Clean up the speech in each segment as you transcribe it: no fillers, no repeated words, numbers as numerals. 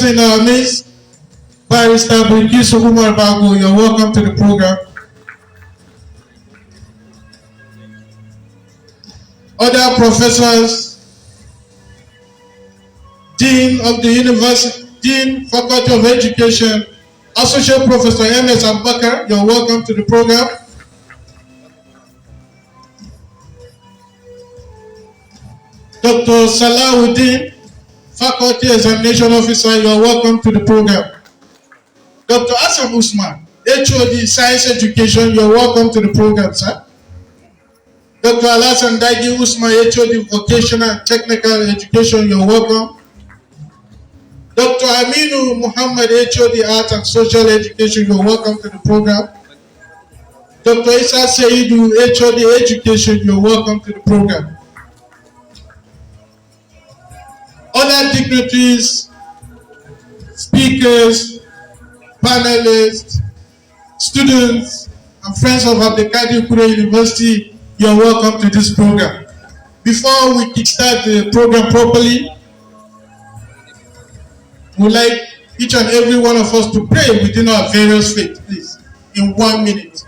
also in our midst, Barrister Bilkisu Umar Bago, you're welcome to the program. Other professors, Dean of the University, Dean, Faculty of Education, Associate Professor M.S. Abubakar, you're welcome to the program. Dr. Salahuddin, Faculty Examination Officer, you're welcome to the program. Dr. Asam Usman, HOD Science Education, you're welcome to the program, sir. Dr. Alasan Daigi Usman, HOD Vocational and Technical Education, you're welcome. Dr. Aminu Muhammad, HOD Art and Social Education, you're welcome to the program. Dr. Isa Seidu, HOD Education, you're welcome to the program. Other dignitaries, speakers, panelists, students, and friends of Abdulkadir Kure University, you're welcome to this program. Before we kickstart the program properly, we'd like each and every one of us to pray within our various faiths, please, in 1 minute.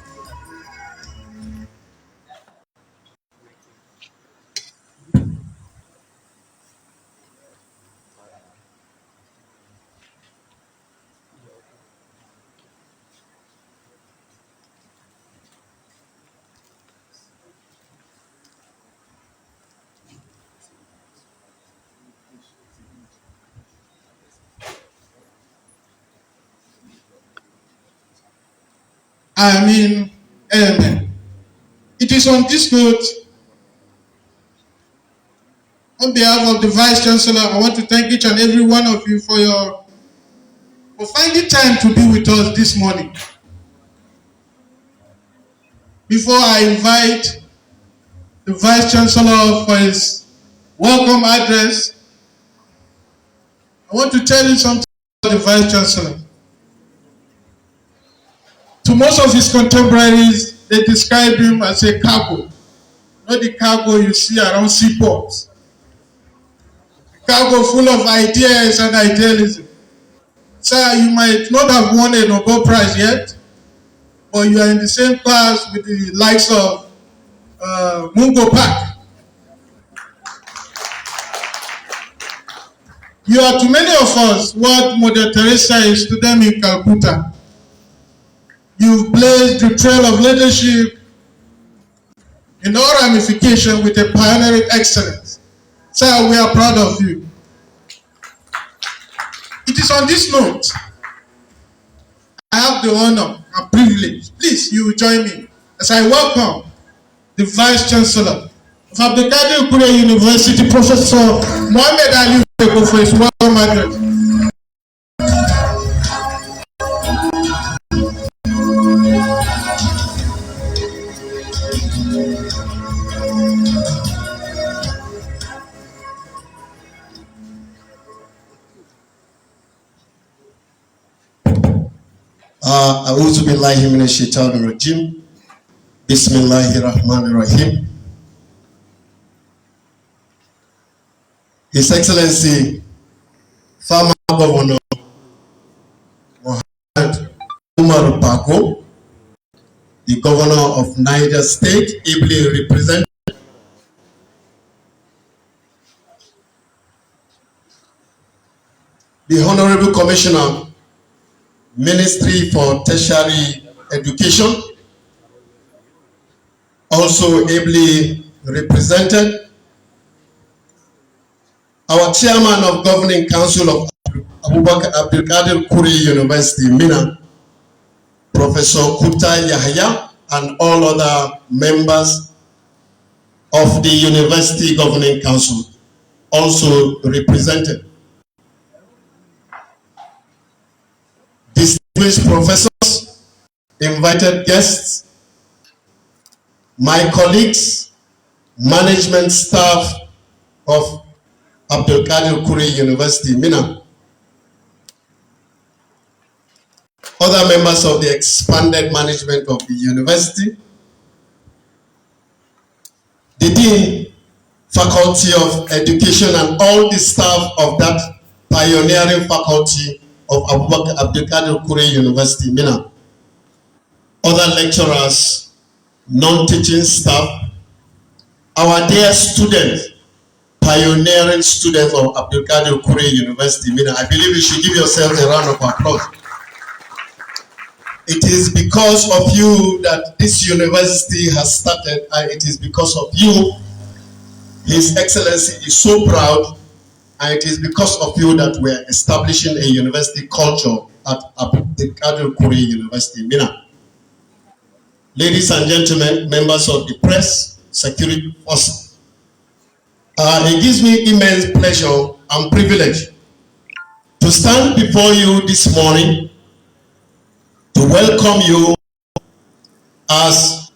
Amen. It is on this note, on behalf of the Vice Chancellor, I want to thank each and every one of you for finding time to be with us this morning. Before I invite the Vice Chancellor for his welcome address, I want to tell you something about the Vice Chancellor. To most of his contemporaries, they describe him as a cargo, not the cargo you see around seaports. A cargo full of ideas and idealism. Sir, you might not have won a Nobel Prize yet, but you are in the same class with the likes of Mungo Park. You are to many of us what Mother Teresa is to them in Calcutta. You've blazed the trail of leadership in all ramifications with a pioneering excellence. Sir, we are proud of you. It is on this note, I have the honor and privilege, please you join me as I welcome the Vice Chancellor of Abdulkadir Kure University, Professor Mohammed Ali Beko, for his welcome address. A'udhu billahi minash shaitanir rajim. Bismillahir Rahmanir Rahim. His Excellency, Former Governor Mohammed Umar Bago, the Governor of Niger State, ably represented, the Honorable Commissioner, Ministry for Tertiary Education, also ably represented, our Chairman of Governing Council of Abdulkadir Kure University, Minna, Professor Kutai Yahya, and all other members of the University Governing Council, also represented. Distinguished professors, invited guests, my colleagues, management staff of Abdulkadir Kure University, Minna, other members of the expanded management of the university, the Dean, Faculty of Education, and all the staff of that pioneering faculty of Abubakar Abdulkadir Kure University, Minna. Other lecturers, non-teaching staff, our dear students, pioneering students of Abdulkadir Kure University, Minna. I believe you should give yourselves a round of applause. It is because of you that this university has started, and it is because of you His Excellency is so proud, and it is because of you that we are establishing a university culture at Abdulkadir Kure University, Minna. Ladies and gentlemen, members of the press, security forces, it gives me immense pleasure and privilege to stand before you this morning to welcome you as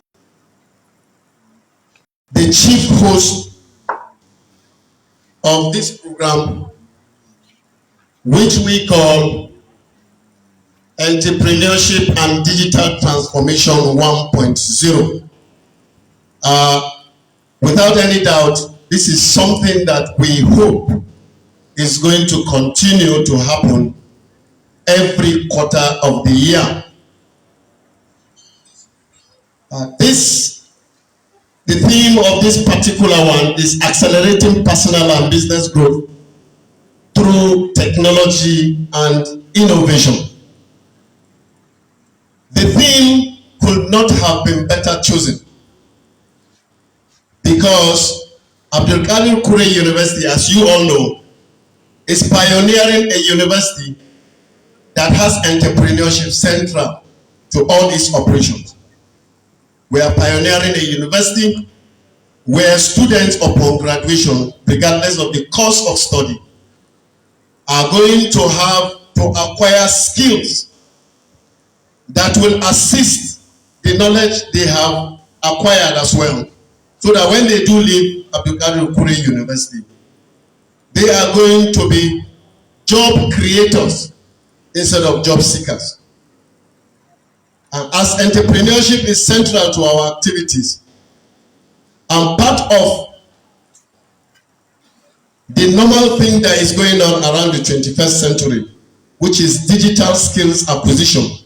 the chief host of this program, which we call Entrepreneurship and Digital Transformation 1.0. Without any doubt, this is something that we hope is going to continue to happen every quarter of the year. The theme of this particular one is accelerating personal and business growth through technology and innovation. The theme could not have been better chosen because Abdulkadir Kure University, as you all know, is pioneering a university that has entrepreneurship central to all its operations. We are pioneering a university where students upon graduation, regardless of the course of study, are going to have to acquire skills that will assist the knowledge they have acquired as well, so that when they do leave Abdulkadir Kure University, they are going to be job creators instead of job seekers. And as entrepreneurship is central to our activities and part of the normal thing that is going on around the 21st century, which is digital skills acquisition,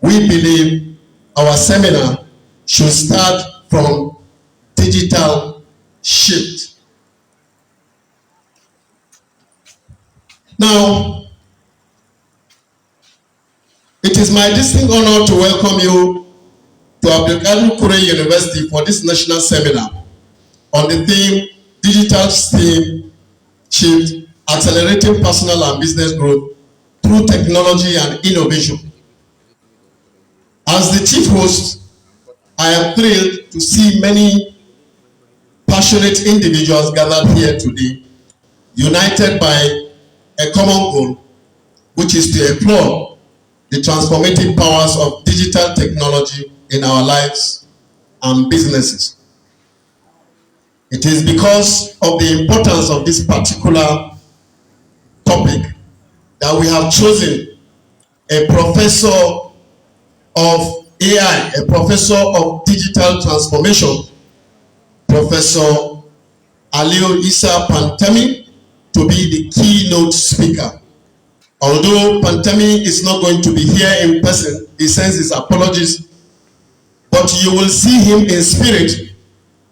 we believe our seminar should start from digital shift. Now, it is my distinct honor to welcome you to Abdulkadir Kure University for this national seminar on the theme Digital STEAM Shift, Accelerating Personal and Business Growth through Technology and Innovation. As the chief host, I am thrilled to see many passionate individuals gathered here today, united by a common goal, which is to explore the transformative powers of digital technology in our lives and businesses. It is because of the importance of this particular topic that we have chosen a professor of AI, a professor of digital transformation, Professor Aliyu Isa Pantami, to be the keynote speaker. Although Pantami is not going to be here in person, he sends his apologies, but you will see him in spirit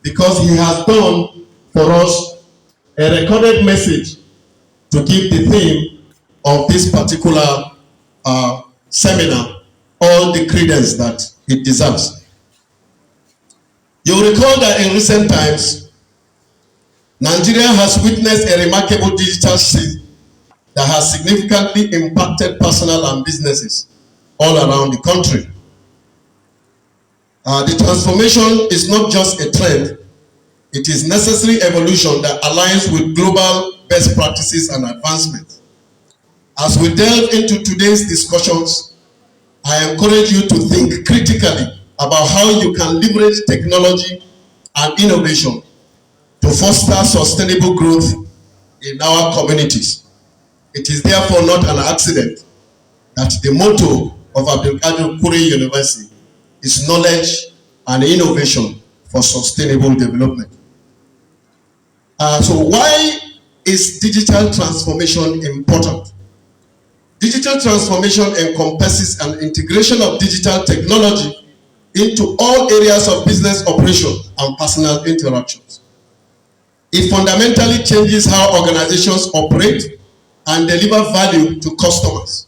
because he has done for us a recorded message to give the theme of this particular seminar all the credence that it deserves. You'll recall that in recent times, Nigeria has witnessed a remarkable digital shift that has significantly impacted personal and businesses all around the country. The transformation is not just a trend, it is necessary evolution that aligns with global best practices and advancements. As we delve into today's discussions, I encourage you to think critically about how you can leverage technology and innovation to foster sustainable growth in our communities. It is therefore not an accident that the motto of Abdulkadir Kure University is knowledge and innovation for sustainable development. So why is digital transformation important? Digital transformation encompasses an integration of digital technology into all areas of business operation and personal interactions. It fundamentally changes how organizations operate and deliver value to customers.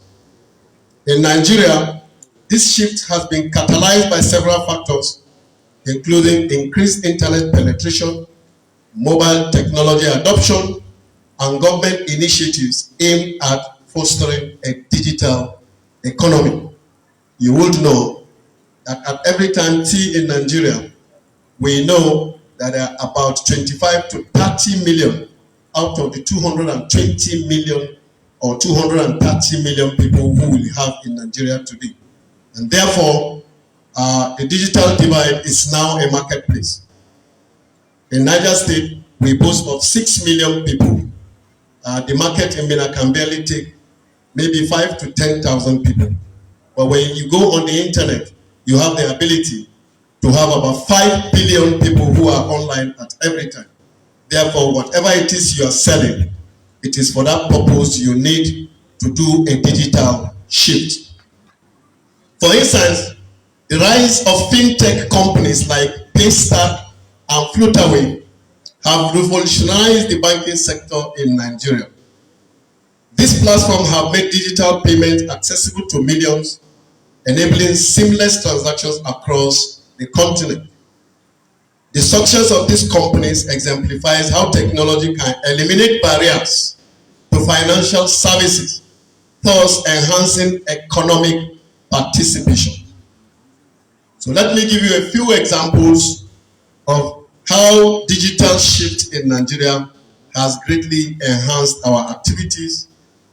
In Nigeria, this shift has been catalyzed by several factors, including increased internet penetration, mobile technology adoption, and government initiatives aimed at fostering a digital economy. You would know that at every time tea in Nigeria, we know that there are about 25 to 30 million out of the 220 million or 230 million people who we have in Nigeria today. And therefore, the digital divide is now a marketplace. In Niger State, we boast of 6 million people. The market in Mina can barely take maybe 5 to 10,000 people. But when you go on the internet, you have the ability to have about 5 billion people who are online at every time. Therefore, whatever it is you are selling, it is for that purpose you need to do a digital shift. For instance, the rise of fintech companies like Paystack and Flutterwave have revolutionized the banking sector in Nigeria. These platforms have made digital payments accessible to millions, enabling seamless transactions across the continent. The success of these companies exemplifies how technology can eliminate barriers to financial services, thus enhancing economic participation. So let me give you a few examples of how digital shift in Nigeria has greatly enhanced our activities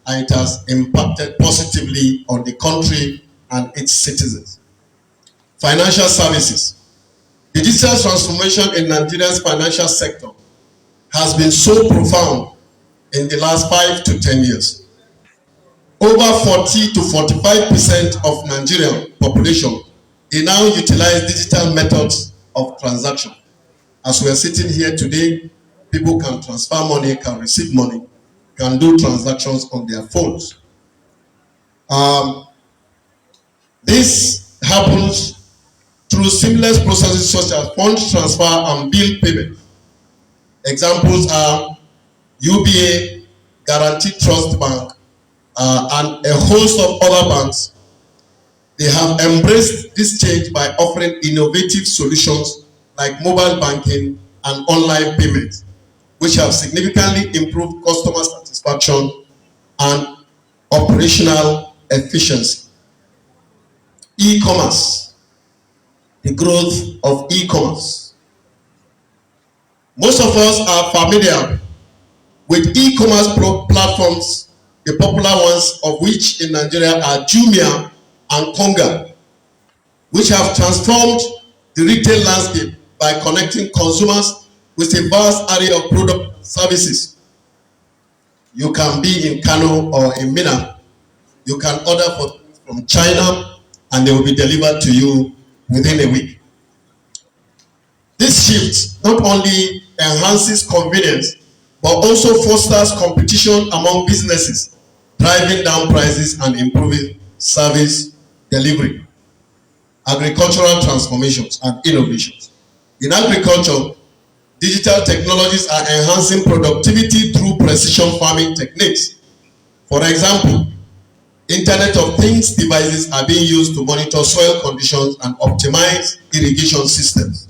and it has impacted positively on the country and its citizens. Financial services. The digital transformation in Nigeria's financial sector has been so profound in the last 5 to 10 years. Over 40 to 45% of Nigerian population they now utilize digital methods of transaction. As we are sitting here today, people can transfer money, can receive money, can do transactions on their phones. This happens through seamless processes such as fund transfer and bill payment. Examples are UBA, Guaranty Trust Bank, and a host of other banks. They have embraced this change by offering innovative solutions like mobile banking and online payments, which have significantly improved customer satisfaction and operational efficiency. E-commerce, the growth of e-commerce. Most of us are familiar with e-commerce platforms, the popular ones of which in Nigeria are Jumia and Konga, which have transformed the retail landscape by connecting consumers with a vast array of products and services. You can be in Kano or in Mina. You can order from China and they will be delivered to you within a week. This shift not only enhances convenience but also fosters competition among businesses, driving down prices and improving service delivery. Agricultural transformations and innovations. In agriculture, digital technologies are enhancing productivity through precision farming techniques. For example, Internet of Things devices are being used to monitor soil conditions and optimize irrigation systems,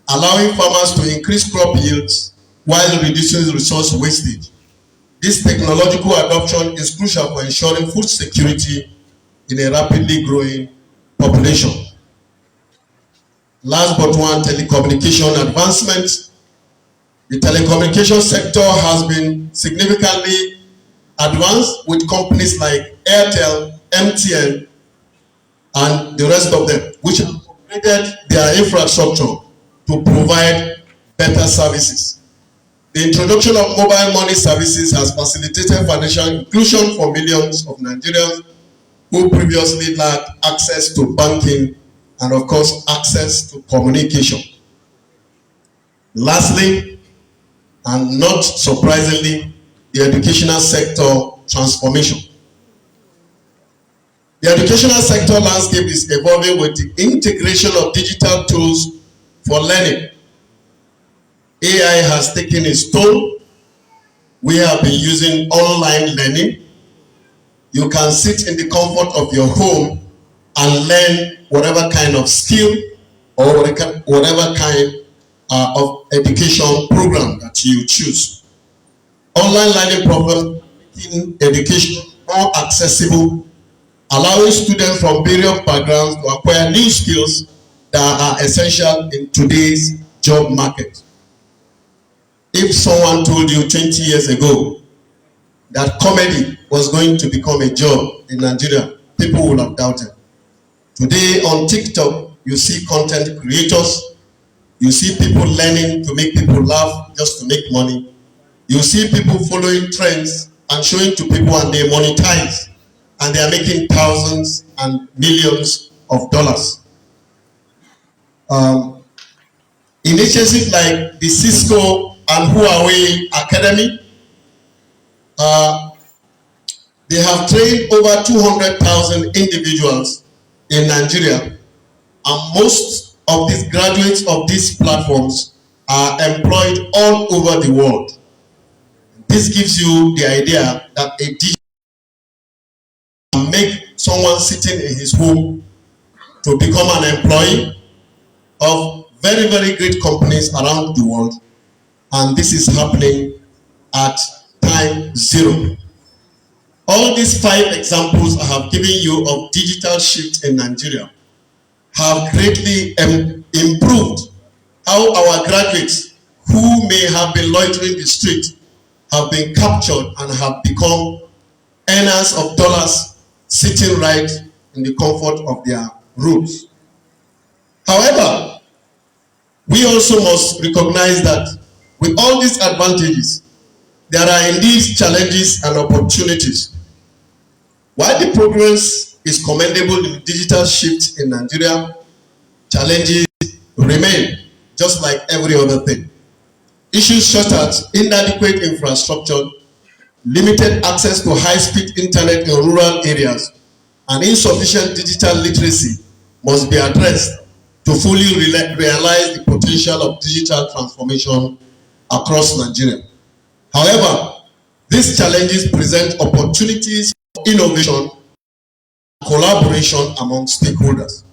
allowing farmers to increase crop yields while reducing resource wastage. This technological adoption is crucial for ensuring food security in a rapidly growing population. Last but one, telecommunication advancement. The telecommunication sector has been significantly advanced with companies like Airtel, MTN, and the rest of them, which have upgraded their infrastructure to provide better services. The introduction of mobile money services has facilitated financial inclusion for millions of Nigerians who previously lacked access to banking and of course access to communication. Lastly, and not surprisingly, the educational sector transformation. The educational sector landscape is evolving with the integration of digital tools for learning. AI has taken its toll. We have been using online learning. You can sit in the comfort of your home and learn whatever kind of skill or whatever kind of education program that you choose. Online learning programs making education more accessible, allowing students from various backgrounds to acquire new skills that are essential in today's job market. If someone told you 20 years ago that comedy was going to become a job in Nigeria, people would have doubted. Today on TikTok, you see content creators, you see people learning to make people laugh just to make money. You see people following trends and showing to people, and they monetize, and they are making thousands and millions of dollars. Initiatives like the Cisco and Huawei Academy, they have trained over 200,000 individuals in Nigeria, and most of these graduates of these platforms are employed all over the world. This gives you the idea that a digital can make someone sitting in his home to become an employee of very, very great companies around the world, and this is happening at time zero. All these 5 examples I have given you of digital shift in Nigeria have greatly improved how our graduates who may have been loitering the street have been captured and have become earners of dollars sitting right in the comfort of their rooms. However, we also must recognize that with all these advantages, there are indeed challenges and opportunities. While the progress is commendable in the digital shift in Nigeria, challenges remain, just like every other thing. Issues such as inadequate infrastructure, limited access to high-speed internet in rural areas, and insufficient digital literacy must be addressed to fully realize the potential of digital transformation across Nigeria. However, these challenges present opportunities for innovation and collaboration among stakeholders.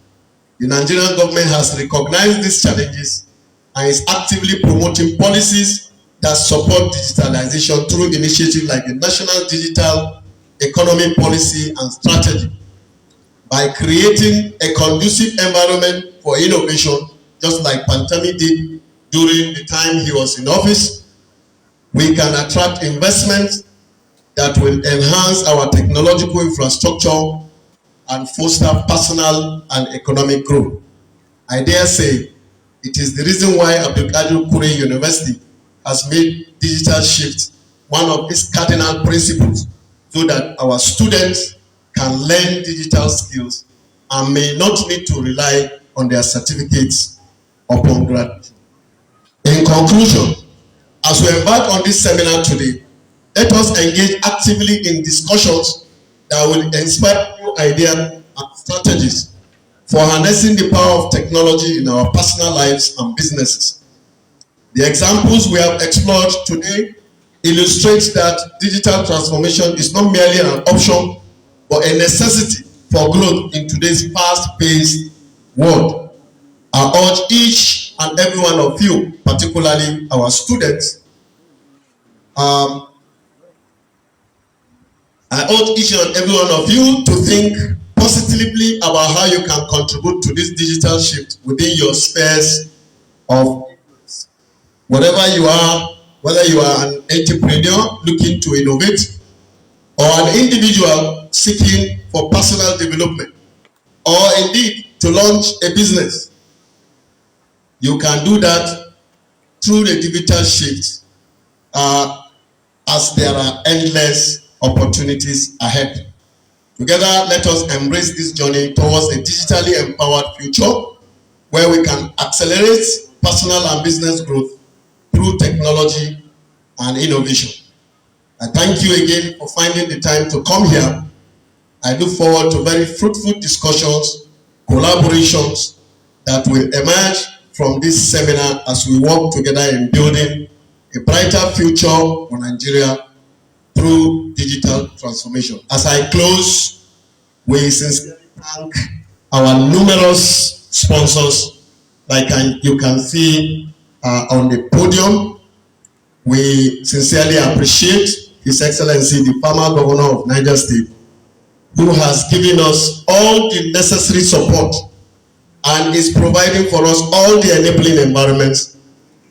The Nigerian government has recognized these challenges and is actively promoting policies that support digitalization through initiatives like the National Digital Economy Policy and Strategy. By creating a conducive environment for innovation, just like Pantami did during the time he was in office, we can attract investments that will enhance our technological infrastructure and foster personal and economic growth. I dare say it is the reason why Abdulkadir Kure University has made digital shift one of its cardinal principles, so that our students can learn digital skills and may not need to rely on their certificates upon graduation. In conclusion, as we embark on this seminar today, let us engage actively in discussions that will inspire new ideas and strategies for harnessing the power of technology in our personal lives and businesses. The examples we have explored today illustrate that digital transformation is not merely an option, but a necessity for growth in today's fast-paced world. I urge each and every one of you, particularly our students, I urge each and every one of you to think positively about how you can contribute to this digital shift within your spheres of influence. Whatever you are, whether you are an entrepreneur looking to innovate, or an individual seeking for personal development, or indeed to launch a business, you can do that through the digital shift, as there are endless opportunities ahead. Together, let us embrace this journey towards a digitally empowered future where we can accelerate personal and business growth through technology and innovation. I thank you again for finding the time to come here. I look forward to very fruitful discussions, collaborations that will emerge from this seminar as we work together in building a brighter future for Nigeria through digital transformation. As I close, we sincerely thank our numerous sponsors, like you can see on the podium. We sincerely appreciate His Excellency, the former governor of Niger State, who has given us all the necessary support and is providing for us all the enabling environments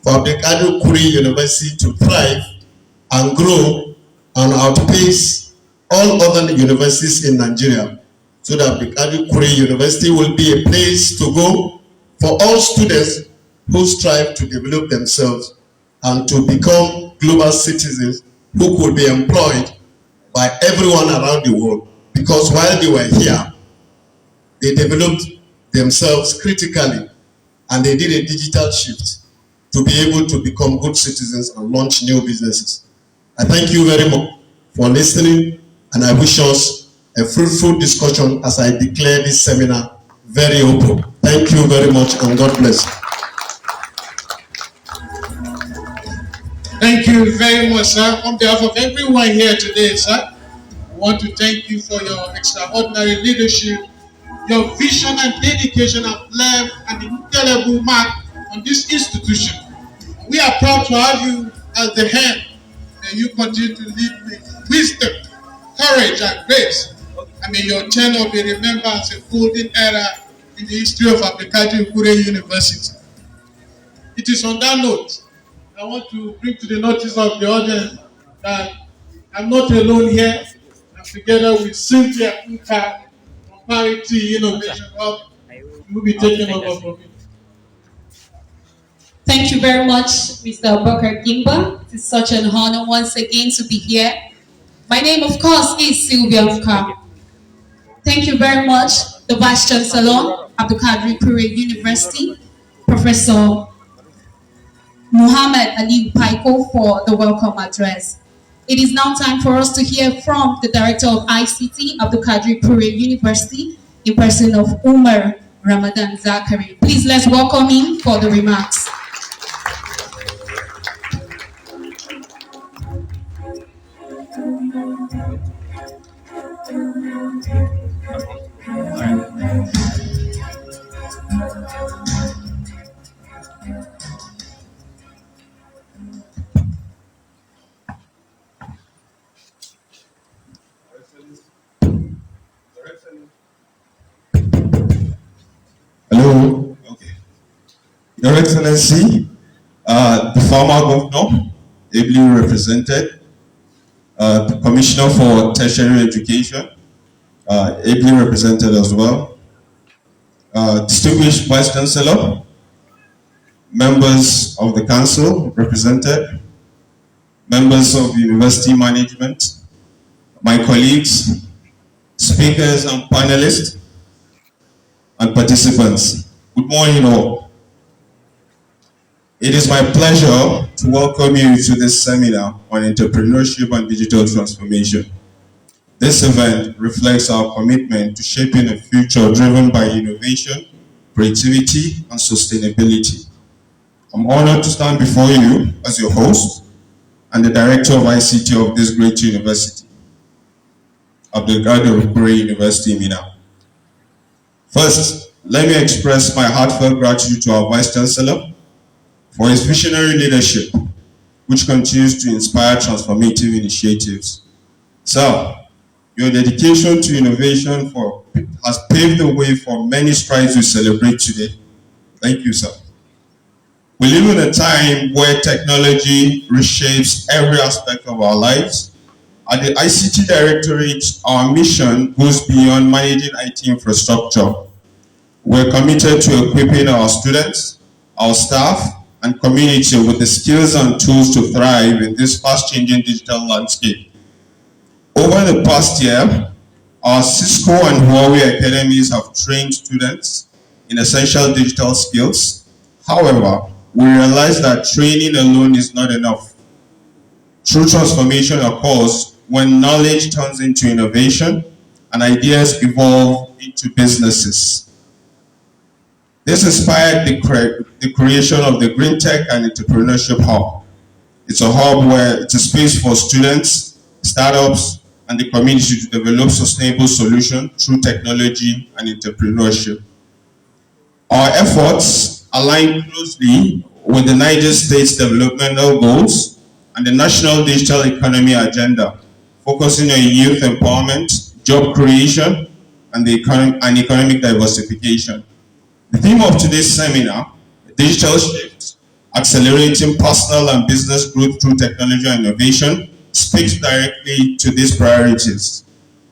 for Abdulkadir Kuri University to thrive and grow and outpace all other universities in Nigeria, so that Abdulkadir Kuri University will be a place to go for all students who strive to develop themselves and to become global citizens who could be employed by everyone around the world. Because while they were here, they developed themselves critically and they did a digital shift to be able to become good citizens and launch new businesses. I thank you very much for listening, and I wish us a fruitful discussion as I declare this seminar very open. Thank you very much, and God bless. Thank you very much, sir. On behalf of everyone here today, sir, I want to thank you for your extraordinary leadership. Your vision and dedication have left an indelible mark on this institution. We are proud to have you as the head, and you continue to lead with wisdom, courage, and grace. And may your tenure be remembered as a golden era in the history of Abdulkadir Kure University. It is on that note, I want to bring to the notice of the audience that I'm not alone here. I'm together with Cynthia Nka from Parity Innovation Hub, who will be taking over from me. Thank you very much, Mr. Abubakar Gimba. It is such an honor once again to be here. My name, of course, is Sylvia Nka. Thank you very much, the Vice Chancellor, Abdulkadir Kure University, Professor Muhammad Ali Paiko, for the welcome address. It is now time for us to hear from the Director of ICT, Abdulkadir Kure University, in person of Umar Ramadan Zakari. Please let's welcome him for the remarks. Hello. Okay. Your Excellency, the former governor, ably represented, the Commissioner for Tertiary Education, ably represented as well, distinguished Vice Chancellor, members of the Council represented, members of University Management, my colleagues, speakers and panelists, and participants. Good morning all. It is my pleasure to welcome you to this seminar on entrepreneurship and digital transformation. This event reflects our commitment to shaping a future driven by innovation, creativity, and sustainability. I'm honored to stand before you as your host and the Director of ICT of this great university, Abdulkadir Kure University, Minna. First, let me express my heartfelt gratitude to our Vice Chancellor for his visionary leadership, which continues to inspire transformative initiatives. Sir, your dedication to innovation has paved the way for many strides we celebrate today. Thank you, sir. We live in a time where technology reshapes every aspect of our lives. At the ICT Directorate, our mission goes beyond managing IT infrastructure. We're committed to equipping our students, our staff, and community with the skills and tools to thrive in this fast-changing digital landscape. Over the past year, our Cisco and Huawei academies have trained students in essential digital skills. However, we realize that training alone is not enough. True transformation occurs when knowledge turns into innovation and ideas evolve into businesses. This inspired the creation of the Green Tech and Entrepreneurship Hub. It's a hub where it's a space for students, startups, and the community to develop sustainable solutions through technology and entrepreneurship. Our efforts align closely with the Niger State's developmental goals and the National Digital Economy Agenda, focusing on youth empowerment, job creation, and economic diversification. The theme of today's seminar, Digital Shift, Accelerating Personal and Business Growth Through Technology and Innovation, speaks directly to these priorities.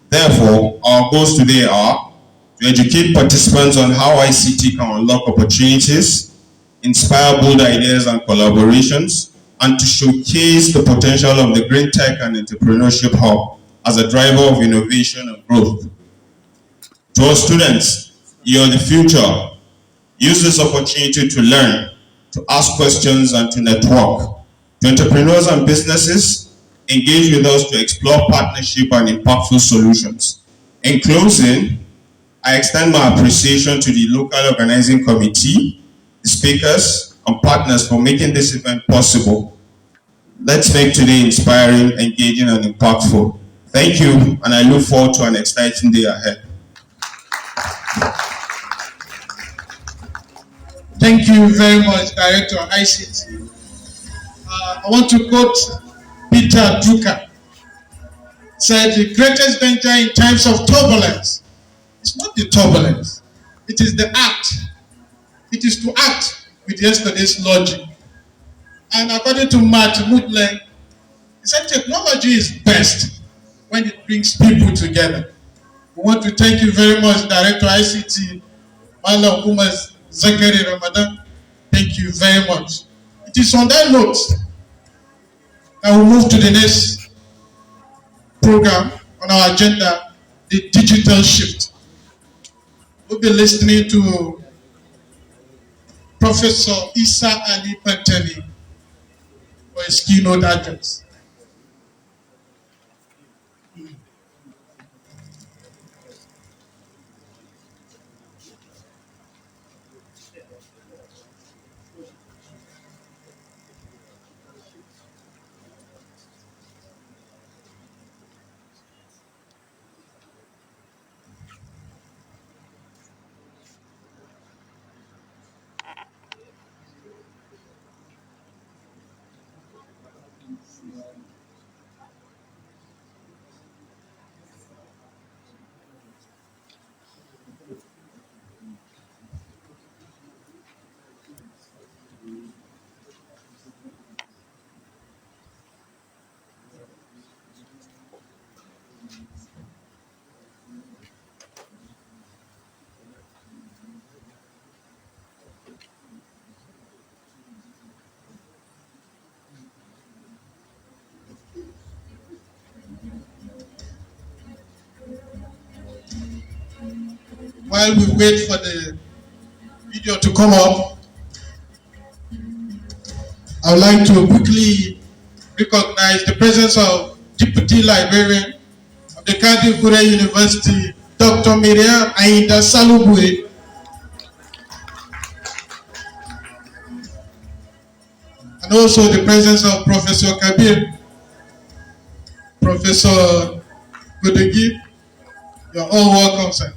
Therefore, our goals today are to educate participants on how ICT can unlock opportunities, inspire bold ideas and collaborations, and to showcase the potential of the Green Tech and Entrepreneurship Hub as a driver of innovation and growth. To our students, you're the future. Use this opportunity to learn, to ask questions, and to network. To entrepreneurs and businesses, engage with us to explore partnership and impactful solutions. In closing, I extend my appreciation to the local organizing committee, the speakers, and partners for making this event possible. Let's make today inspiring, engaging, and impactful. Thank you, and I look forward to an exciting day ahead. Thank you very much, Director ICT. I want to quote Peter Drucker. Said the greatest danger in times of turbulence is not the turbulence, it is the act. It is to act with yesterday's logic. And according to Matt Mutlen, he said technology is best when it brings people together. We want to thank you very much, Director ICT, Malam Umar Zakari Ramadan. Thank you very much. It is on that note that we move to the next program on our agenda, the digital shift. We'll be listening to Professor Isa Ali Pantani for his keynote address. While we wait for the video to come up, I would like to quickly recognize the presence of Deputy Librarian of the Kadi Kure University, Dr. Miriam Aida Salubwe, and also the presence of Professor Kabir, Professor Godegi. You're all welcome, sir.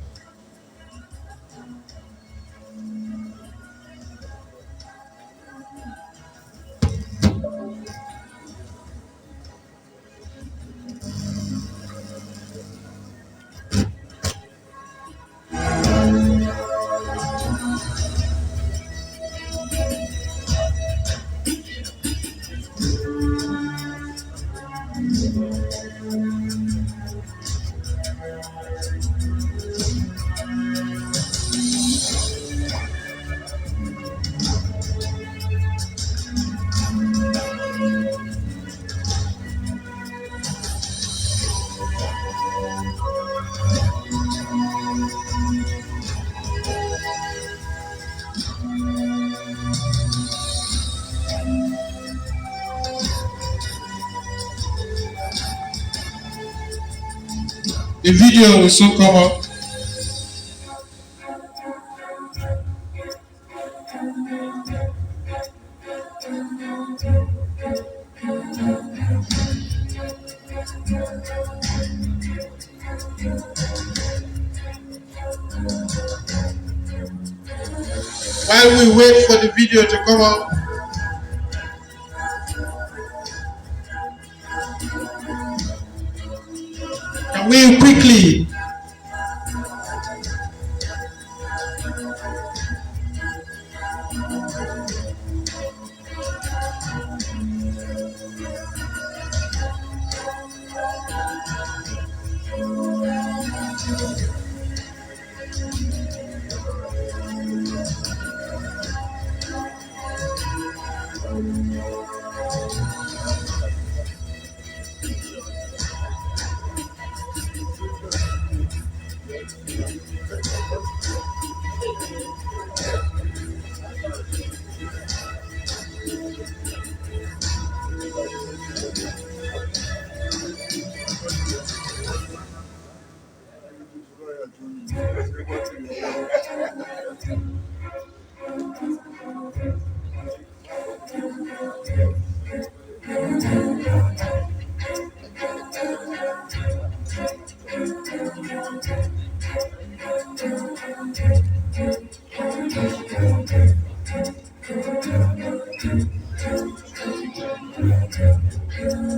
The video will soon come up. While we wait for the video to come up, can we quickly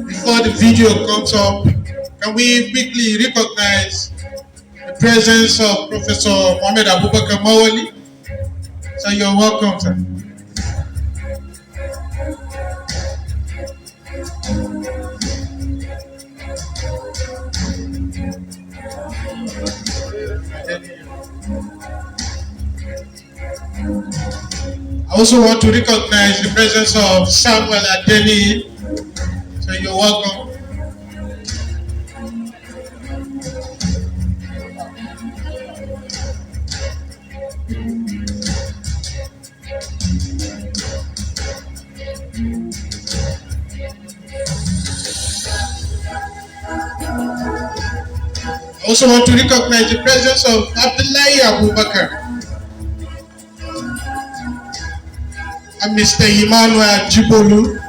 before the video comes up, can we quickly recognize the presence of Professor Mohammed Abubakar Mawali? So you're welcome, sir. I also want to recognize the presence of Samuel Adeni. So you're welcome. I also want to recognize the presence of Abdullahi Abubakar and Mr. Emmanuel Jibolu.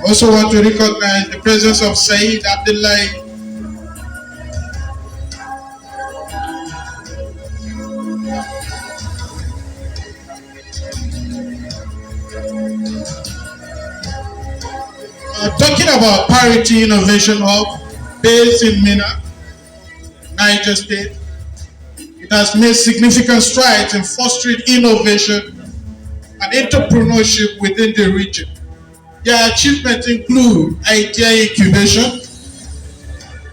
I also want to recognize the presence of Saeed Abdullahi. Talking about Parity Innovation Hub based in Minna, Niger State, it has made significant strides in fostering innovation and entrepreneurship within the region. Their achievements include idea incubation,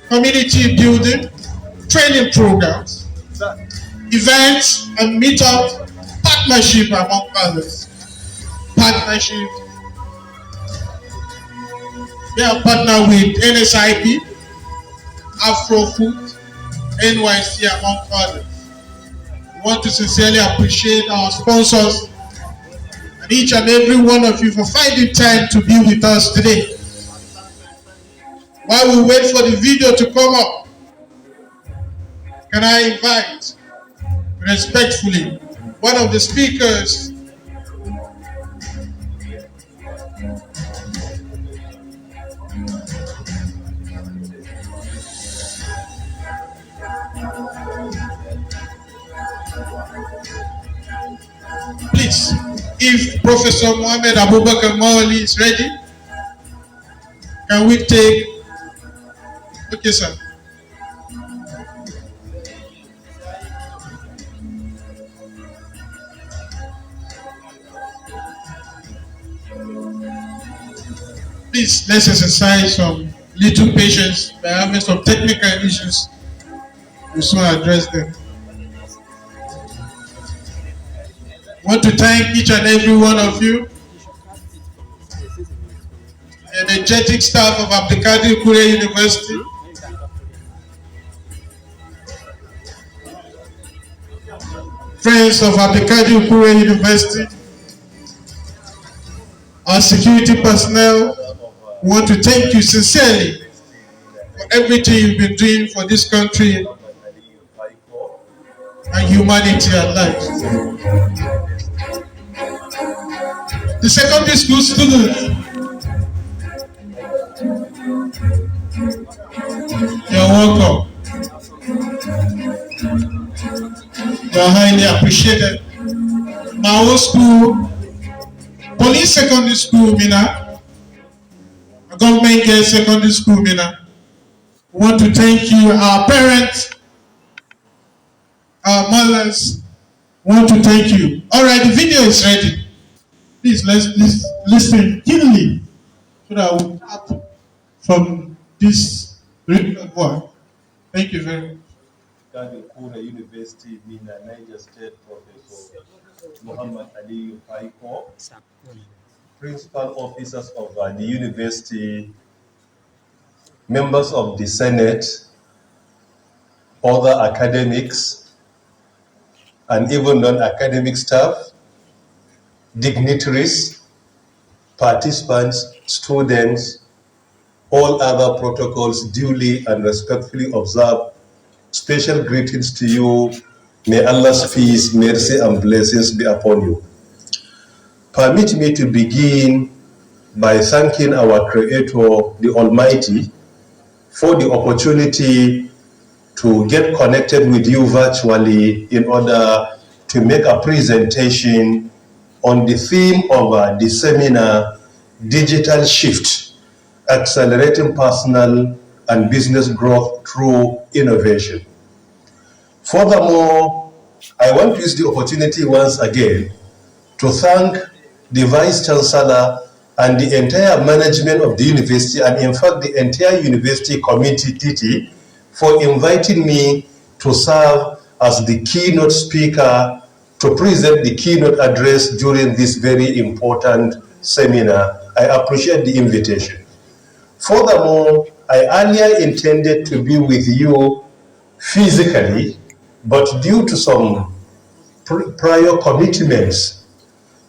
community building, training programs, events and meetup, partnership among others. Partnership. They are partnered with NSIP, Afrofood, NYC, among others. We want to sincerely appreciate our sponsors and each and every one of you for finding time to be with us today. While we wait for the video to come up, can I invite respectfully one of the speakers please, if Professor Mohammed Abubakar Mawali is ready, can we take, okay sir. Please, let's exercise some little patience. By having some technical issues, we'll soon address them. I want to thank each and every one of you, the energetic staff of Abdulkadir Kure University, friends of Abdulkadir Kure University, our security personnel. We want to thank you sincerely for everything you've been doing for this country and humanity at large. The secondary school students, you're welcome. You're highly appreciated. My own school, Police Secondary School, Mina, Government Girls Secondary School, Mina. We want to thank you, our parents, our mothers. We want to thank you. All right, the video is ready. Please let's listen keenly so that we tap from this written word. Thank you very much. Kura University, Mina, Niger State Professor Muhammad Ali Faiko, Principal Officers of the University, members of the Senate, other academics, and even non-academic staff, dignitaries, participants, students, all other protocols duly and respectfully observed. Special greetings to you. May Allah's peace, mercy, and blessings be upon you. Permit me to begin by thanking our Creator, the Almighty, for the opportunity to get connected with you virtually in order to make a presentation on the theme of the seminar, Digital Shift, Accelerating Personal and Business Growth Through Innovation. Furthermore, I want to use the opportunity once again to thank the Vice Chancellor and the entire management of the university, and in fact the entire university committee, for inviting me to serve as the keynote speaker to present the keynote address during this very important seminar. I appreciate the invitation. Furthermore, I earlier intended to be with you physically, but due to some prior commitments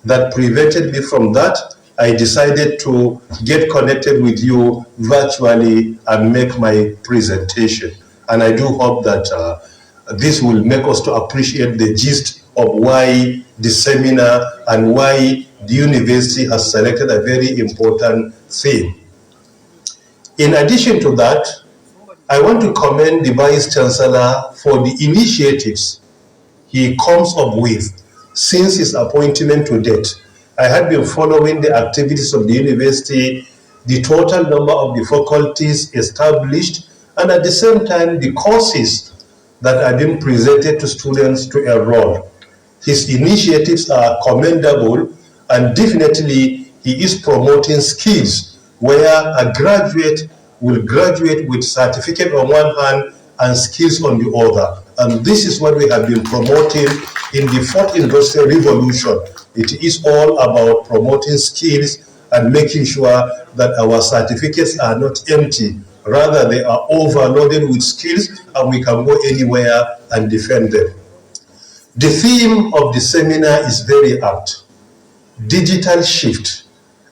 that prevented me from that, I decided to get connected with you virtually and make my presentation. And I do hope that this will make us to appreciate the gist of why the seminar and why the university has selected a very important theme. In addition to that, I want to commend the Vice Chancellor for the initiatives he comes up with since his appointment to date. I had been following the activities of the university, the total number of the faculties established, and at the same time, the courses that are being presented to students to enroll. His initiatives are commendable, and definitely he is promoting skills where a graduate will graduate with certificate on one hand and skills on the other. And this is what we have been promoting in the fourth industrial revolution. It is all about promoting skills and making sure that our certificates are not empty. Rather, they are overloaded with skills and we can go anywhere and defend them. The theme of the seminar is very apt. Digital shift,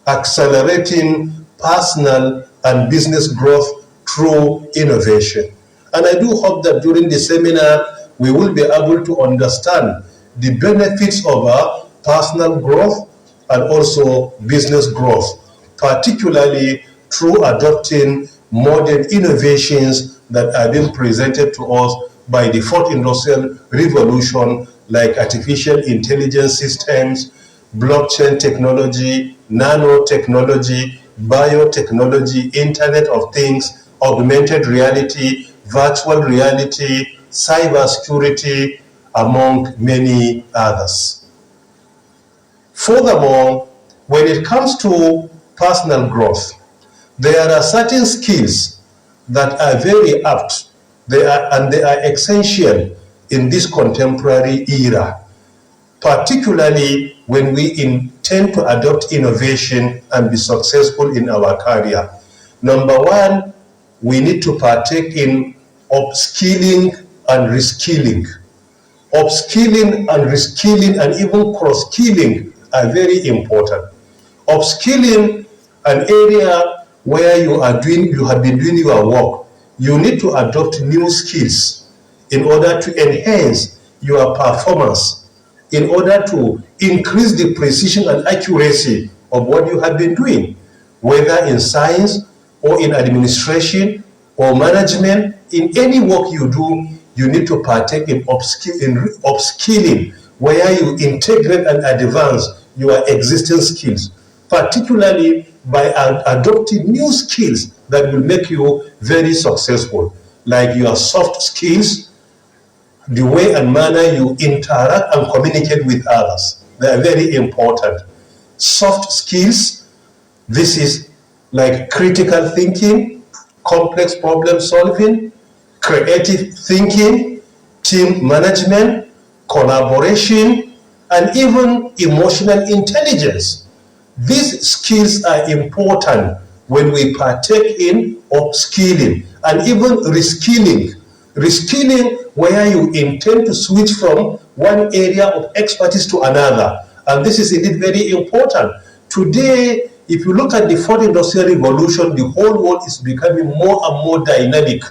accelerating personal and business growth through innovation. And I do hope that during the seminar, we will be able to understand the benefits of our personal growth and also business growth, particularly through adopting modern innovations that are being presented to us by the fourth industrial revolution, like artificial intelligence systems, blockchain technology, nanotechnology, biotechnology, Internet of Things, augmented reality, virtual reality, cybersecurity, among many others. Furthermore, when it comes to personal growth, there are certain skills that are very apt, they are essential in this contemporary era, particularly when we intend to adopt innovation and be successful in our career. Number one, we need to partake in upskilling and reskilling. Upskilling and reskilling and even cross-skilling are very important. Upskilling, an area where you have been doing your work, you need to adopt new skills in order to enhance your performance, in order to increase the precision and accuracy of what you have been doing, whether in science or in administration or management. In any work you do, you need to partake in upskilling, where you integrate and advance your existing skills, particularly by adopting new skills that will make you very successful, like your soft skills, the way and manner you interact and communicate with others. They are very important. Soft skills, this is like critical thinking, complex problem solving, creative thinking, team management, collaboration, and even emotional intelligence. These skills are important when we partake in upskilling and even reskilling. Reskilling, where you intend to switch from one area of expertise to another. And this is indeed very important. Today, if you look at the fourth industrial revolution, the whole world is becoming more and more dynamic,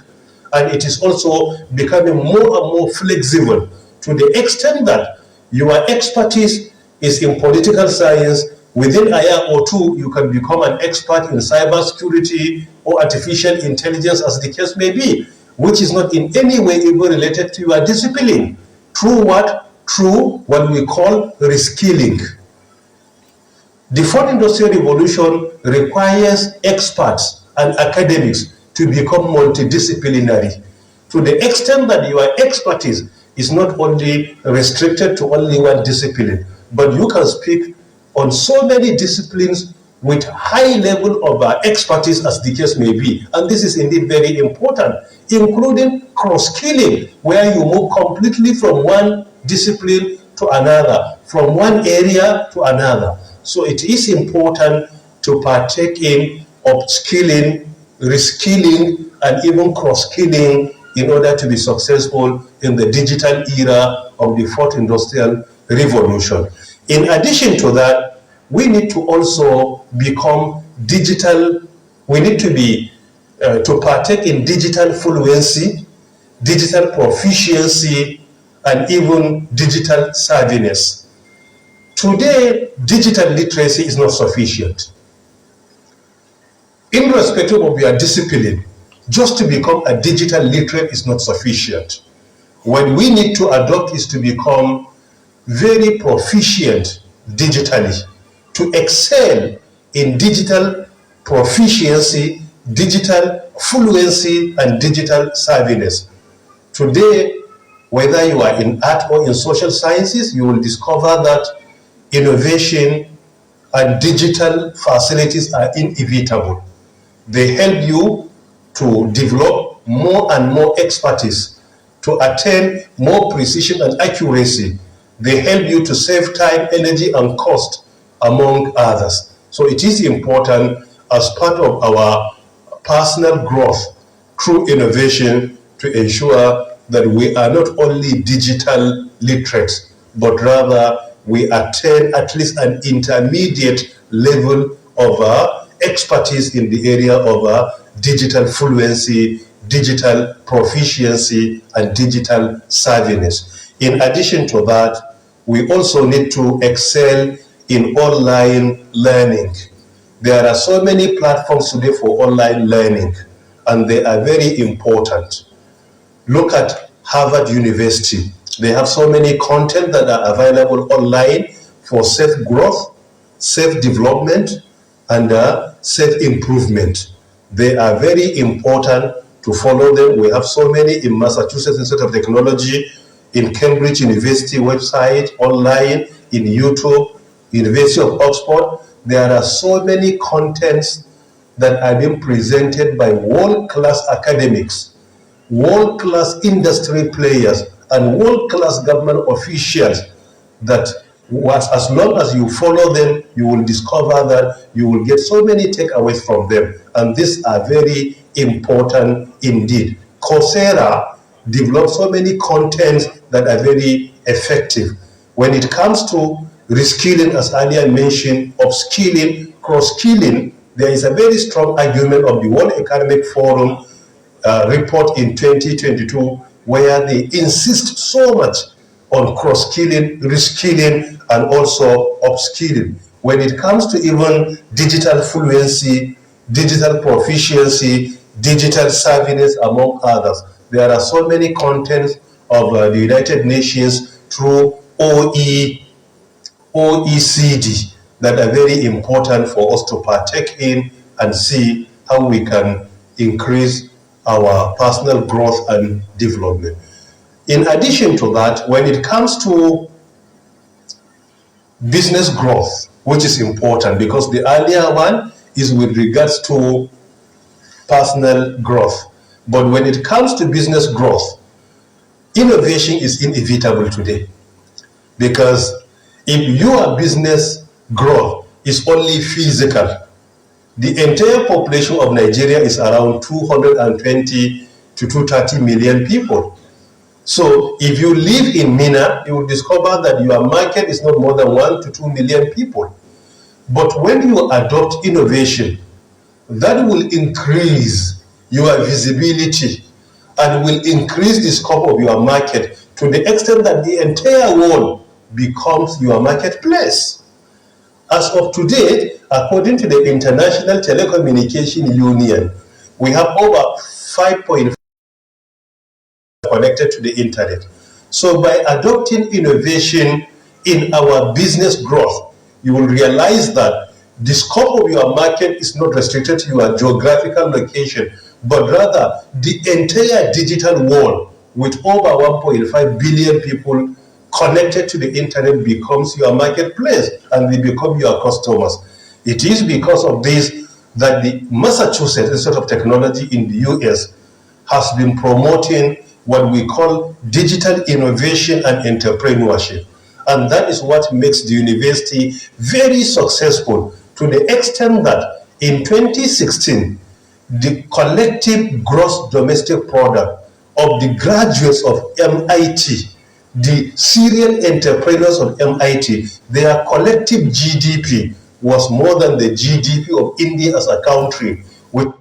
and it is also becoming more and more flexible, to the extent that your expertise is in political science. Within a year or two, you can become an expert in cybersecurity or artificial intelligence, as the case may be, which is not in any way even related to your discipline. Through what? Through what we call reskilling. The fourth industrial revolution requires experts and academics to become multidisciplinary, to the extent that your expertise is not only restricted to only one discipline, but you can speak on so many disciplines with high level of expertise, as the case may be. And this is indeed very important, including cross-skilling, where you move completely from one discipline to another, from one area to another. So it is important to partake in upskilling, reskilling, and even cross-skilling in order to be successful in the digital era of the fourth industrial revolution. In addition to that, we need to also become digital. We need to be to partake in digital fluency, digital proficiency, and even digital savviness. Today, digital literacy is not sufficient. Irrespective of your discipline, just to become a digital literate is not sufficient. What we need to adopt is to become very proficient digitally, to excel in digital proficiency, digital fluency, and digital savviness. Today, whether you are in art or in social sciences, you will discover that innovation and digital facilities are inevitable. They help you to develop more and more expertise, to attain more precision and accuracy. They help you to save time, energy, and cost, among others. So it is important as part of our personal growth through innovation to ensure that we are not only digital literates, but rather we attain at least an intermediate level of expertise in the area of digital fluency, digital proficiency, and digital savviness. In addition to that, we also need to excel in online learning. There are so many platforms today for online learning, and they are very important. Look at Harvard University. They have so many content that are available online for self-growth, self-development, and self-improvement. They are very important to follow them. We have so many in Massachusetts Institute of Technology, in Cambridge University website, online, in YouTube, University of Oxford. There are so many contents that are being presented by world-class academics, world-class industry players, and world-class government officials that as long as you follow them, you will discover that you will get so many takeaways from them. And these are very important indeed. Coursera develops so many contents that are very effective. When it comes to reskilling, as earlier mentioned, upskilling, cross-skilling, there is a very strong argument of the World Economic Forum report in 2022 where they insist so much on cross-skilling, reskilling, and also upskilling. When it comes to even digital fluency, digital proficiency, digital savviness, among others, there are so many contents of the United Nations through OECD that are very important for us to partake in and see how we can increase our personal growth and development. In addition to that, when it comes to business growth, which is important because the earlier one is with regards to personal growth. But when it comes to business growth, innovation is inevitable today because if your business growth is only physical, the entire population of Nigeria is around 220 to 230 million people. So if you live in Mina, you will discover that your market is not more than 1 to 2 million people. But when you adopt innovation, that will increase your visibility and will increase the scope of your market to the extent that the entire world becomes your marketplace. As of today, according to the International Telecommunication Union, we have over 5.5 connected to the internet. So by adopting innovation in our business growth, you will realize that the scope of your market is not restricted to your geographical location, but rather the entire digital world with over 1.5 billion people connected to the internet becomes your marketplace and they become your customers. It is because of this that the Massachusetts Institute of Technology in the US has been promoting what we call digital innovation and entrepreneurship. And that is what makes the university very successful to the extent that in 2016, the collective gross domestic product of the graduates of MIT, the serial entrepreneurs of MIT, their collective GDP was more than the GDP of India as a country. With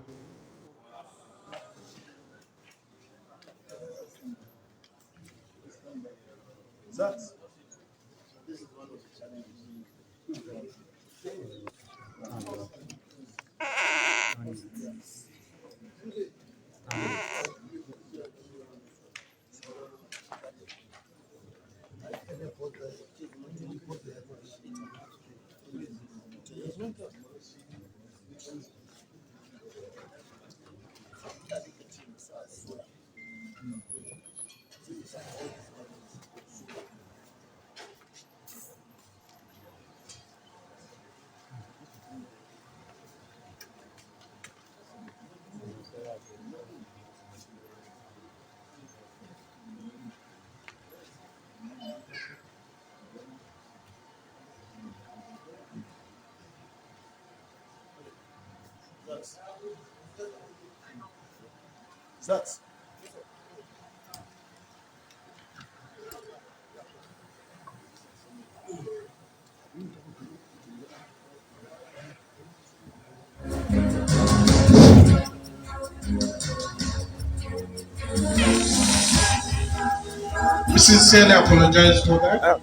We sincerely apologize for that.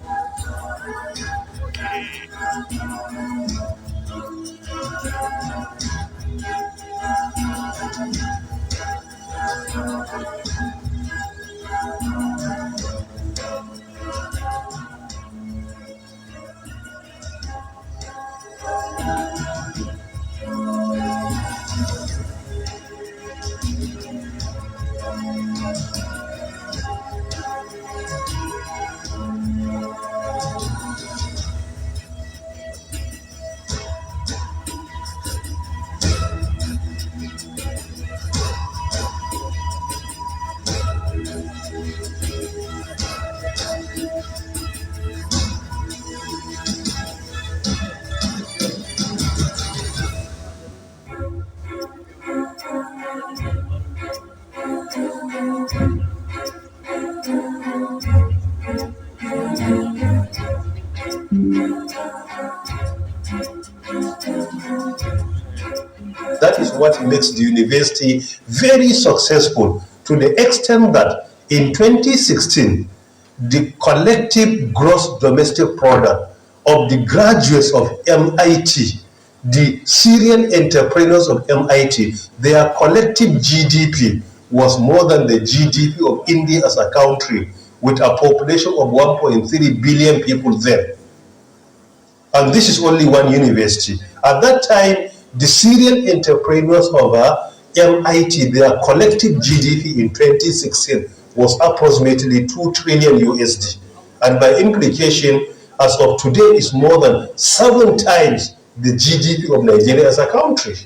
that is what makes the university very successful, to the extent that in 2016, the collective gross domestic product of the graduates of MIT, the serial entrepreneurs of MIT, their collective GDP was more than the GDP of India as a country, with a population of 1.3 billion people there. And this is only one university. At that time, the serial entrepreneurs of MIT, their collective GDP in 2016 was approximately 2 trillion USD. And by implication, as of today, is more than 7 times the GDP of Nigeria as a country.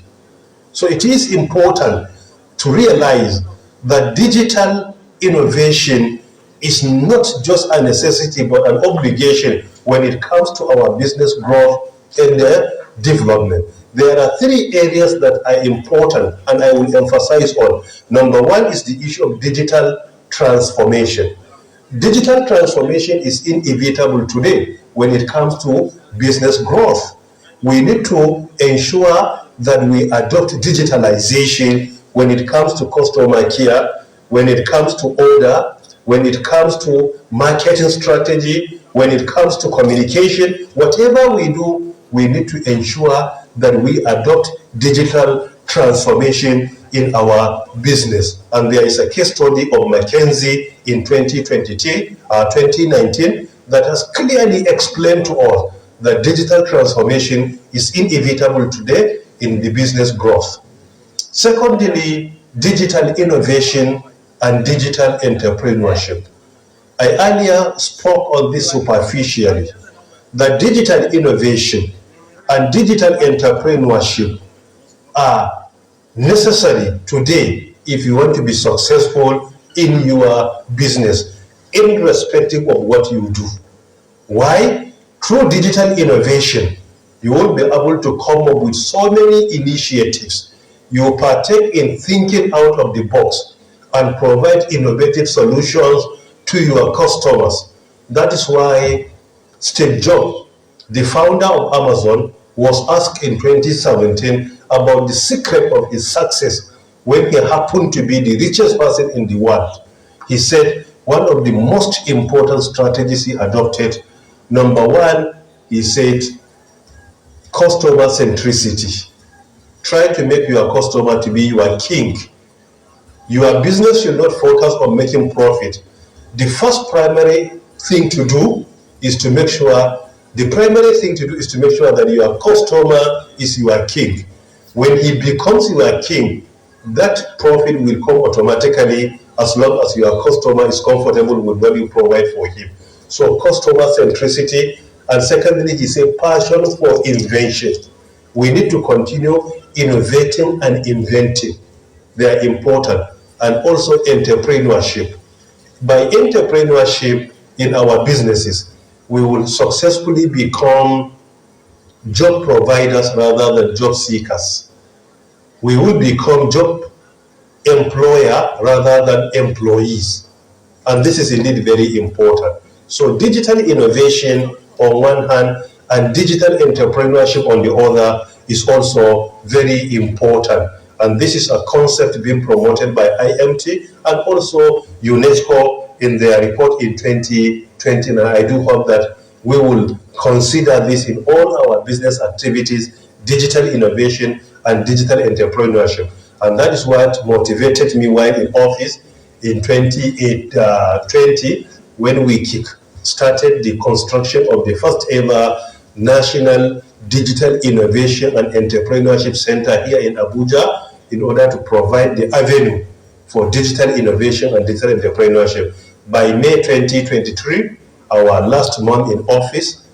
So it is important to realize that digital innovation is not just a necessity but an obligation when it comes to our business growth and development. There are 3 areas that are important and I will emphasize on. Number 1 is the issue of digital transformation. Digital transformation is inevitable today when it comes to business growth. We need to ensure that we adopt digitalization when it comes to customer care, when it comes to order, when it comes to marketing strategy, when it comes to communication. Whatever we do, we need to ensure that we adopt digital transformation in our business. And there is a case study of McKinsey in 2019 that has clearly explained to us that digital transformation is inevitable today in the business growth. Secondly, digital innovation and digital entrepreneurship. I earlier spoke on this superficially, that digital innovation and digital entrepreneurship are necessary today if you want to be successful in your business, irrespective of what you do. Why? Through digital innovation, you will be able to come up with so many initiatives. You partake in thinking out of the box and provide innovative solutions to your customers. That is why Steve Jobs, the founder of Amazon, was asked in 2017 about the secret of his success when he happened to be the richest person in the world. He said one of the most important strategies he adopted, number 1, he said, customer centricity. Try to make your customer to be your king. Your business should not focus on making profit. The first primary thing to do is to make sure that your customer is your king. When he becomes your king, that profit will come automatically as long as your customer is comfortable with what you provide for him. So customer centricity. And secondly, he said passion for invention. We need to continue innovating and inventing. They are important. And also entrepreneurship. By entrepreneurship in our businesses, we will successfully become job providers rather than job seekers. We will become job employer rather than employees. And this is indeed very important. So digital innovation on one hand and digital entrepreneurship on the other is also very important. And this is a concept being promoted by IMT and also UNESCO in their report in 2020. And I do hope that we will consider this in all our business activities, digital innovation and digital entrepreneurship. And that is what motivated me while in office in 2020 when we started the construction of the first ever National Digital Innovation and Entrepreneurship Center here in Abuja in order to provide the avenue for digital innovation and digital entrepreneurship. By May 2023, our last month in office,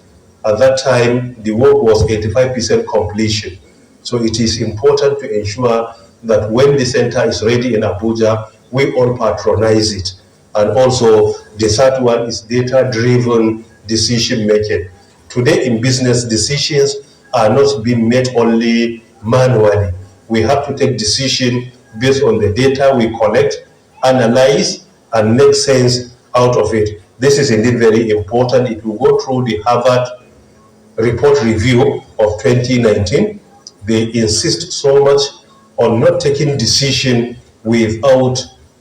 at that time, the work was 85% completion. So it is important to ensure that when the center is ready in Abuja, we all patronize it. And also, the third one is data-driven decision making. Today in business, decisions are not being made only manually. We have to take decisions based on the data we collect, analyze, and make sense out of it. This is indeed very important. If you go through the Harvard report review of 2019, they insist so much on not taking decision without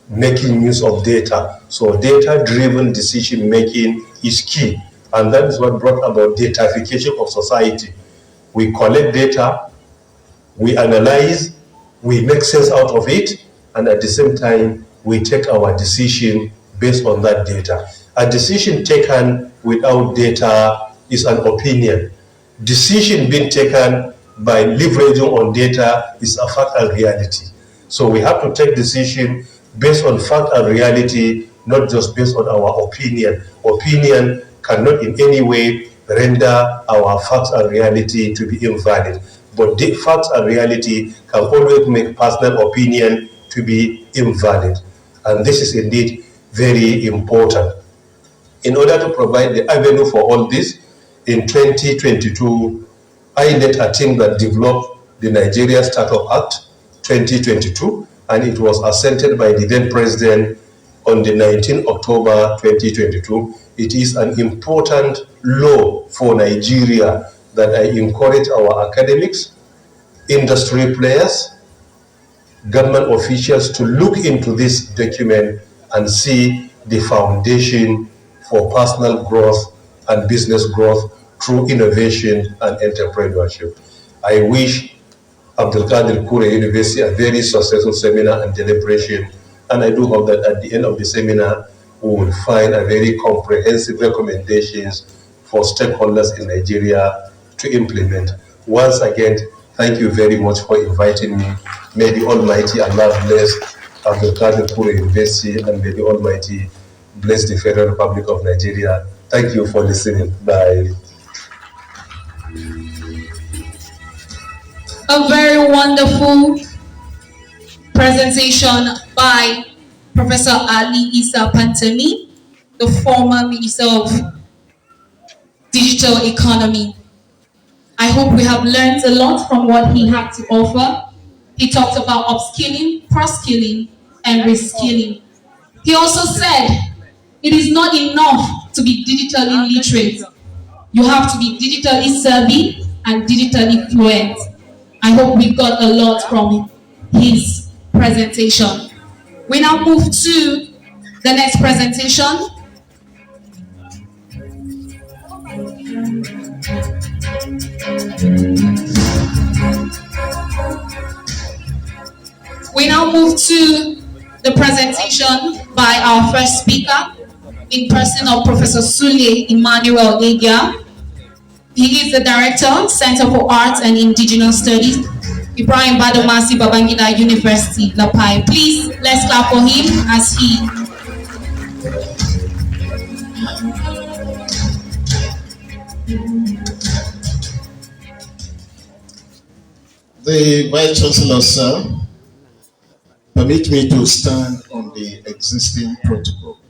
making use of data. So data-driven decision making is key, and that is what brought about datafication of society. We collect data, we analyze, we make sense out of it, and at the same time, we take our decision based on that data. A decision taken without data is an opinion. Decision being taken by leveraging on data is a fact and reality. So we have to take decision based on fact and reality, not just based on our opinion. Opinion cannot in any way render our facts and reality to be invalid. But the facts and reality can always make personal opinion to be invalid. And this is indeed very important. In order to provide the avenue for all this, in 2022, I led a team that developed the Nigeria Startup Act 2022, and it was assented by the then president on the 19th October 2022. It is an important law for Nigeria that I encourage our academics, industry players, government officials to look into this document and see the foundation for personal growth and business growth through innovation and entrepreneurship. I wish Abdulkadir Kure University a very successful seminar and deliberation, and I do hope that at the end of the seminar we will find a very comprehensive recommendations for stakeholders in Nigeria to implement. Once again, thank you very much for inviting me. May the Almighty Allah bless Abdulkadir Kure University, and may the Almighty bless the Federal Republic of Nigeria. Thank you for listening. Bye. A very wonderful presentation by Professor Ali Isa Pantami, the former Minister of Digital Economy. I hope we have learned a lot from what he had to offer. He talked about upskilling, cross-skilling, and reskilling. He also said it is not enough to be digitally literate. You have to be digitally savvy and digitally fluent. I hope we got a lot from his presentation. We now move to the next presentation. We now move to the presentation by our first speaker, in person of Professor Sule Emmanuel Egia. He is the Director, Center for Arts and Indigenous Studies, Ibrahim Badomasi Babangida University, La Pai. Please, let's clap for him as he... The Vice Chancellor, sir, permit me to stand on the existing protocol.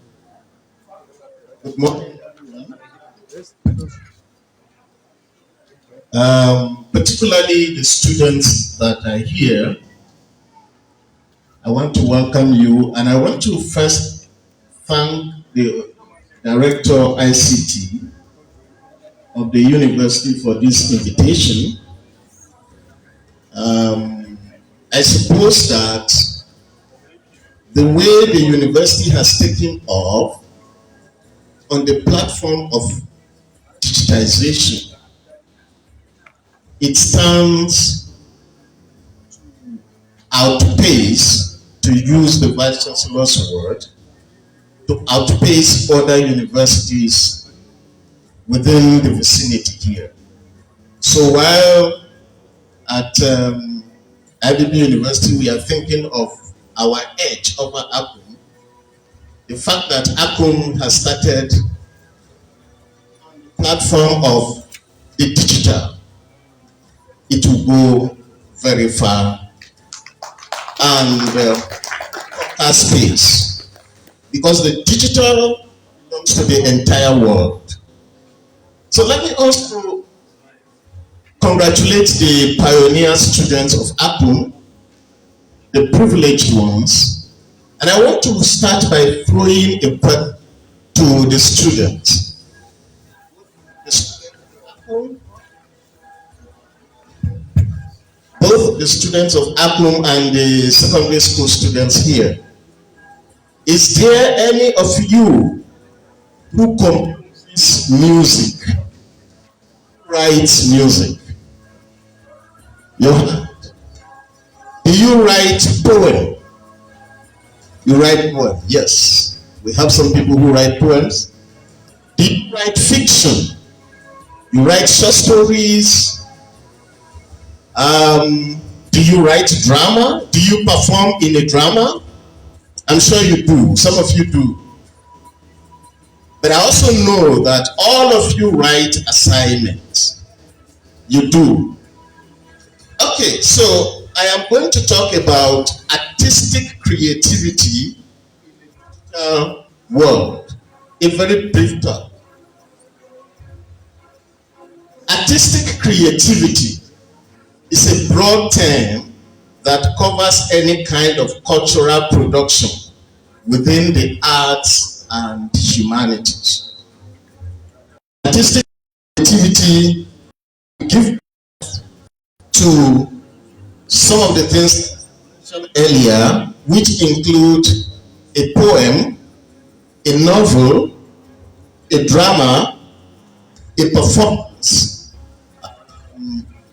Good morning, everyone. Particularly the students that are here, I want to welcome you, and I want to first thank the Director of ICT of the university for this invitation. I suppose that the way the university has taken off on the platform of digitization, it stands to outpace, to use the Vice Chancellor's word, to outpace other universities within the vicinity here. So while at IBB University we are thinking of our edge over ACUM, the fact that ACUM has started on the platform of the digital, it will go very far and space, because the digital belongs to the entire world. So let me also congratulate the pioneer students of ACUM, the privileged ones, and I want to start by throwing a prep to the students. both the students of APNUM and the secondary school students here. Is there any of you who composes music, writes music? Do you write poem? You write poem? Yes. We have some people who write poems. Do you write fiction? You write short stories? Do you write drama? Do you perform in a drama? I'm sure you do. Some of you do. But I also know that all of you write assignments. You do. Okay, so I am going to talk about artistic creativity in the world. A very brief talk. Artistic creativity is a broad term that covers any kind of cultural production within the arts and humanities. Artistic creativity gives to some of the things mentioned earlier, which include a poem, a novel, a drama, a performance.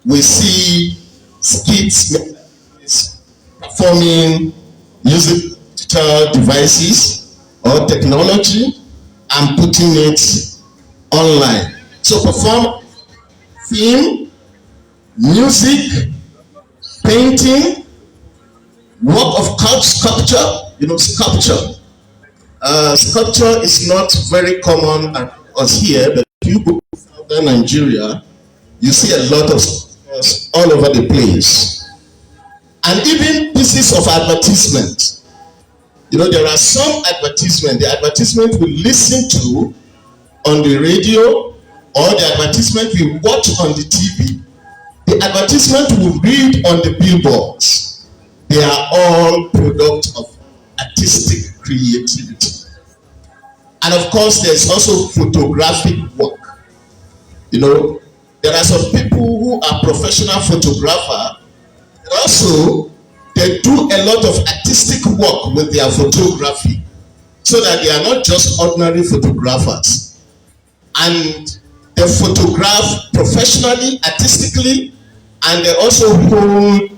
We see skits, performing using digital devices or technology and putting it online. So perform film, music, painting, work of sculpture. You know, sculpture. Sculpture is not very common at us here, but if you go to southern Nigeria, you see a lot of sculptures all over the place. And even pieces of advertisement. You know, there are some advertisement, the advertisement we listen to on the radio or the advertisement we watch on the TV, the advertisement we read on the billboards. They are all product of artistic creativity. And of course, there's also photographic work. You know, there are some people who are professional photographers. Also, they do a lot of artistic work with their photography, so that they are not just ordinary photographers. And they photograph professionally, artistically, and they also hold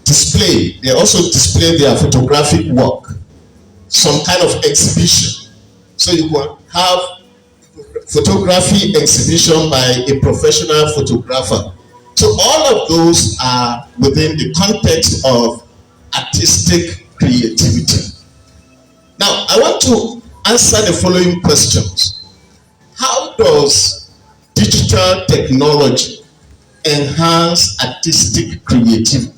display. They also display their photographic work, some kind of exhibition. So you can have photography exhibition by a professional photographer. So all of those are within the context of artistic creativity. Now, I want to answer the following questions. How does digital technology enhance artistic creativity?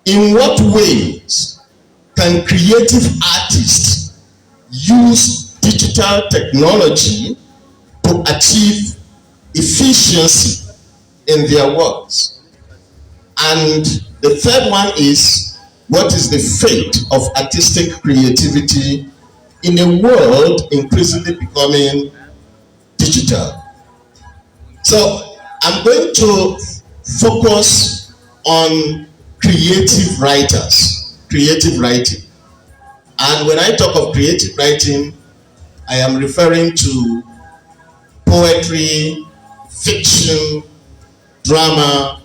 In what ways can creative artists use digital technology to achieve efficiency in their works? And the third one is, what is the fate of artistic creativity in a world increasingly becoming digital? So I'm going to focus on creative writers, creative writing. And when I talk of creative writing, I am referring to poetry, fiction, drama.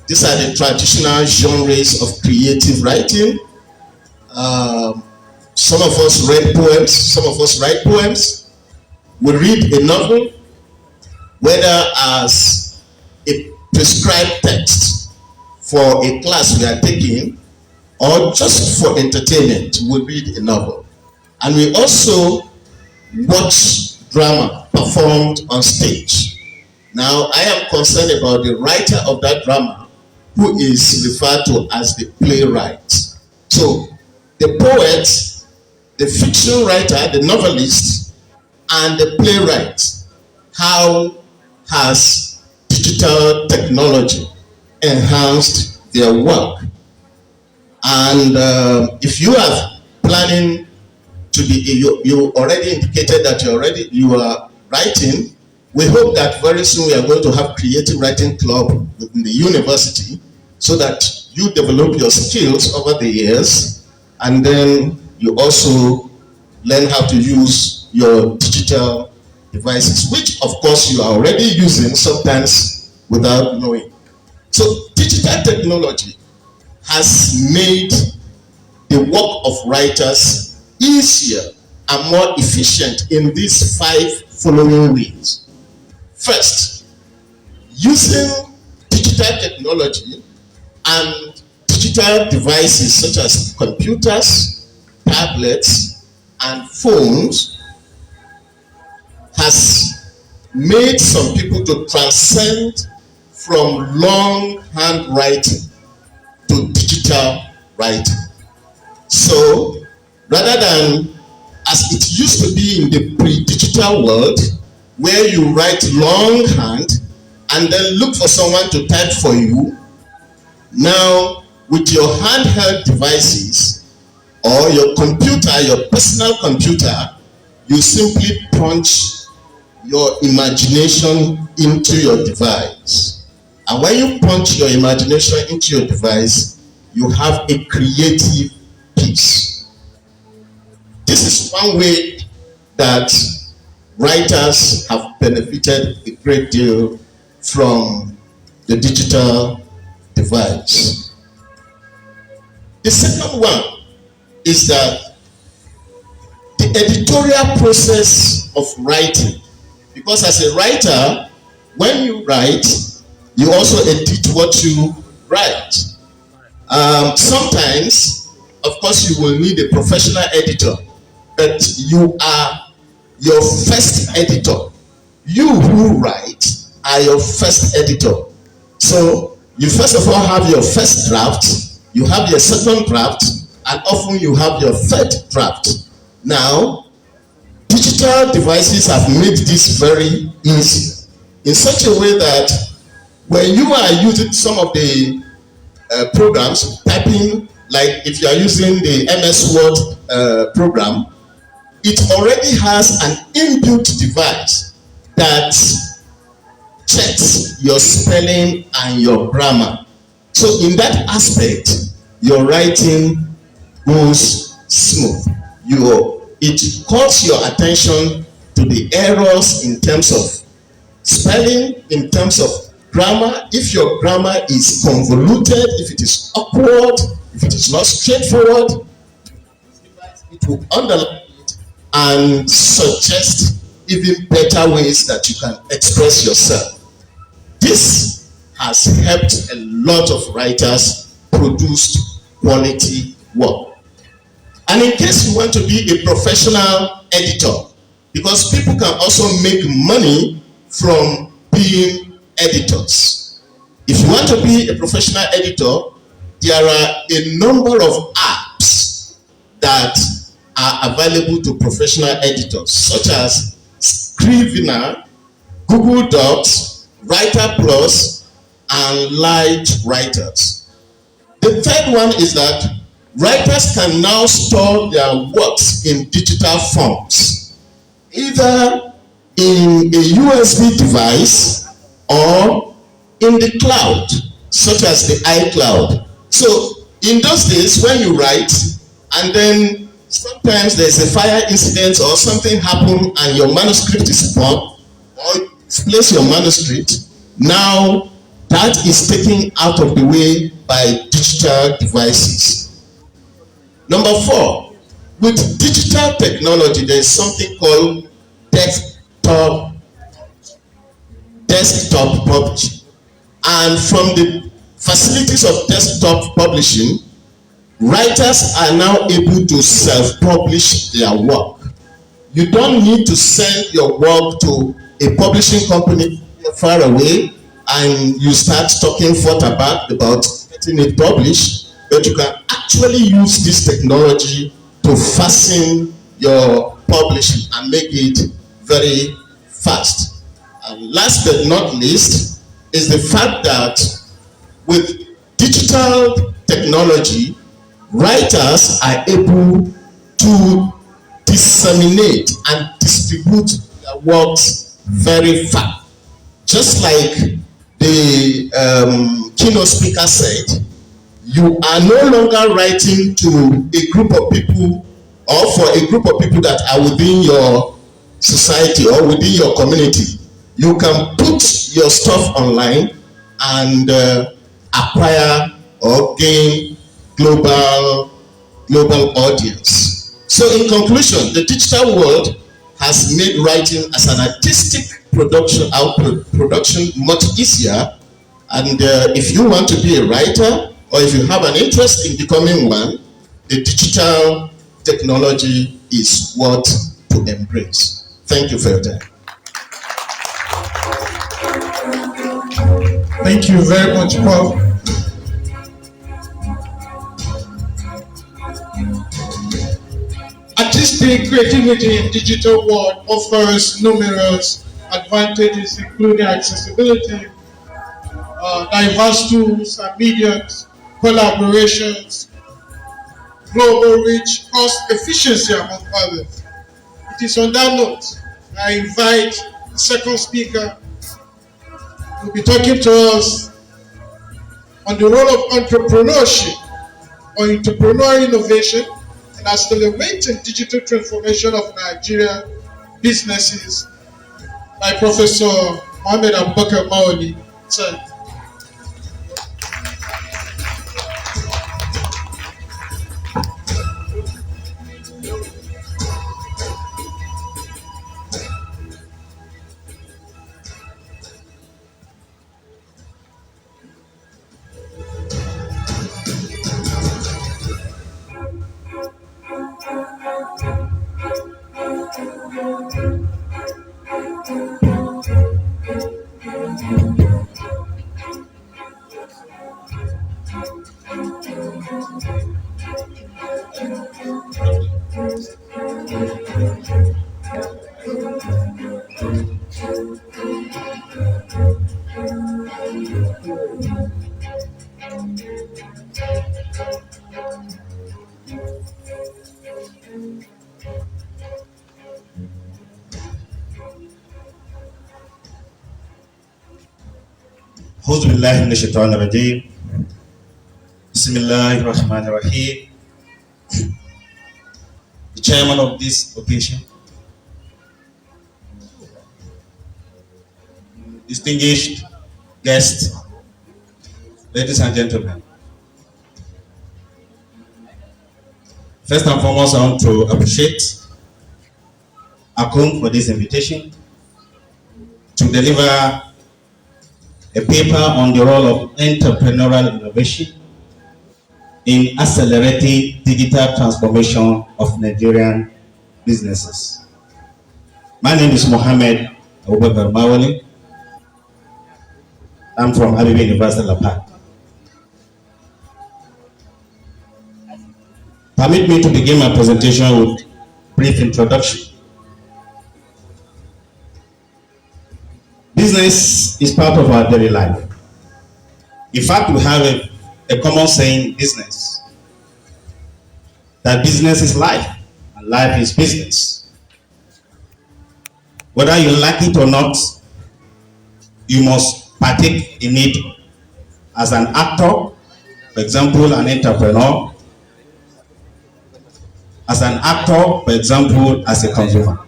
These are the traditional genres of creative writing. Some of us read poems, some of us write poems. We read a novel, whether as a prescribed text for a class we are taking, or just for entertainment, we read a novel. And we also watch drama performed on stage. Now, I am concerned about the writer of that drama, who is referred to as the playwright. So, the poet, the fiction writer, the novelist, and the playwright, how has digital technology enhanced their work? And if you are planning to be, you already indicated that you are writing, we hope that very soon we are going to have creative writing club within the university so that you develop your skills over the years and then you also learn how to use your digital devices, which of course you are already using sometimes without knowing. So digital technology has made the work of writers easier and more efficient in these 5 following ways. First, using digital technology and digital devices such as computers, tablets, and phones has made some people to transcend from long handwriting to digital writing. So, rather than as it used to be in the pre-digital world, where you write longhand and then look for someone to type for you, now with your handheld devices or your computer, your personal computer, you simply punch your imagination into your device. And when you punch your imagination into your device, you have a creative piece. This is one way that writers have benefited a great deal from the digital device. The second one is that the editorial process of writing, because as a writer, when you write, you also edit what you write. Sometimes, of course, you will need a professional editor, but you are your first editor. You who write are your first editor. So you first of all have your first draft, you have your second draft, and often you have your third draft. Now, digital devices have made this very easy in such a way that when you are using some of the programs, typing, like if you are using the MS Word program, it already has an inbuilt device that checks your spelling and your grammar. So in that aspect, your writing goes smooth. It calls your attention to the errors in terms of spelling, in terms of grammar. If your grammar is convoluted, if it is awkward, if it is not straightforward, it will underline it and suggest even better ways that you can express yourself. This has helped a lot of writers produce quality work. And in case you want to be a professional editor, because people can also make money from being editors. If you want to be a professional editor, there are a number of apps that are available to professional editors, such as Scrivener, Google Docs, Writer Plus, and Light Writers. The third one is that writers can now store their works in digital forms, either in a USB device or in the cloud, such as the iCloud. So in those days, when you write and then sometimes there's a fire incident or something happened and your manuscript is spoiled, or you misplace your manuscript, now that is taken out of the way by digital devices. Number 4, with digital technology, there is something called desktop publishing. And from the facilities of desktop publishing, writers are now able to self-publish their work. You don't need to send your work to a publishing company far away and you start talking forth about getting it published, but you can actually use this technology to fasten your publishing and make it very fast. And last but not least is the fact that with digital technology, writers are able to disseminate and distribute their works very far. Just like the keynote speaker said, you are no longer writing to a group of people or for a group of people that are within your society or within your community. You can put your stuff online and acquire or gain global audience. So in conclusion, the digital world has made writing as an artistic production much easier. And if you want to be a writer, or if you have an interest in becoming one, the digital technology is what to embrace. Thank you for your time. Thank you very much, Paul. Artistic creativity in digital world offers numerous advantages, including accessibility, diverse tools and mediums, collaborations, global reach, cost efficiency, among others. It is on that note I invite the second speaker who will be talking to us on the role of entrepreneurship or entrepreneurial innovation and accelerating digital transformation of Nigerian businesses by Professor Mohammed Abubakar Maoli. Sir. أعوذ بالله من الشيطان الرجيم بسم الله الرحمن الرحيم. The chairman of this occasion, distinguished guests, ladies and gentlemen. First and foremost, I want to appreciate Akun for this invitation to deliver a paper on the role of entrepreneurial innovation in accelerating digital transformation of Nigerian businesses. My name is Mohammed Abubakar Maoli. I'm from Abibi University, La Paz. Permit me to begin my presentation with a brief introduction. Business is part of our daily life. In fact, we have a common saying in business, that business is life and life is business. Whether you like it or not, you must partake in it as an actor, for example, an entrepreneur, as an actor, for example, as a consumer.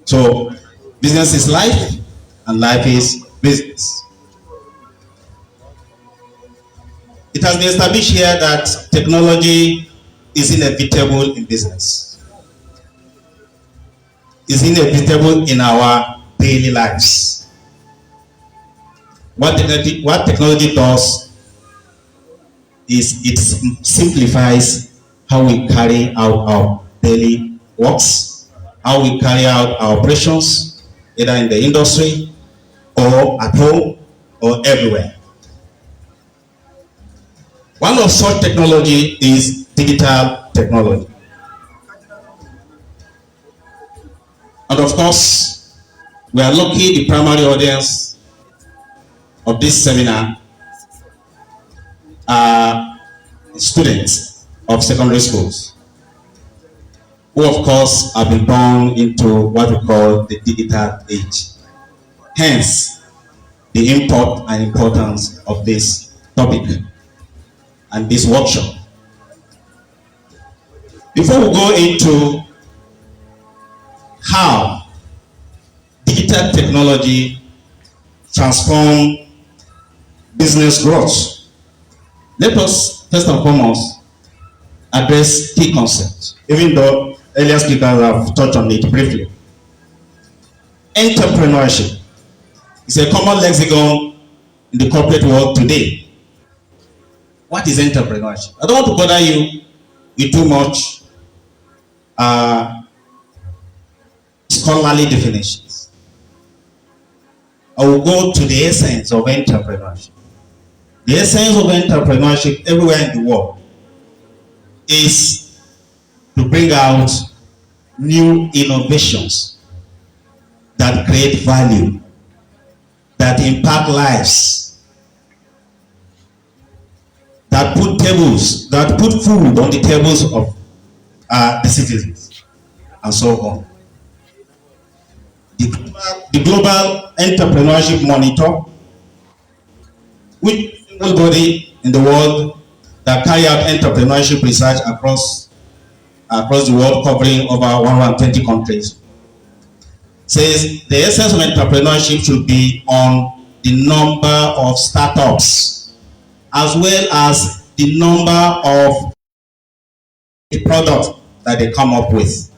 So, business is life and life is business. It has been established here that technology is inevitable in business. Is inevitable in our daily lives. What technology does is it simplifies how we carry out our daily works, how we carry out our operations, either in the industry or at home or everywhere. One of such technology is digital technology. And of course, we are lucky the primary audience of this seminar are students of secondary schools, who of course have been born into what we call the digital age. Hence, the import and importance of this topic and this workshop. Before we go into how digital technology transform business growth, let us first and foremost address key concepts, even though earlier speakers have touched on it briefly. Entrepreneurship is a common lexicon in the corporate world today. What is entrepreneurship? I don't want to bother you with too much scholarly definitions. I will go to the essence of entrepreneurship. The essence of entrepreneurship everywhere in the world is to bring out new innovations that create value, that impact lives, that put food on the tables of the citizens, and so on. The Global Entrepreneurship Monitor, which is a single body in the world that carry out entrepreneurship research across the world, covering over 120 countries, says the essence of entrepreneurship should be on the number of startups as well as the number of the product that they come up with,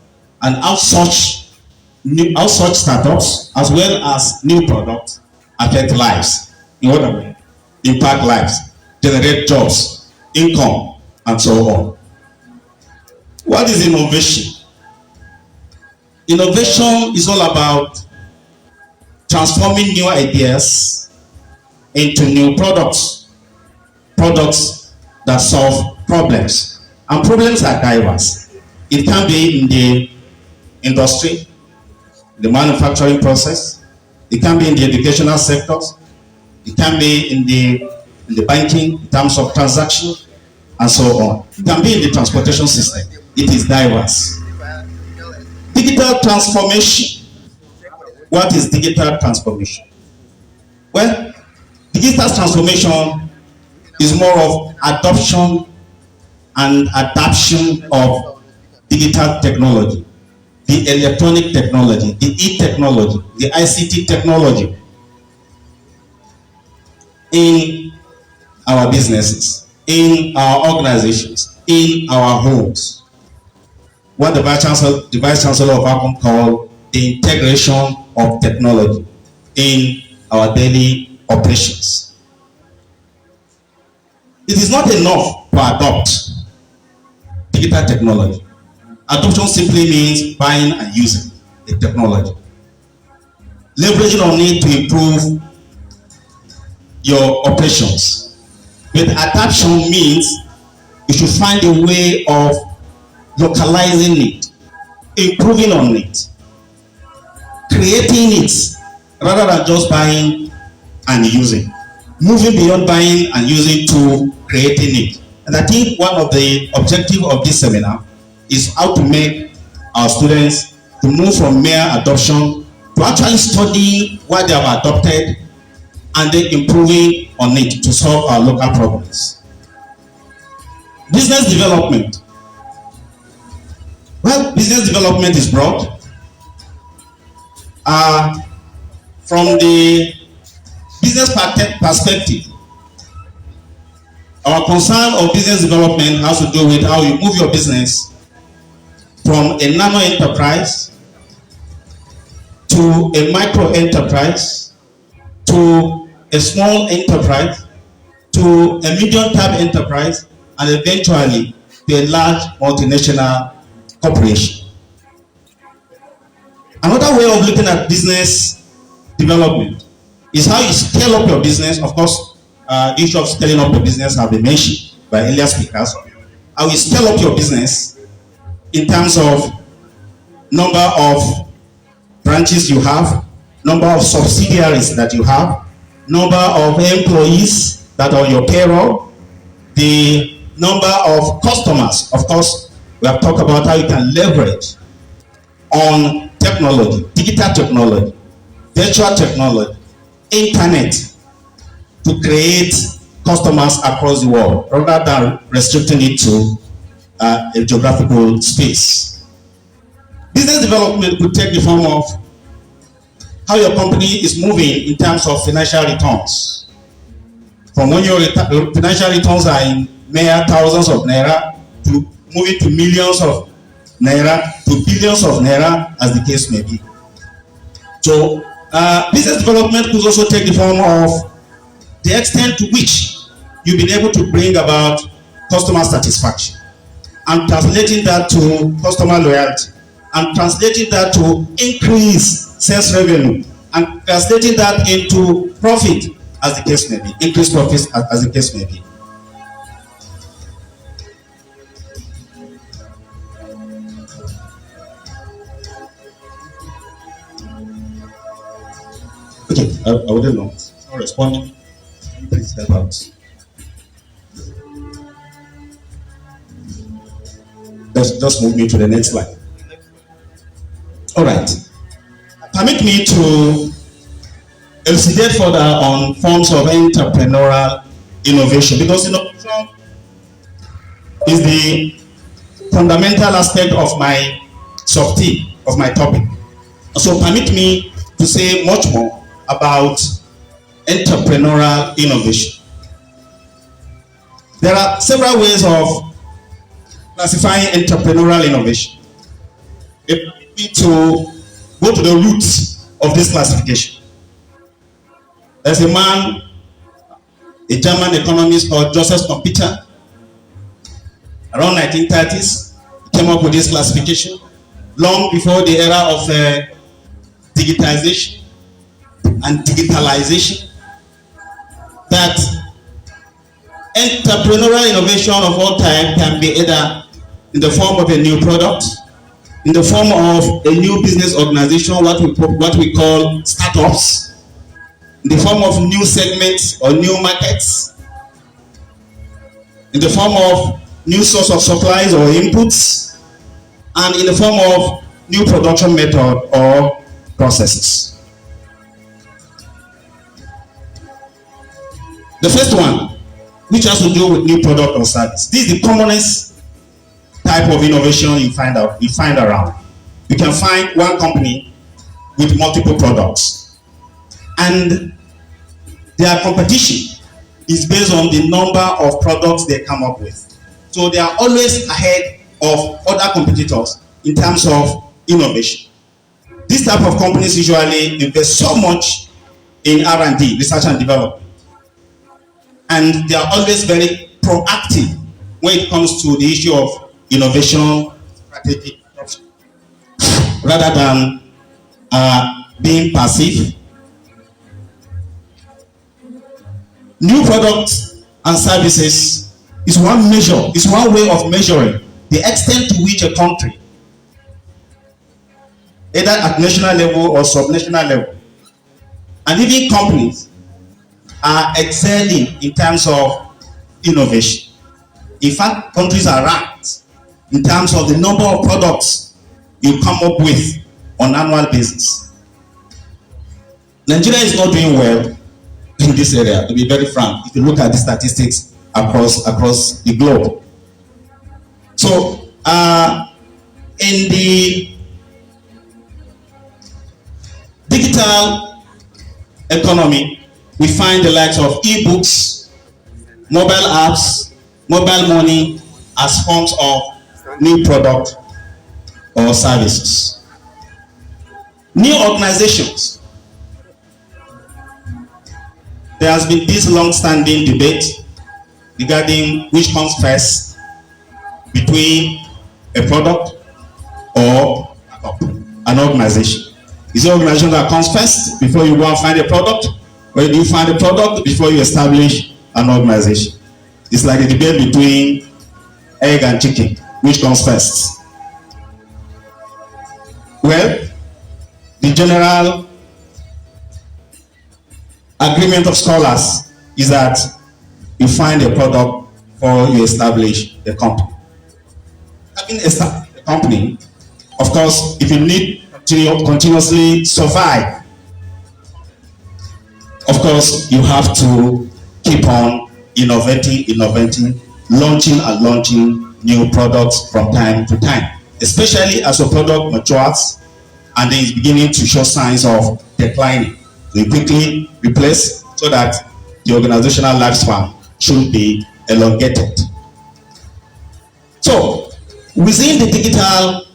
and how such startups as well as new products affect lives. In what way? Impact lives, generate jobs, income, and so on. What is innovation? Innovation is all about transforming new ideas into new products that solve problems. And problems are diverse. It can be in the industry, the manufacturing process, it can be in the educational sectors, it can be in the banking in terms of transaction, and so on. It can be in the transportation system. It is diverse. Digital transformation. What is digital transformation? Well, digital transformation is more of adoption and adaptation of digital technology, the electronic technology, the e-technology, the ICT technology in our businesses, in our organizations, in our homes. What the Vice Chancellor of ACOM called the integration of technology in our daily operations. It is not enough to adopt digital technology. Adoption simply means buying and using the technology. Leveraging on it to improve your operations. But adoption means you should find a way of localizing it, improving on it, creating it, rather than just buying and using. Moving beyond buying and using to creating it. And I think one of the objectives of this seminar is how to make our students to move from mere adoption to actually study what they have adopted and then improving on it to solve our local problems. Business development. Well, business development is broad. From the business perspective, our concern of business development has to do with how you move your business from a nano enterprise to a micro enterprise to a small enterprise to a medium type enterprise and eventually to a large multinational corporation. Another way of looking at business development is how you scale up your business. Of course, the issue of scaling up your business have been mentioned by earlier speakers. How you scale up your business in terms of number of branches you have, number of subsidiaries that you have, number of employees that are on your payroll, the number of customers. Of course, we have talked about how you can leverage on technology, digital technology, virtual technology, internet, to create customers across the world rather than restricting it to a geographical space. Business development could take the form of how your company is moving in terms of financial returns. From when your financial returns are in mere thousands of naira to moving to millions of naira to billions of naira, as the case may be. So business development could also take the form of the extent to which you've been able to bring about customer satisfaction and translating that to customer loyalty and translating that to increase sales revenue and translating that into profit, as the case may be, increased profits as the case may be. Okay, I wouldn't know. It's not responding. Please help out. Just move me to the next slide. All right. Permit me to elucidate further on forms of entrepreneurial innovation, because innovation is the fundamental aspect of my sub-theme, of my topic. So permit me to say much more about entrepreneurial innovation. There are several ways of classifying entrepreneurial innovation. It permits me to go to the roots of this classification. There's a man, a German economist called Joseph Schumpeter, around 1930s, he came up with this classification, long before the era of digitization and digitalization, that entrepreneurial innovation of all time can be either in the form of a new product, in the form of a new business organization, what we call startups, in the form of new segments or new markets, in the form of new source of supplies or inputs, and in the form of new production method or processes. The first one, which has to do with new product or service. This is the commonest type of innovation you find around. You can find one company with multiple products, and their competition is based on the number of products they come up with. So they are always ahead of other competitors in terms of innovation. This type of companies usually invest so much in R&D, research and development, and they are always very proactive when it comes to the issue of innovation, strategy, rather than being passive. New products and services is one measure, is one way of measuring the extent to which a country, either at national level or subnational level, and even companies, are excelling in terms of innovation. In fact, countries are ranked in terms of the number of products you come up with on an annual basis. Nigeria is not doing well in this area, to be very frank, if you look at the statistics across the globe. So, in the digital economy, we find the likes of e-books, mobile apps, mobile money as forms of new product or services. New organizations. There has been this long-standing debate regarding which comes first between a product or an organization. Is the organization that comes first before you go and find a product? Or do you find a product before you establish an organization? It's like a debate between egg and chicken. Which comes first? Well, the general agreement of scholars is that you find a product before you establish the company. Having established a company, of course, if you need to continuously survive, Of course, you have to keep on innovating, launching and launching new products from time to time, especially as your product matures and is beginning to show signs of declining. So you quickly replace so that the organizational lifespan should be elongated. So, within the digital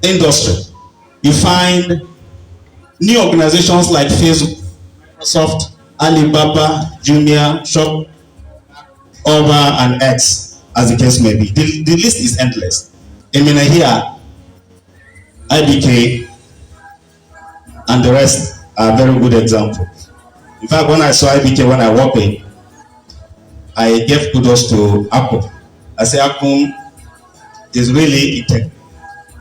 industry, you find new organizations like Facebook, Microsoft, Alibaba, Jumia, Shop, Uber, and X, as the case may be. The list is endless. I mean, here, IBK, and the rest are very good examples. In fact, when I saw IBK when I walked in, I gave kudos to Apple. I say Apple is really integral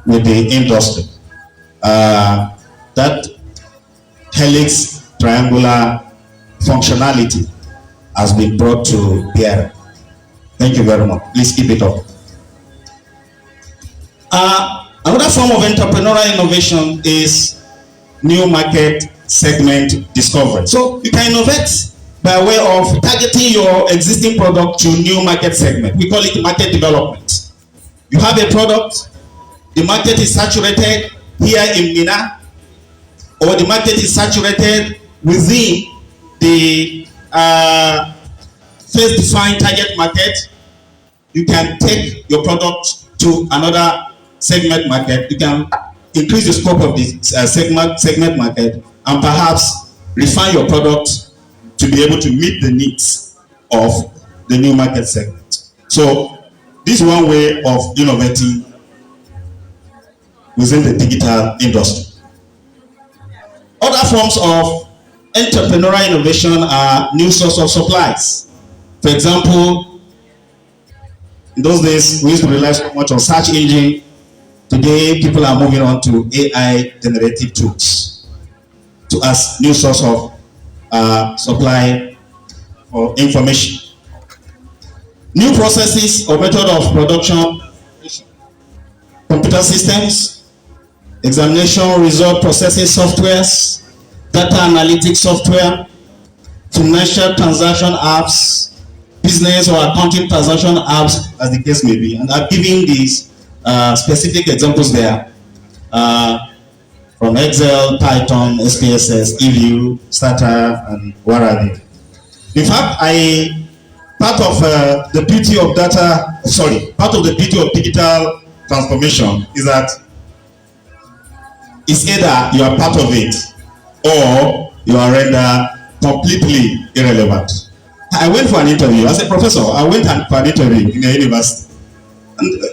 with the industry. That helix triangular functionality has been brought to bear. Thank you very much. Please keep it up. Another form of entrepreneurial innovation is new market segment discovery. So you can innovate by way of targeting your existing product to new market segment. We call it market development. You have a product, the market is saturated here in Mina, or the market is saturated within the first defined target market. You can take your product to another segment market. You can increase the scope of the segment market and perhaps refine your product to be able to meet the needs of the new market segment. So this is one way of innovating within the digital industry. Other forms of entrepreneurial innovation are new source of supplies. For example, in those days we used to rely so much on search engine. Today people are moving on to AI generative tools to as new source of supply or information. New processes or method of production, computer systems, examination result processing softwares, data analytics software, financial transaction apps, business or accounting transaction apps, as the case may be. And I've given these specific examples there from Excel, Python, SPSS, eView, Stata, and what are they. In fact, part of the beauty of part of the beauty of digital transformation is that it's either you are part of it or you are rendered completely irrelevant. I went for an interview. As a professor, I went for an interview in a university, and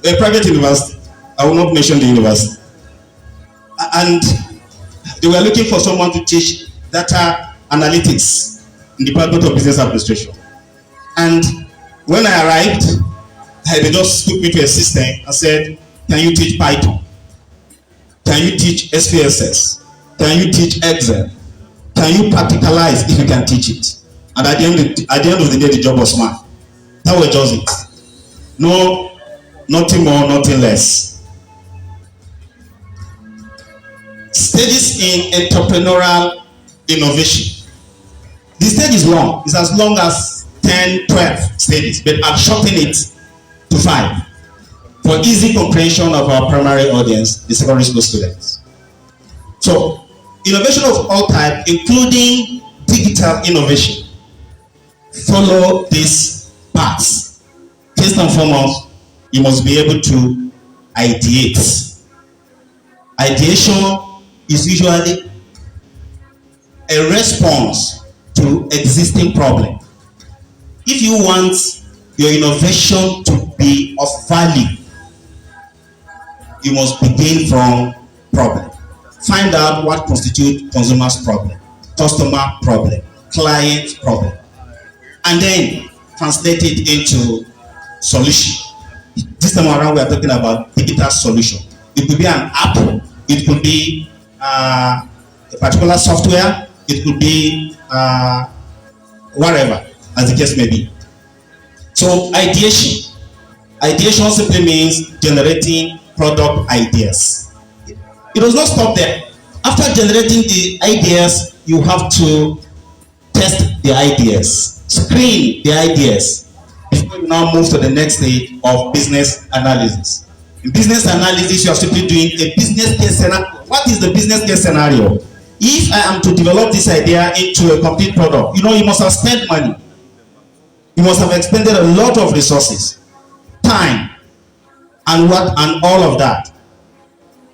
a private university. I will not mention the university. And they were looking for someone to teach data analytics in the Department of Business Administration. And when I arrived, they just took me to a system and said, can you teach Python? Can you teach SPSS? Can you teach Excel? Can you practicalize if you can teach it? And at the end of the day, the job was mine. That was just it. No, nothing more, nothing less. Stages in entrepreneurial innovation. The stage is long. It's as long as 10, 12 stages, but I've shortened it to 5 for easy comprehension of our primary audience, the secondary school students. So, innovation of all types, including digital innovation, follow these paths. First and foremost, you must be able to ideate. Ideation is usually a response to existing problem. If you want your innovation to be of value, you must begin from problem. Find out what constitutes consumer's problem, customer problem, client problem, and then translate it into solution. This time around, we are talking about digital solution. It could be an app, it could be a particular software, it could be whatever, as the case may be. So ideation simply means generating product ideas. It does not stop there. After generating the ideas, you have to test the ideas, screen the ideas before you now move to the next stage of business analysis. In business analysis, you are simply doing a business case scenario. What is the business case scenario? If I am to develop this idea into a complete product, you know, you must have spent money. You must have expended a lot of resources, time, and all of that.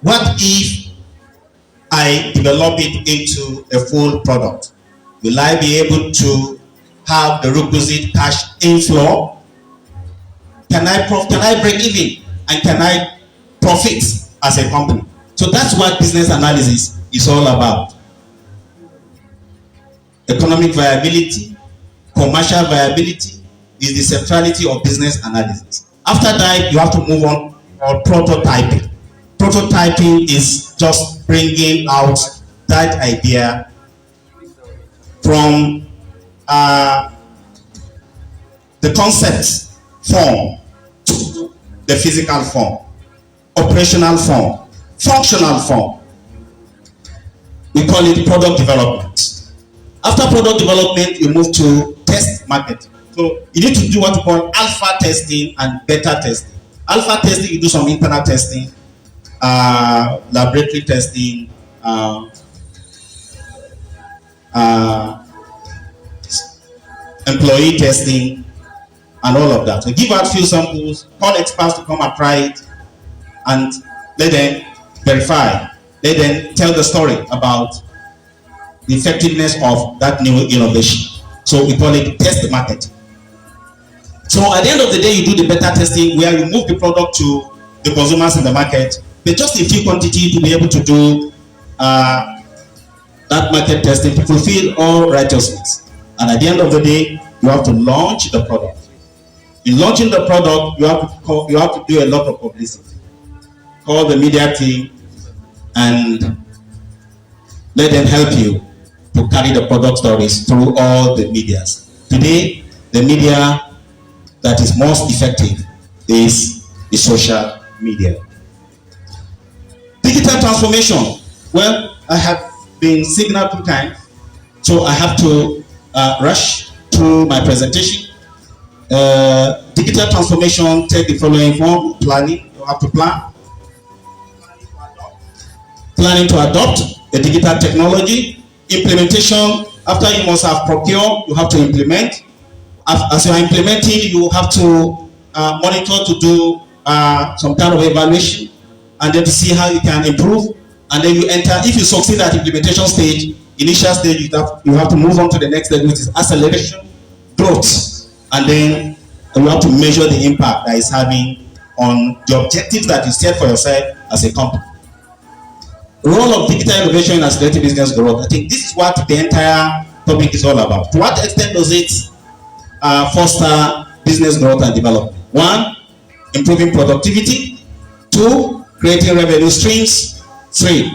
What if I develop it into a full product? Will I be able to have the requisite cash inflow? Can I break even? And can I profit as a company? So that's what business analysis is all about. Economic viability, commercial viability is the centrality of business analysis. After that, you have to move on or prototyping. Prototyping is just bringing out that idea from the concept form to the physical form, operational form, functional form. We call it product development. After product development, you move to test market. So you need to do what we call alpha testing and beta testing. Alpha testing, you do some internal testing, laboratory testing, employee testing, and all of that. So give out few samples, call experts to come and try it, and let them verify. Let them tell the story about the effectiveness of that new innovation. So we call it test market. So at the end of the day, you do the beta testing where you move the product to the consumers in the market, but just a few quantity to be able to do that market testing to fulfill all righteousness. And at the end of the day, you have to launch the product. In launching the product, you have to do a lot of publicity. Call the media team and let them help you to carry the product stories through all the medias. Today, the media that is most effective is the social media. Digital transformation. Well, I have been signaled 2 times, so I have to rush through my presentation. Digital transformation take the following form: planning. You have to plan. Planning to adopt a digital technology. Implementation. After you must have procured, you have to implement. As you are implementing, you have to monitor to do some kind of evaluation, and then to see how you can improve. And then you enter. If you succeed at implementation stage, initial stage, you have to move on to the next level, which is acceleration, growth, and then you have to measure the impact that is having on the objectives that you set for yourself as a company. The role of digital innovation in accelerating business growth. I think this is what the entire topic is all about. To what extent does it foster business growth and development? 1, improving productivity. 2, creating revenue streams. 3,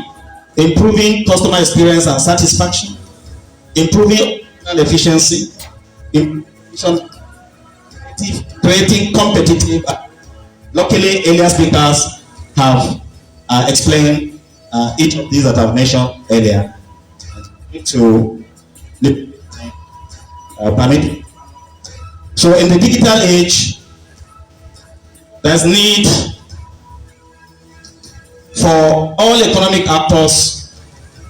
improving customer experience and satisfaction. Improving efficiency. Creating competitive. Luckily, earlier speakers have explained each of these that I've mentioned earlier. To permit. So in the digital age, there's need for all economic actors,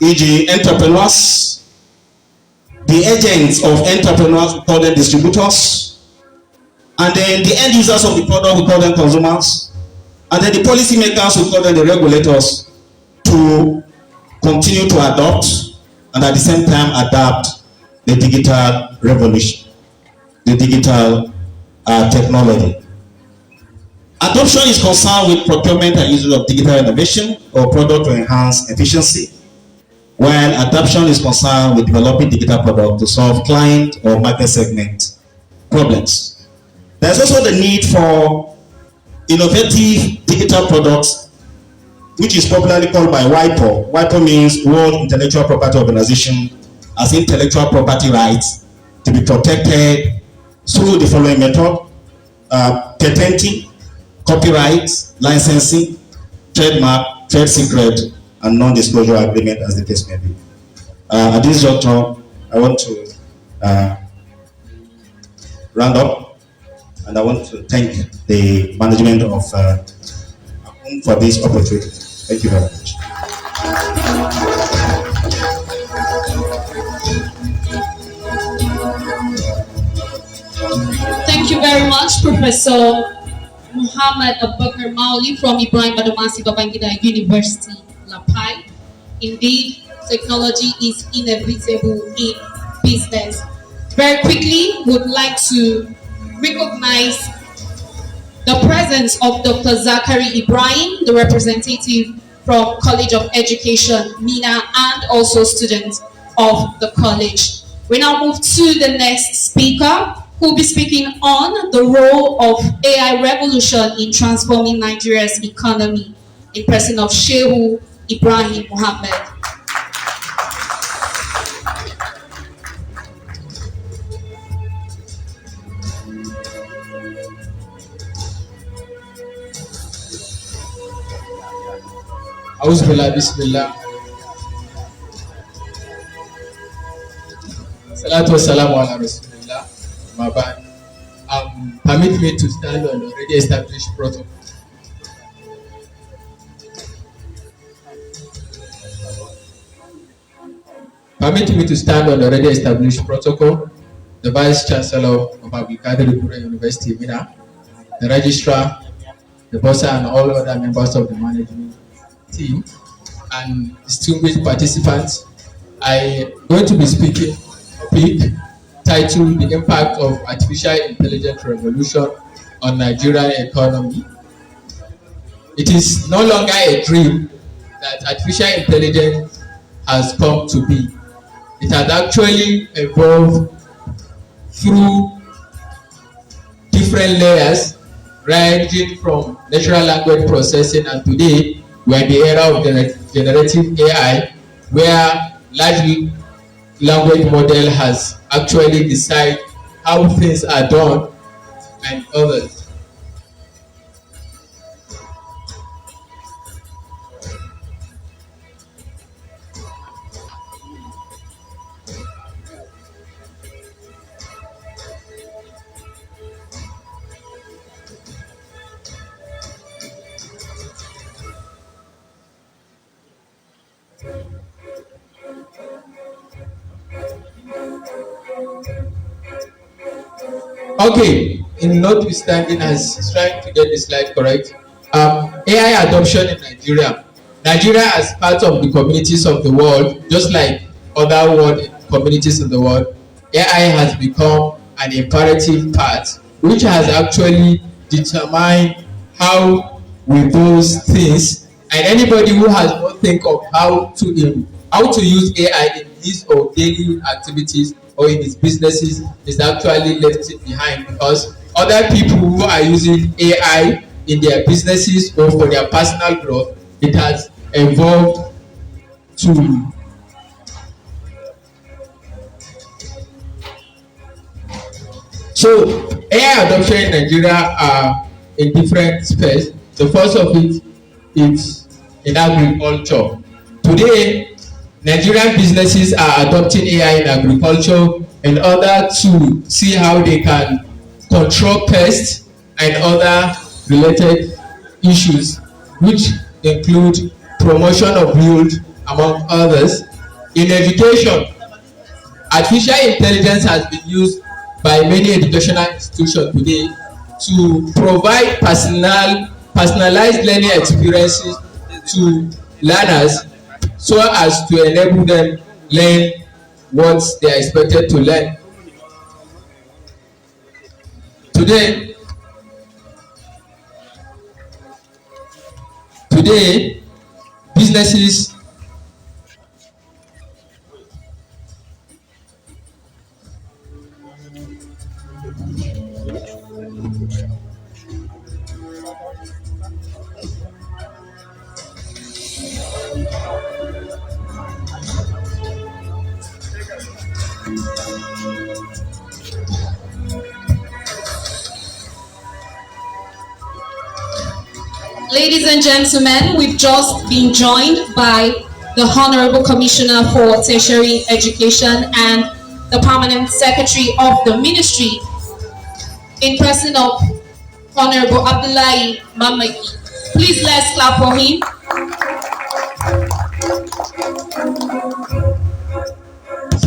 e.g. entrepreneurs, the agents of entrepreneurs, we call them distributors, and then the end users of the product, we call them consumers, and then the policy makers, we call them the regulators, to continue to adopt and at the same time adapt the digital revolution, the digital technology. Adoption is concerned with procurement and use of digital innovation or product to enhance efficiency, while adoption is concerned with developing digital product to solve client or market segment problems. There's also the need for innovative digital products, which is popularly called by WIPO. WIPO means World Intellectual Property Organization, as intellectual property rights to be protected through the following method: patenting, copyright, licensing, trademark, trade secret, and non-disclosure agreement, as the case may be. At this juncture, I want to round up, and I want to thank the management of ACUN for this opportunity. Thank you very much. Thank you very much, Professor Muhammad Abubakar Mauli from Ibrahim Badamasi Babangida University, Lapai. Indeed, technology is inevitable in business. Very quickly, would like to recognize the presence of Dr. Zachary Ibrahim, the representative from College of Education, MENA, and also students of the college. We now move to the next speaker, who will be speaking on the role of AI revolution in transforming Nigeria's economy, in person of Shehu Ibrahim Muhammad. Auzubillah, bismillah. Salatu wassalamu ala rasulillah. Mabad. Permit me to stand on already established protocol. Permit me to stand on already established protocol. The Vice Chancellor of Abdulkadir Ikure University, MENA, the Registrar, the Bossa, and all other members of the management team, and distinguished participants. I am going to be speaking a topic titled The Impact of Artificial Intelligence Revolution on Nigerian Economy. It is no longer a dream that artificial intelligence has come to be. It has actually evolved through different layers, ranging from natural language processing, and today we are in the era of generative AI, where large language model has actually decided how things are done and others. Okay, in notwithstanding, as trying to get the slide correct, AI adoption in Nigeria. Nigeria, as part of the communities of the world, just like other world communities in the world, AI has become an imperative part, which has actually determined how we do things. And anybody who has not think of how to use AI in his or daily activities or in his businesses is actually left behind, because other people who are using AI in their businesses or for their personal growth, it has evolved to so AI adoption in Nigeria are in different space. The first of it is in agriculture. Today, Nigerian businesses are adopting AI in agriculture in order to see how they can control pests and other related issues, which include promotion of yield, among others. In education, artificial intelligence has been used by many educational institutions today to provide personalized learning experiences to learners, so as to enable them learn what they are expected to learn. Today, businesses Ladies and gentlemen, we've just been joined by the Honorable Commissioner for Tertiary Education, and the Permanent Secretary of the Ministry, in person of Honorable Abdullahi Mamaki. Please let's clap for him.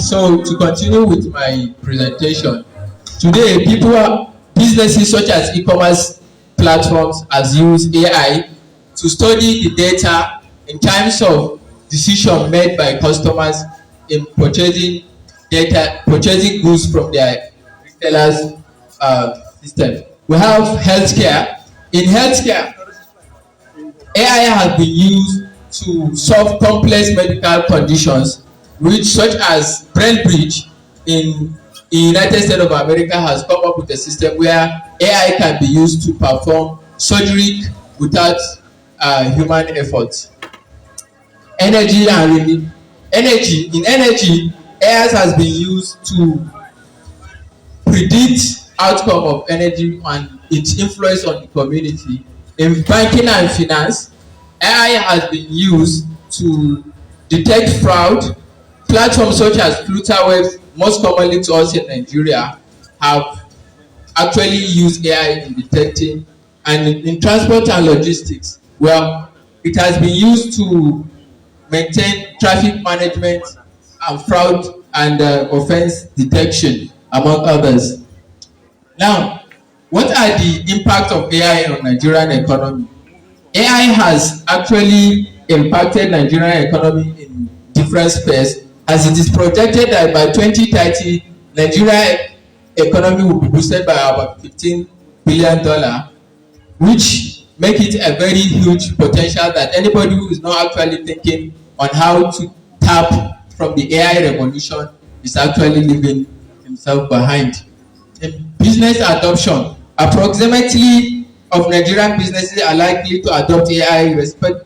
So to continue with my presentation, today businesses such as e-commerce platforms has used AI to study the data in terms of decision made by customers in purchasing goods from their retailers system. We have healthcare. In healthcare, AI has been used to solve complex medical conditions, which such as Brain Bridge in the United States of America has come up with a system where AI can be used to perform surgery without human effort. Energy, AI has been used to predict outcome of energy and its influence on the community. In banking and finance, AI has been used to detect fraud. Platforms such as Flutterwave, most commonly to us in Nigeria, have actually used AI in detecting. And in transport and logistics, well, it has been used to maintain traffic management and fraud and offense detection, among others. Now, what are the impacts of AI on Nigerian economy? AI has actually impacted Nigerian economy in different spheres, as it is projected that by 2030, Nigerian economy will be boosted by about $15 billion, which make it a very huge potential that anybody who is not actually thinking on how to tap from the AI revolution is actually leaving himself behind. In business adoption, approximately of Nigerian businesses are likely to adopt AI,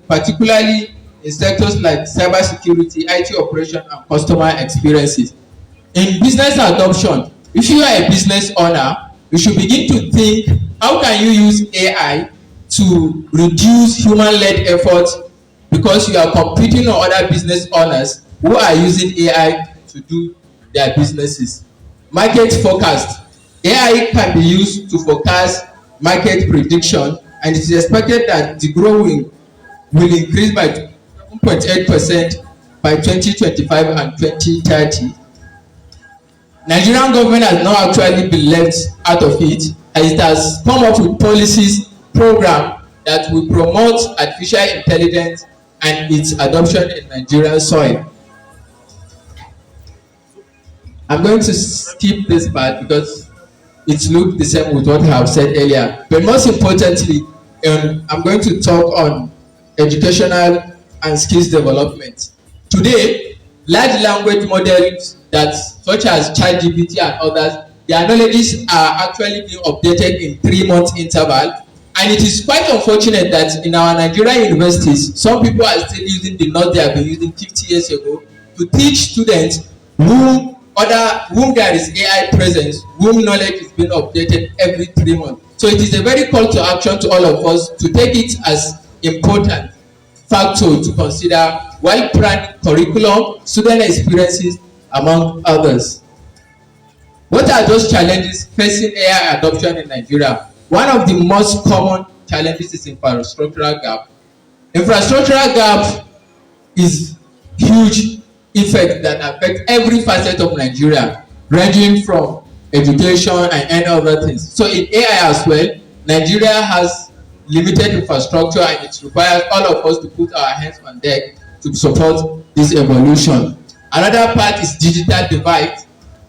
particularly in sectors like cybersecurity, IT operation, and customer experiences. In business adoption, if you are a business owner, you should begin to think, how can you use AI to reduce human-led effort, because you are competing on other business owners who are using AI to do their businesses. Market forecast. AI can be used to forecast market prediction, and it is expected that the growth will increase by 7.8% by 2025 and 2030. Nigerian government has not actually been left out of it, as it has come up with policies program that will promote artificial intelligence and its adoption in Nigerian soil. I'm going to skip this part because it looks the same with what I have said earlier. But most importantly, I'm going to talk on educational and skills development. Today, large language models such as ChatGPT and others, their knowledges are actually being updated in 3-month interval. And it is quite unfortunate that in our Nigerian universities, some people are still using the knowledge they have been using 50 years ago to teach students whom there is AI presence, whom knowledge is being updated every 3 months. So it is a very call to action to all of us to take it as important factor to consider while planning curriculum, student experiences, among others. What are those challenges facing AI adoption in Nigeria? One of the most common challenges is infrastructural gap. Infrastructural gap is huge effect that affect every facet of Nigeria, ranging from education and any other things. So in AI as well, Nigeria has limited infrastructure, and it requires all of us to put our hands on deck to support this evolution. Another part is digital divide.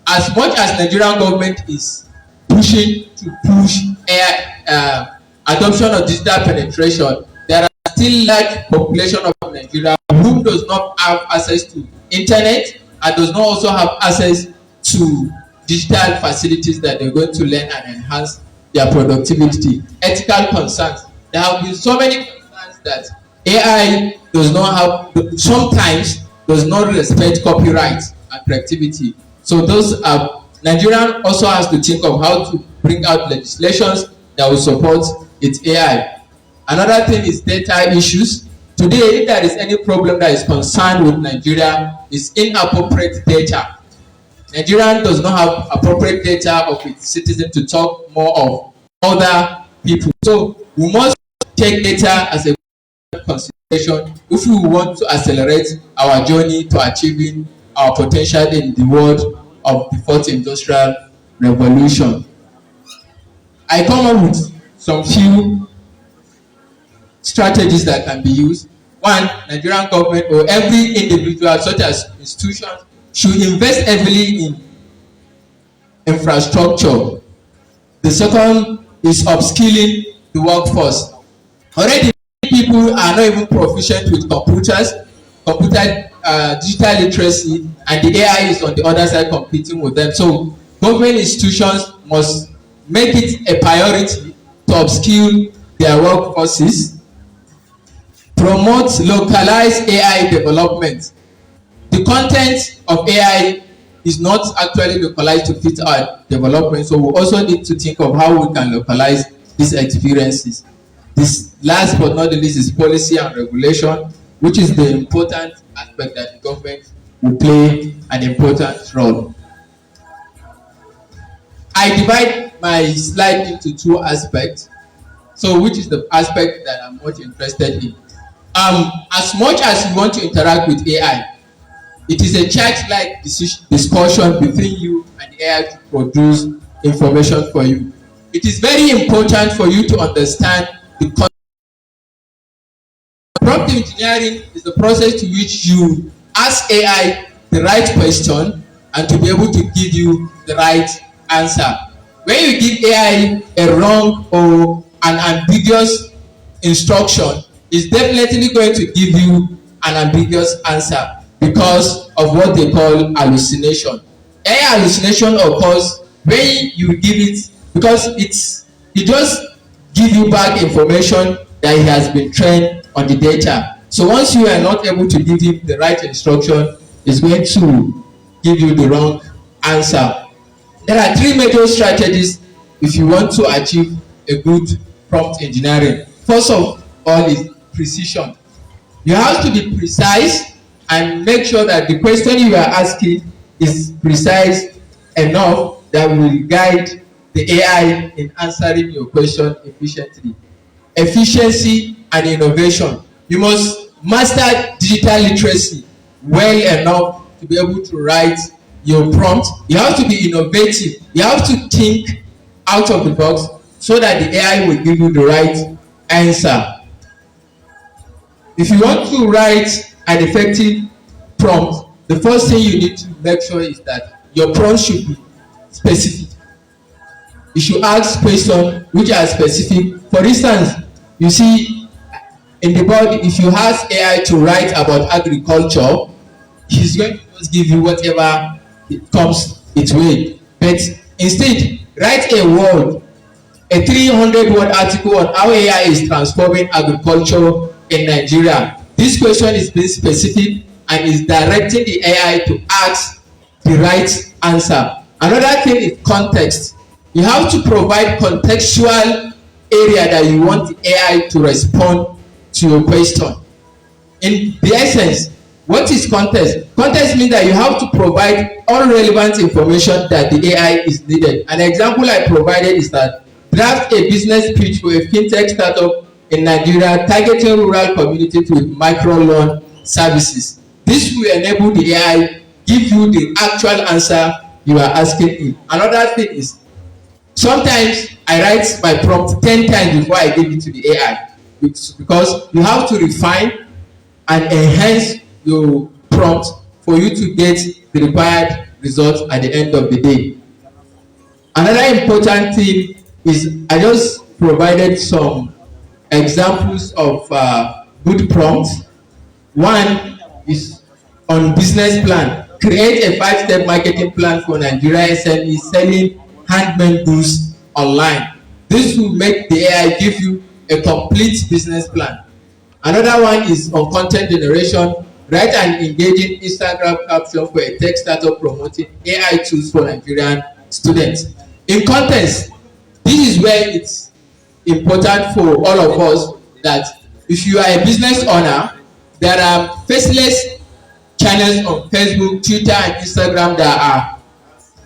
As much as Nigerian government is pushing to push AI adoption of digital penetration, there are still large population of Nigeria who does not have access to internet and does not also have access to digital facilities that they're going to learn and enhance their productivity. Ethical concerns. There have been so many concerns that AI sometimes does not respect copyright and creativity. So those are, Nigeria also has to think of how to bring out legislations that will support its AI. Another thing is data issues. Today, if there is any problem that is concerned with Nigeria, is inappropriate data. Nigeria does not have appropriate data of its citizens to talk more of other people. So we must take data as a consideration if we want to accelerate our journey to achieving our potential in the world of the fourth industrial revolution. I come up with some few strategies that can be used. One, Nigerian government or every individual, such as institutions, should invest heavily in infrastructure. The second is upskilling the workforce. Already, people are not even proficient with computers, digital literacy, and the AI is on the other side competing with them. So, government institutions must make it a priority to upskill their workforces, promote localized AI development. The content of AI is not actually localized to fit our development, so we also need to think of how we can localize these experiences. This last but not the least is policy and regulation, which is the important aspect that the government will play an important role. I divide my slide into two aspects. So which is the aspect that I'm much interested in? As much as you want to interact with AI, it is a chat-like discussion between you and the AI to produce information for you. It is very important for you to understand the concept. Prompt engineering is the process to which you ask AI the right question and to be able to give you the right answer. When you give AI a wrong or an ambiguous instruction, it's definitely going to give you an ambiguous answer because of what they call hallucination. AI hallucination occurs when you give it, because it just give you back information that it has been trained on the data. So once you are not able to give him the right instruction, it's going to give you the wrong answer. There are three major strategies if you want to achieve a good prompt engineering. First of all is precision. You have to be precise and make sure that the question you are asking is precise enough that will guide the AI in answering your question efficiently. Efficiency and innovation. You must master digital literacy well enough to be able to write your prompt. You have to be innovative. You have to think out of the box so that the AI will give you the right answer. If you want to write an effective prompt, the first thing you need to make sure is that your prompt should be specific. You should ask questions which are specific. For instance, you see in the body, if you ask AI to write about agriculture, he's going to just give you whatever it comes its way. But instead, write a 300-word article on how AI is transforming agriculture in Nigeria. This question is being specific and is directing the AI to ask the right answer. Another thing is context. You have to provide contextual area that you want the AI to respond to your question. In the essence, what is context? Context means that you have to provide all relevant information that the AI is needed. An example I provided is that draft a business pitch for a fintech startup in Nigeria targeting rural communities with micro-loan services. This will enable the AI give you the actual answer you are asking it. Another thing is, sometimes I write my prompt 10 times before I give it to the AI. It's because you have to refine and enhance your prompt for you to get the required result at the end of the day. Another important thing is I just provided some examples of good prompts. One is on business plan. Create a 5-step marketing plan for Nigeria SME selling handmade goods online. This will make the AI give you a complete business plan. Another one is on content generation. Write an engaging Instagram caption for a tech startup promoting AI tools for Nigerian students. In context, this is where it's important for all of us that if you are a business owner, there are faceless channels on Facebook, Twitter, and Instagram that are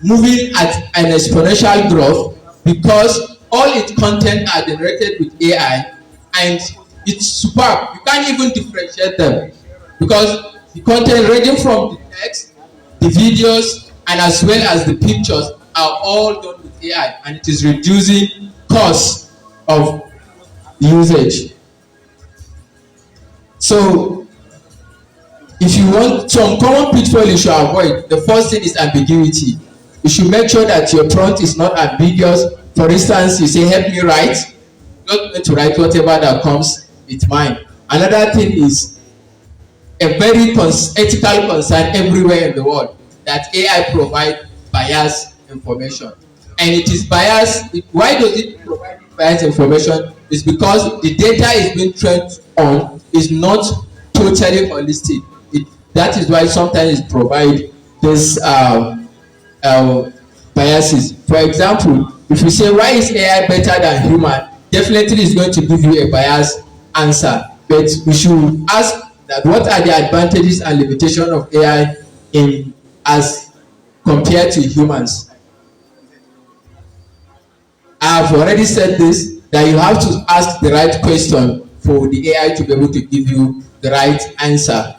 moving at an exponential growth because all its content are generated with AI, and it's superb. You can't even differentiate them because the content ranging from the text, the videos, and as well as the pictures are all done with AI, and it is reducing cost of usage. So if you want some common pitfall you should avoid, the first thing is ambiguity. You should make sure that your prompt is not ambiguous. For instance, you say help me write, not going to write whatever that comes with mind. Another thing is a very ethical concern everywhere in the world that AI provide biased information, and it is biased. Why does it provide biased information? It's because the data is being trained on is not totally holistic. That is why sometimes it provide this biases. For example, if you say why is AI better than human, definitely it's going to give you a biased answer. But we should ask that what are the advantages and limitations of AI in as compared to humans. I have already said this, that you have to ask the right question for the AI to be able to give you the right answer.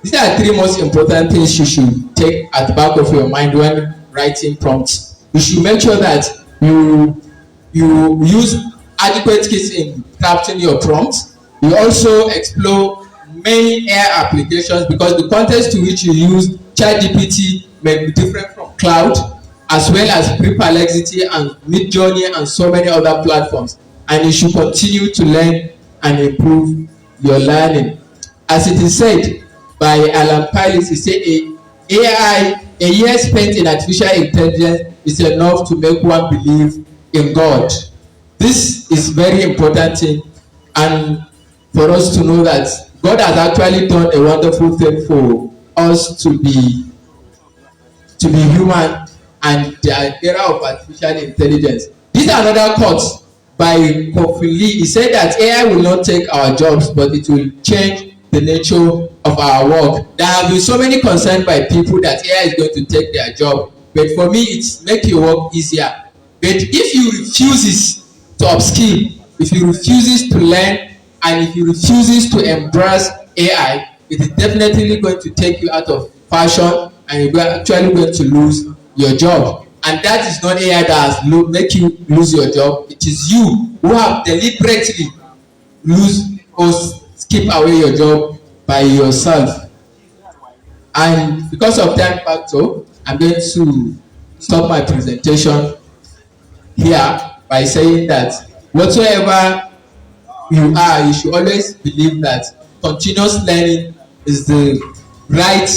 These are three most important things you should take at the back of your mind when writing prompts. You should make sure that you use adequate kits in crafting your prompts. You also explore many AI applications because the context to which you use ChatGPT may be different from Cloud, as well as Perplexity and Midjourney and so many other platforms. And you should continue to learn and improve your learning. As it is said by Alan Pilot, he said a year spent in artificial intelligence is enough to make one believe in God. This is very important thing, and for us to know that God has actually done a wonderful thing for us to be human and the era of artificial intelligence. This is another quote by Kofi Lee. He said that AI will not take our jobs, but it will change the nature of our work. There have been so many concerns by people that AI is going to take their job, but for me it's make your work easier. But if you refuses to upskill, if you refuses to learn, and if you refuses to embrace AI, it is definitely going to take you out of fashion, and you're actually going to lose your job. And that is not AI that has make you lose your job. It is you who have deliberately lose or skip away your job by yourself. And because of time factor, I'm going to stop my presentation here by saying that whatsoever you are, you should always believe that continuous learning is the right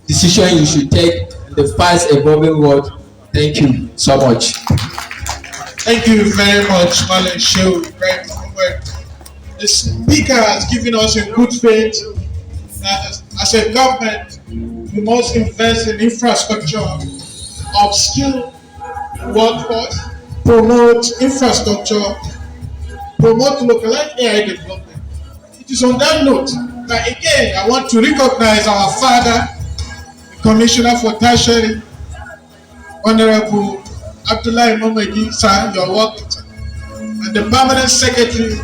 decision you should take in the fast evolving world. Thank you so much. Thank you very much, Malan Shehu. Very good. The speaker has given us a good faith that as a government, we must invest in infrastructure, upskill workforce, promote infrastructure, promote localized AI development. It is on that note that again I want to recognize our father, the Commissioner for Tertiary, Honorable Abdullahi Momedi, sir, you are welcome, sir. And the Permanent Secretary,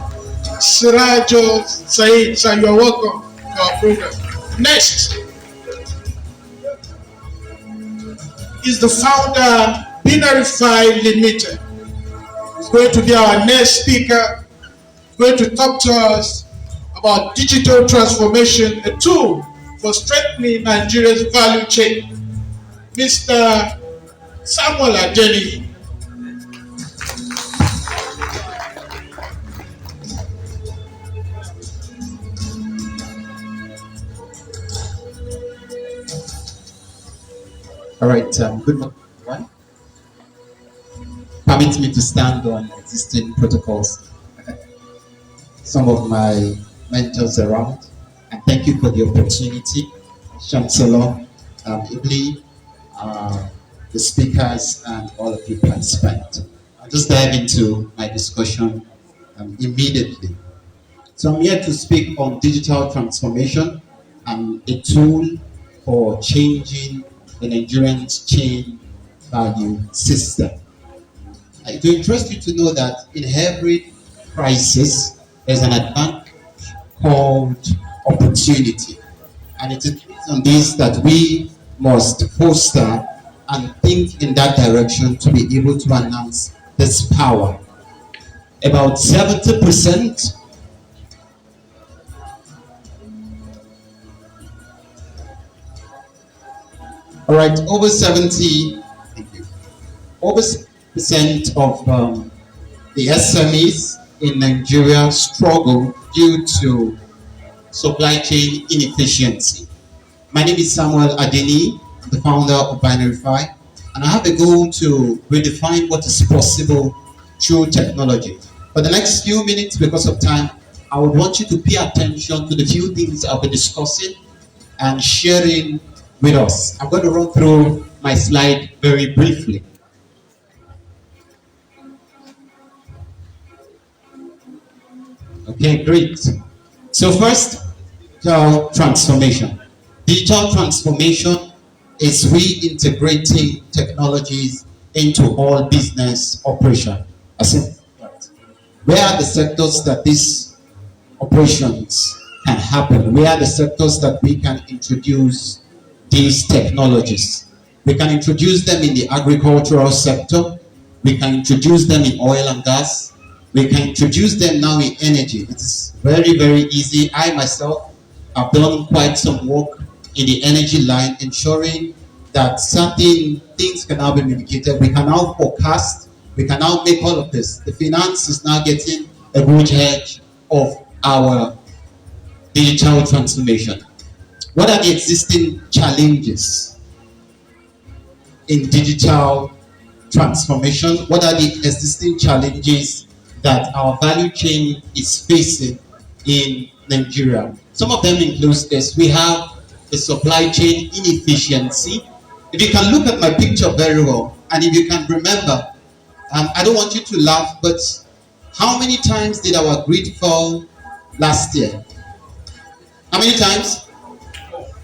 Sirajo Said, sir, you are welcome to our program. Next is the founder, Binarify Limited. He's going to be our next speaker. He's going to talk to us about digital transformation, a tool for strengthening Nigeria's value chain. Mr. Samuel Adeniyi. All right, good morning, everyone. Permit me to stand on existing protocols. Some of my mentors around, and thank you for the opportunity. Chancellor Ibli, the speakers, and all of you participants. I'll just dive into my discussion immediately. So I'm here to speak on digital transformation and a tool for changing the Nigerian chain value system. It will interest you to know that in every crisis, there's an advantage called opportunity. And it is on this that we must foster and think in that direction to be able to announce this power. About 70% all right, over 70, thank you. Over 70% of the SMEs in Nigeria struggle due to supply chain inefficiency. My name is Samuel Adeni, the founder of Binarify, and I have a goal to redefine what is possible through technology. For the next few minutes, because of time, I would want you to pay attention to the few things I'll be discussing and sharing with us. I'm going to run through my slide very briefly. Okay, great. So first, digital transformation. Digital transformation is reintegrating technologies into all business operation. Where are the sectors that these operations can happen? Where are the sectors that we can introduce these technologies? We can introduce them in the agricultural sector. We can introduce them in oil and gas. We can introduce them now in energy. It's very, very easy. I myself have done quite some work in the energy line, ensuring that certain things can now be mitigated. We can now forecast. We can now make all of this. The finance is now getting a good edge of our digital transformation. What are the existing challenges in digital transformation? What are the existing challenges that our value chain is facing in Nigeria? Some of them include this. We have the supply chain inefficiency. If you can look at my picture very well, and if you can remember, I don't want you to laugh, but how many times did our grid fall last year? How many times?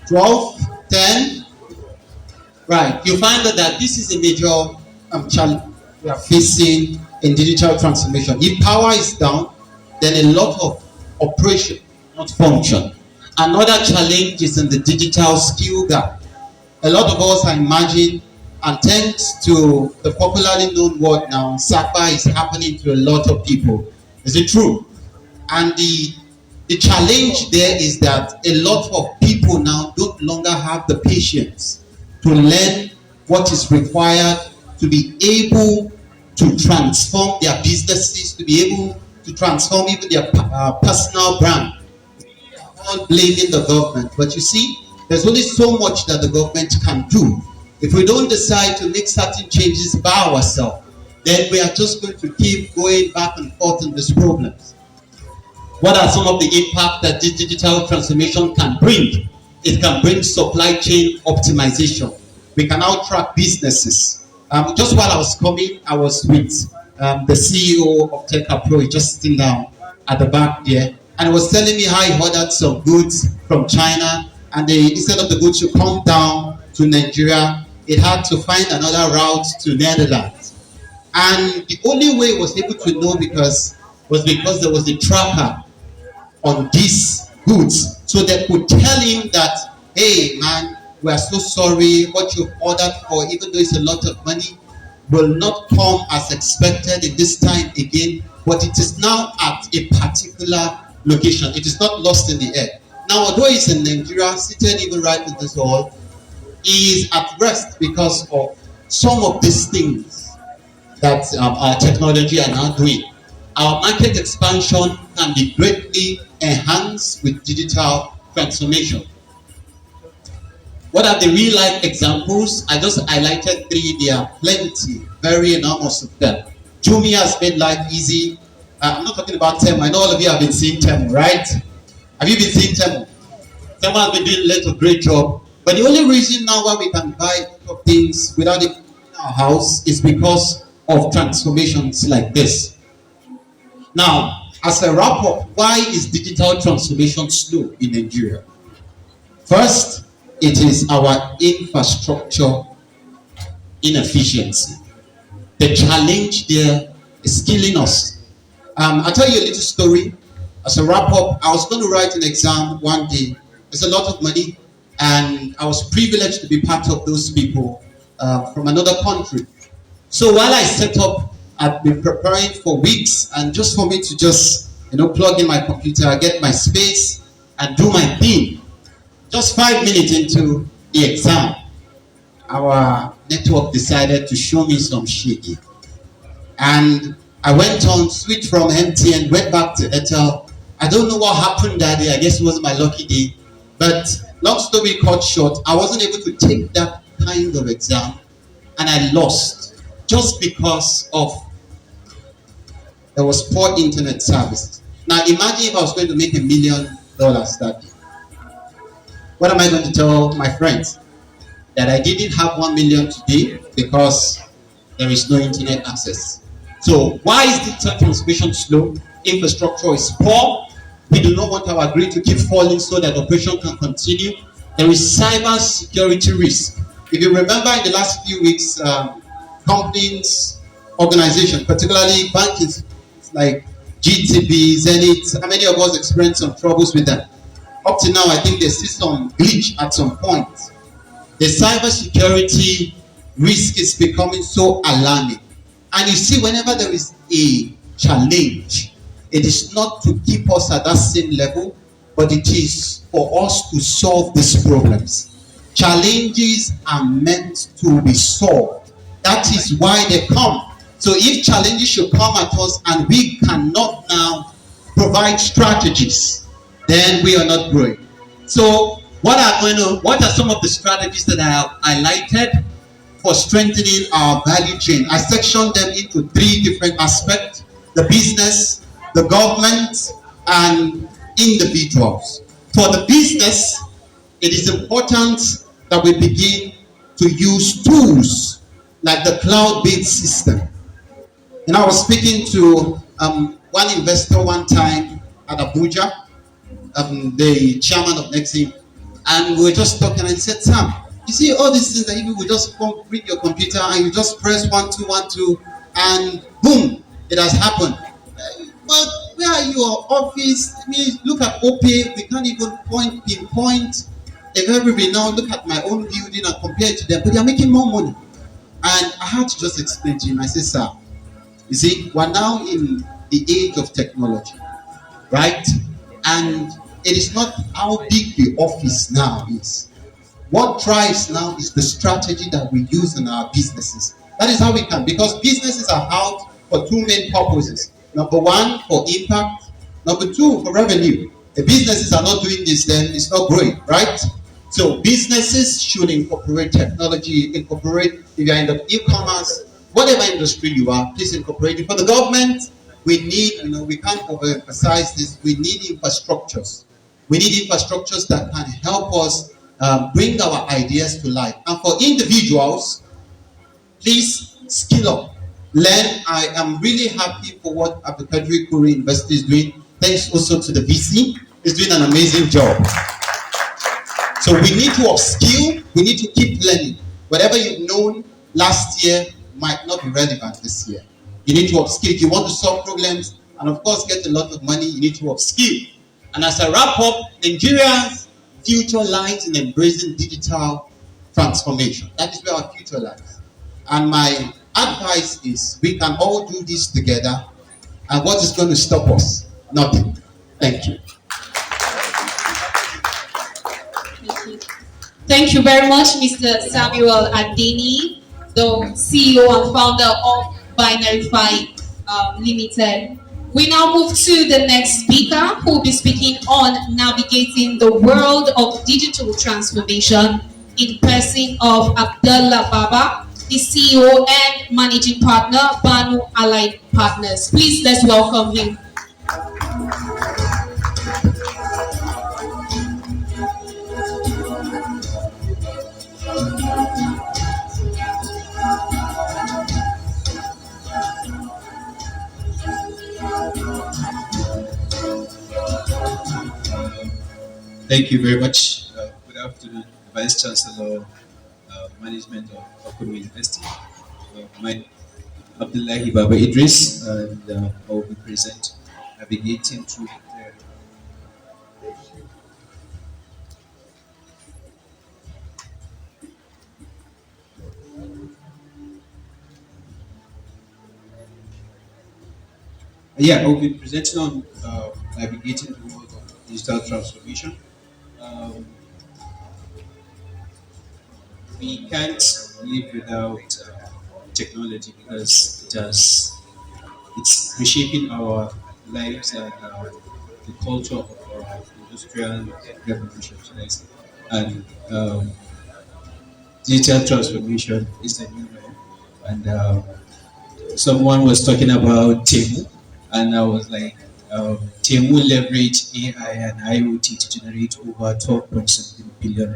12, 10? Right. You find that this is a major challenge we are facing in digital transformation. If power is down, then a lot of operation not function. Another challenge is in the digital skill gap. A lot of us, I imagine, and thanks to the popularly known word now, SAPA is happening to a lot of people. Is it true? And the challenge there is that a lot of people now don't longer have the patience to learn what is required to be able to transform their businesses, to be able to transform even their personal brand. We are all blaming the government, but you see, there's only so much that the government can do. If we don't decide to make certain changes by ourselves, then we are just going to keep going back and forth in these problems. What are some of the impact that this digital transformation can bring? It can bring supply chain optimization. We can now track businesses. Just while I was coming, I was with the CEO of TechApro, just sitting down at the back there, and he was telling me how he ordered some goods from China, and instead of the goods to come down to Nigeria, it had to find another route to Netherlands. And the only way he was able to know was because there was a tracker on these goods, so they could tell him that, hey man, we are so sorry, what you ordered for, even though it's a lot of money, will not come as expected in this time again, but it is now at a particular location. It is not lost in the air. Now, although he's in Nigeria, seated even right in this hall, he is at rest because of some of these things that our technology are now doing. Our market expansion can be greatly enhanced with digital transformation. What are the real life examples? I just highlighted 3. There are plenty, very enormous of them. Jumia has made life easy. I'm not talking about Temu. I know all of you have been seeing Temu, right? Have you been seeing Temu? Temu has been doing a great job. But the only reason now why we can buy things without our house is because of transformations like this. Now, as a wrap up, why is digital transformation slow in Nigeria? First, it is our infrastructure inefficiency. The challenge there is killing us. I'll tell you a little story. As a wrap up, I was going to write an exam one day. It's a lot of money, and I was privileged to be part of those people from another country. So while I set up, I've been preparing for weeks, and just for me to just plug in my computer, get my space, and do my thing. Just 5 minutes into the exam, our network decided to show me some shaky. And I went on, switched from MTN, went back to Airtel. I don't know what happened that day. I guess it was my lucky day. But long story cut short, I wasn't able to take that kind of exam, and I lost just because of there was poor internet service. Now imagine if I was going to make $1 million that day. What am I going to tell my friends? That I didn't have 1 million today because there is no internet access. So why is digital transformation slow? Infrastructure is poor. We do not want our grid to keep falling so that operation can continue. There is cyber security risk. If you remember in the last few weeks, companies, organizations, particularly banks like GTB, Zenith, how many of us experienced some troubles with them? Up to now, I think there's still some glitch at some point. The cyber security risk is becoming so alarming. And you see, whenever there is a challenge, it is not to keep us at that same level, but it is for us to solve these problems. Challenges are meant to be solved. That is why they come. So if challenges should come at us and we cannot now provide strategies, then we are not growing. So what are some of the strategies that I have highlighted for strengthening our value chain? I sectioned them into 3 different aspects: the business, the government, and individuals. For the business, it is important that we begin to use tools like the cloud-based system. And I was speaking to one investor one time at Abuja, the chairman of Nexim, and we were just talking, and he said, "Sam, you see all these things that you will just bring your computer and you just press 1212 and boom, it has happened. But where are your office? I mean, look at OPay, we can't even pinpoint everybody now. Look at my own building and compare it to them, but they are making more money." And I had to just explain to him. I said, "Sir, you see, we're now in the age of technology, right? And it is not how big the office now is. What drives now is the strategy that we use in our businesses. That is how we can, because businesses are out for 2 main purposes. Number 1, for impact. Number 2, for revenue. The businesses are not doing this, then it's not growing, right? So businesses should incorporate technology, if you're in the e-commerce, whatever industry you are, please incorporate it. For the government, we need, we can't overemphasize this, we need infrastructures. We need infrastructures that can help us bring our ideas to life. And for individuals, please skill up, learn. I am really happy for what Abdulkadir Kuri University is doing. Thanks also to the VC, it's doing an amazing job. So we need to upskill, we need to keep learning. Whatever you've known last year might not be relevant this year. You need to upskill. If you want to solve problems and of course get a lot of money, you need to upskill. And as I wrap up, Nigeria's future lies in embracing digital transformation. That is where our future lies. And my advice is we can all do this together. And what is going to stop us? Nothing. Thank you. Thank you very much, Mr. Samuel Adeni, the CEO and founder of Binary Limited. We now move to the next speaker who will be speaking on navigating the world of digital transformation in person of Abdullah Baba, the CEO and managing partner, Banu Allied Partners. Please let's welcome him. Thank you very much. Good afternoon, Vice Chancellor, Management of Akuru University. My Abdullahi Baba Idris, and I will be present navigating through the yeah, I will be presenting on navigating the world of digital transformation. Um, we can't live without technology because it's reshaping our lives and the culture of our industrial revolution, should I say. And digital transformation is the new norm. And someone was talking about Temu, and I was like, Temu leveraged AI and IoT to generate over $12.7 billion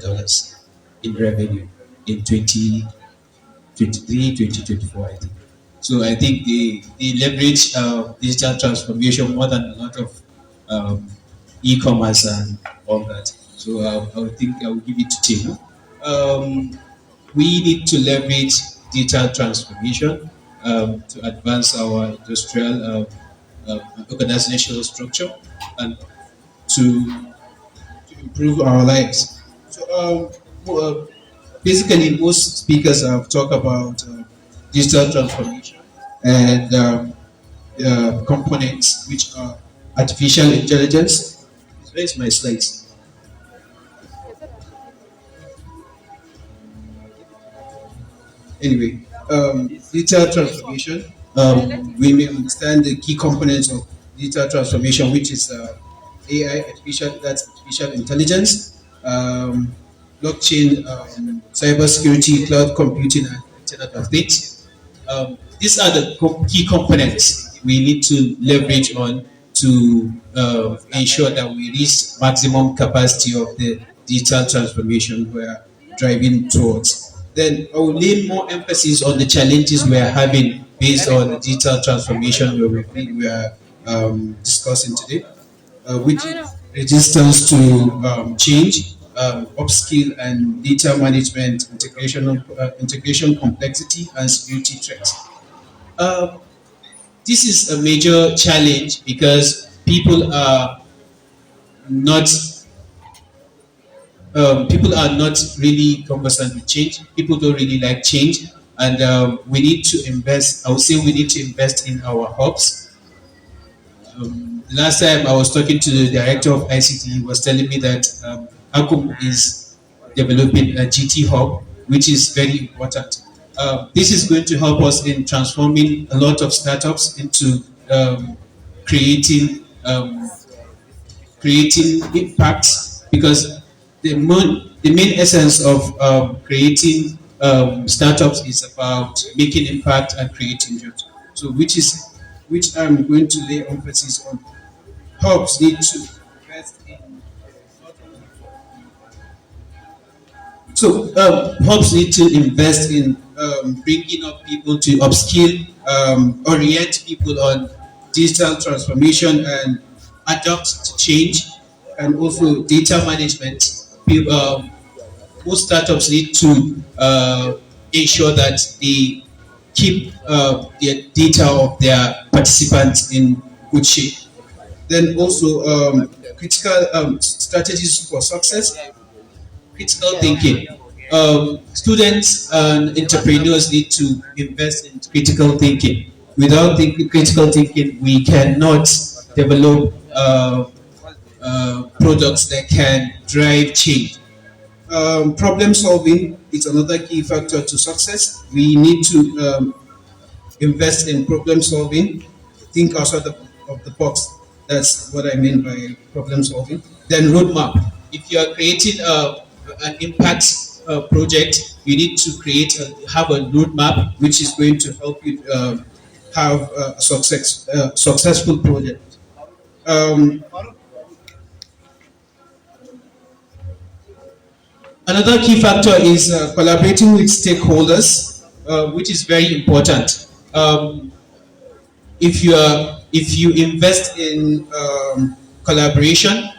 in revenue in 2023, 2024, I think. So I think they leverage digital transformation more than a lot of e-commerce and all that. So I would think I will give it to Temu. We need to leverage digital transformation to advance our industrial organizational structure and to improve our lives. So basically, most speakers have talked about digital transformation and components which are artificial intelligence. Where's my slides? Anyway, digital transformation. We may understand the key components of digital transformation, which is AI, that's artificial intelligence, blockchain, cybersecurity, cloud computing, and Internet of Things. These are the key components we need to leverage on to ensure that we reach maximum capacity of the digital transformation we are driving towards. Then I will lay more emphasis on the challenges we are having based on the digital transformation we are discussing today, which is resistance to change, upskill and data management, integration complexity, and security threats. This is a major challenge because people are not really conversant with change. People don't really like change, and we need to invest. I would say we need to invest in our hubs. Last time I was talking to the director of ICT, he was telling me that Akum is developing a GT hub, which is very important. This is going to help us in transforming a lot of startups into creating impact, because the main essence of creating startups is about making impact and creating jobs. So which I'm going to lay emphasis on. Hubs need to invest in. So hubs need to invest in bringing up people to upskill, orient people on digital transformation and adapt to change, and also data management. Most startups need to ensure that they keep the data of their participants in good shape. Then also critical strategies for success, critical thinking. Students and entrepreneurs need to invest in critical thinking. Without critical thinking, we cannot develop products that can drive change. Problem solving is another key factor to success. We need to invest in problem solving, think outside of the box. That's what I mean by problem solving. Then roadmap. If you are creating an impact project, you need to have a roadmap which is going to help you have a successful project. Another key factor is collaborating with stakeholders, which is very important. If you invest in collaboration,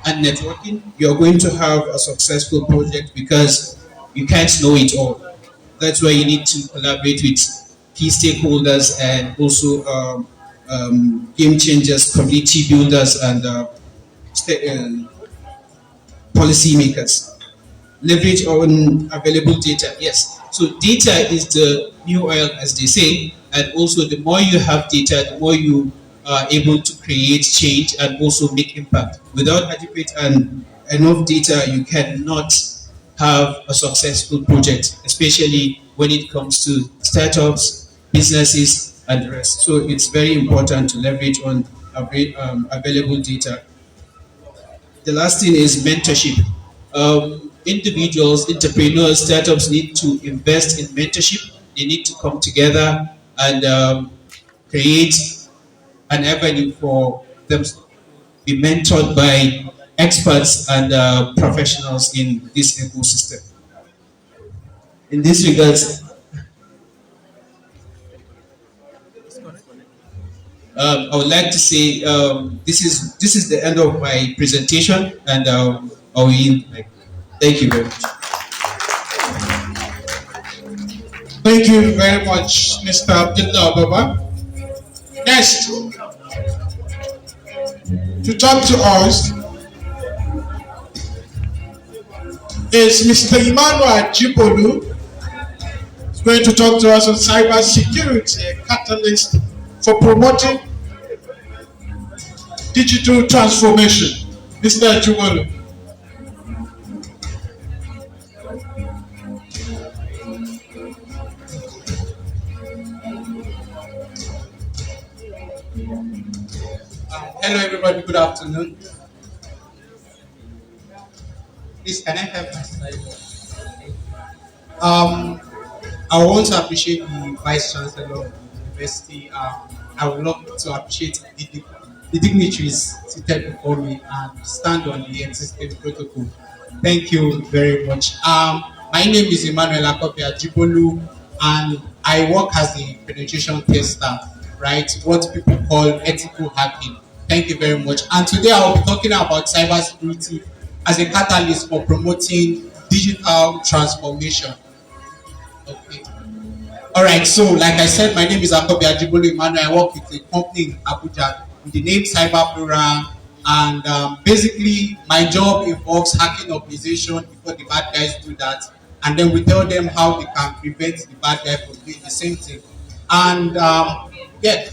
and networking, you're going to have a successful project because you can't know it all. That's why you need to collaborate with key stakeholders and also game changers, community builders, and policy makers. Leverage on available data. Yes. So data is the new oil, as they say, and also the more you have data, the more you are able to create change and also make impact. Without adequate and enough data, you cannot have a successful project, especially when it comes to startups, businesses, and the rest. So it's very important to leverage on available data. The last thing is mentorship. Individuals, entrepreneurs, startups need to invest in mentorship. They need to come together and create an avenue for them to be mentored by experts and professionals in this ecosystem. In this regards, I would like to say this is the end of my presentation, and I will yield. Thank you very much. Thank you very much, Mr. Abdullah Baba. Next, to talk to us is Mr. Emmanuel Jibolu. He's going to talk to us on cyber security, a catalyst for promoting digital transformation. Mr. Jibolu. Hello everybody, good afternoon. Please, can I have my slide? I want to appreciate the Vice Chancellor of the University. I would love to appreciate the dignitaries seated before me and stand on the existing protocol. Thank you very much. My name is Emmanuel Akopia Jibolu, and I work as a penetration tester, right? What people call ethical hacking. Thank you very much. And today I will be talking about cybersecurity as a catalyst for promoting digital transformation. Okay. All right. So, like I said, my name is Akopia Jibolu Emmanuel. I work with a company in Abuja with the name Cyber Program, and basically my job involves hacking organization before the bad guys do that, and then we tell them how they can prevent the bad guy from doing the same thing. And yeah.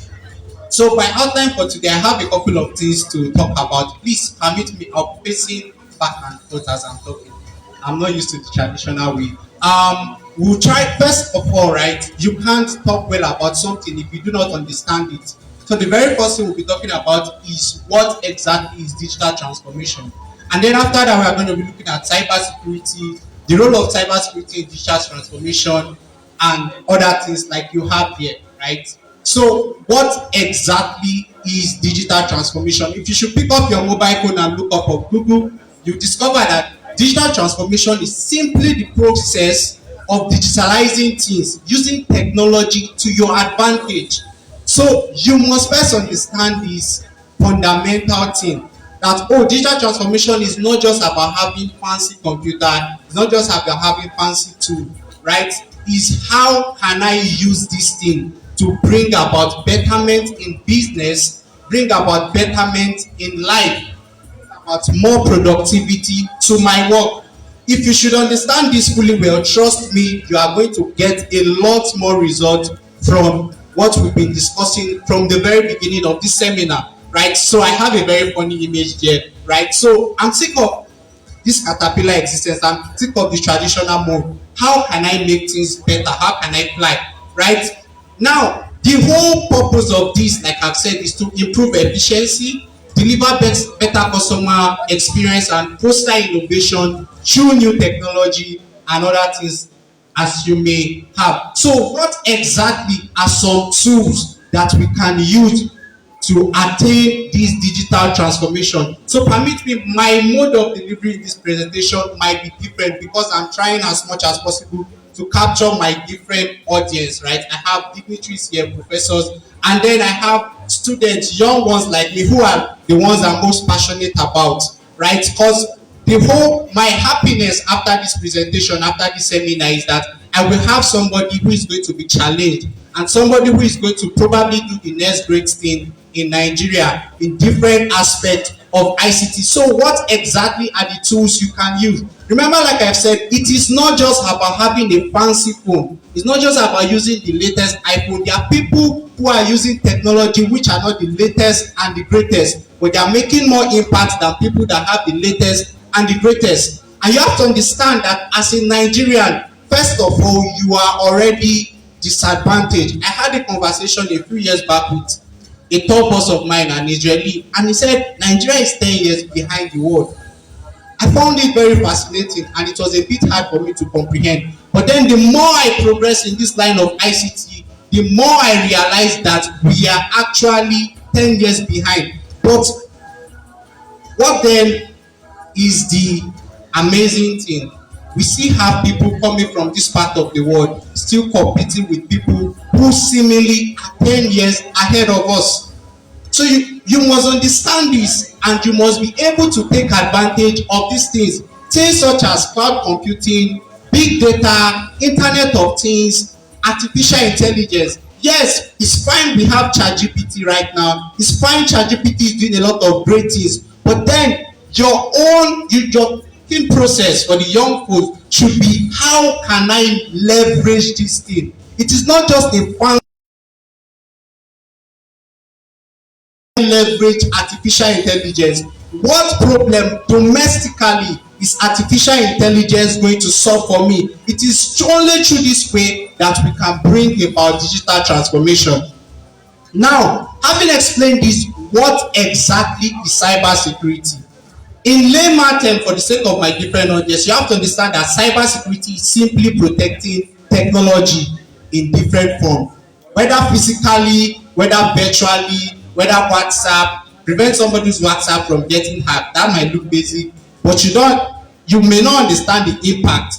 So my outline for today, I have a couple of things to talk about. Please permit me up facing back and forth as I'm talking. I'm not used to the traditional way. We'll try, first of all, right, you can't talk well about something if you do not understand it. So the very first thing we'll be talking about is what exactly is digital transformation. And then after that, we are going to be looking at cybersecurity, the role of cybersecurity in digital transformation, and other things like you have here, right? So what exactly is digital transformation? If you should pick up your mobile phone and look up on Google, you discover that digital transformation is simply the process of digitalizing things using technology to your advantage. So you must first understand this fundamental thing that digital transformation is not just about having fancy computer, it's not just about having fancy tool, right? Is how can I use this thing to bring about betterment in business, bring about betterment in life, about more productivity to my work. If you should understand this fully well, trust me, you are going to get a lot more results from what we've been discussing from the very beginning of this seminar, right? So I have a very funny image here, right? So I'm sick of this caterpillar existence. I'm sick of the traditional mode. How can I make things better? How can I fly, right? Now, the whole purpose of this, like I've said, is to improve efficiency, deliver better customer experience, and foster innovation through new technology and other things as you may have. So what exactly are some tools that we can use to attain this digital transformation? So permit me, my mode of delivery in this presentation might be different because I'm trying as much as possible to capture my different audience, right? I have dignitaries here, professors, and then I have students, young ones like me, who are the ones I'm most passionate about right? Because my happiness after this presentation, after this seminar, is that I will have somebody who is going to be challenged and somebody who is going to probably do the next great thing in Nigeria in different aspects of ICT. So what exactly are the tools you can use? Remember, like I've said, it is not just about having a fancy phone. It's not just about using the latest iPhone. There are people who are using technology which are not the latest and the greatest, but they are making more impact than people that have the latest and the greatest. And you have to understand that as a Nigerian, first of all, you are already disadvantaged. I had a conversation a few years back with a top boss of mine, an Israeli, and he said Nigeria is 10 years behind the world. I found it very fascinating, and it was a bit hard for me to comprehend. But then the more I progress in this line of ICT, the more I realize that we are actually 10 years behind. But what then is the amazing thing? We still have people coming from this part of the world still competing with people who seemingly are 10 years ahead of us. So you must understand this, and you must be able to take advantage of these things. Things such as cloud computing, big data, Internet of Things, artificial intelligence. Yes, it's fine we have ChatGPT right now. It's fine ChatGPT is doing a lot of great things. But then your thinking process for the young folks should be, how can I leverage this thing? It is not just a fun leverage artificial intelligence. What problem domestically is artificial intelligence going to solve for me? It is only through this way that we can bring about digital transformation. Now, having explained this, what exactly is cybersecurity? In layman terms, for the sake of my different audience, you have to understand that cybersecurity is simply protecting technology in different forms, whether physically, whether virtually, whether WhatsApp, prevent somebody's WhatsApp from getting hacked. That might look basic, but you may not understand the impact.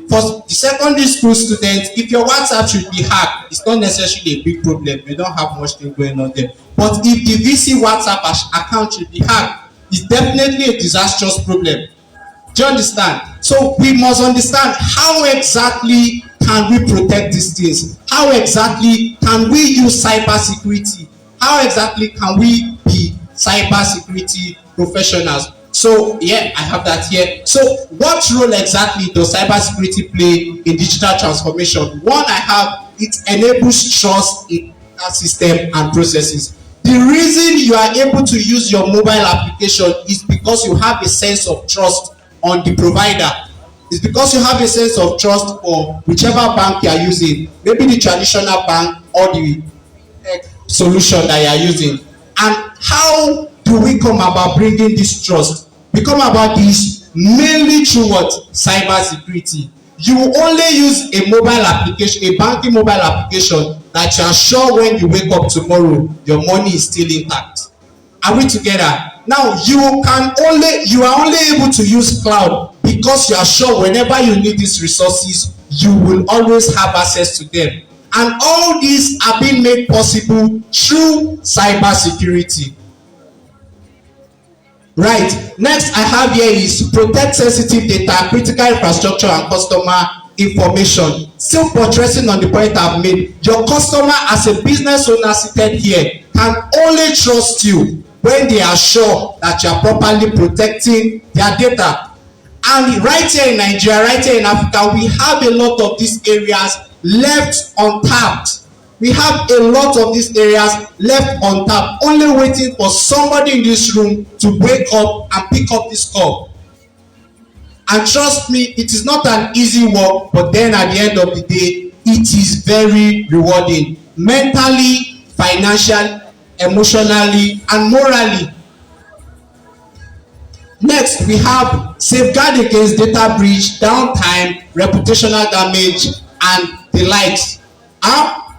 For the secondary school students, if your WhatsApp should be hacked, it's not necessarily a big problem. You don't have much thing going on there. But if the VC WhatsApp account should be hacked, it's definitely a disastrous problem. Do you understand? So we must understand, how exactly can we protect these things? How exactly can we use cybersecurity? How exactly can we be cybersecurity professionals? So yeah, I have that here. So what role exactly does cybersecurity play in digital transformation? One, I have, it enables trust in our system and processes. The reason you are able to use your mobile application is because you have a sense of trust on the provider. It's because you have a sense of trust for whichever bank you are using, maybe the traditional bank or the solution that you are using. And how do we come about bringing this trust? We come about this mainly through what? Cybersecurity. You only use a mobile application, a banking mobile application, that you are sure when you wake up tomorrow, your money is still intact. Are we together? Now, you are only able to use cloud because you are sure whenever you need these resources, you will always have access to them. And all these are being made possible through cybersecurity. Right. Next I have here is protect sensitive data, critical infrastructure, and customer information. Still buttressing on the point I've made, your customer as a business owner seated here can only trust you when they are sure that you are properly protecting their data. And right here in Nigeria, right here in Africa, we have a lot of these areas left untapped. We have a lot of these areas left untapped, only waiting for somebody in this room to wake up and pick up this call. And trust me, it is not an easy work, but then at the end of the day, it is very rewarding, mentally, financially, emotionally, and morally. Next, we have safeguard against data breach, downtime, reputational damage, and the likes.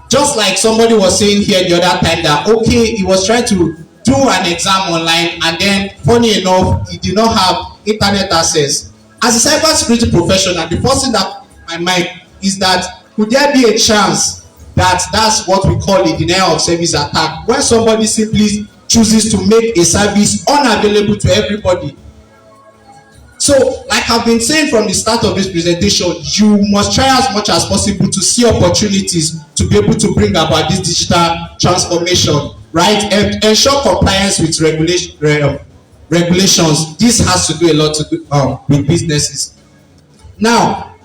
Just like somebody was saying here the other time that, okay, he was trying to do an exam online, and then funny enough, he did not have internet access. As a cybersecurity professional, the first thing that my mind is that, could there be a chance that that's what we call a denial of service attack, when somebody simply chooses to make a service unavailable to everybody? So, like I've been saying from the start of this presentation, you must try as much as possible to see opportunities to be able to bring about this digital transformation, right? And ensure compliance with regulations. This has to do a lot to do with businesses. Now,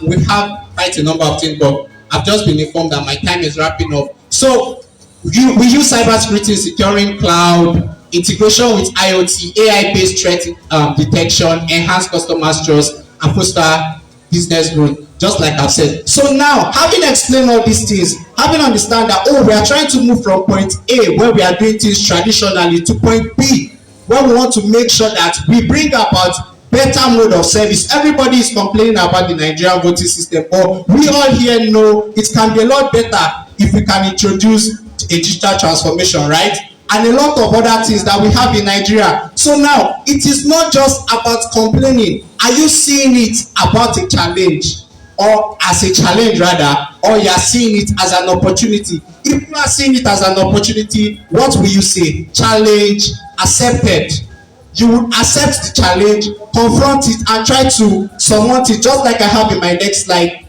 we have quite a number of things, but I've just been informed that my time is wrapping up. So, we use cybersecurity in securing cloud, integration with IoT, AI-based threat detection, enhance customer trust, and foster business growth, just like I've said. So now, having explained all these things, having understand that, we are trying to move from point A, where we are doing things traditionally, to point B, where we want to make sure that we bring about better mode of service. Everybody is complaining about the Nigerian voting system, but we all here know it can be a lot better if we can introduce a digital transformation, right? And a lot of other things that we have in Nigeria. So now, it is not just about complaining. Are you seeing it about a challenge, or as a challenge rather, or you are seeing it as an opportunity? If you are seeing it as an opportunity, what will you say? Challenge accepted. You would accept the challenge, confront it, and try to surmount it, just like I have in my next slide.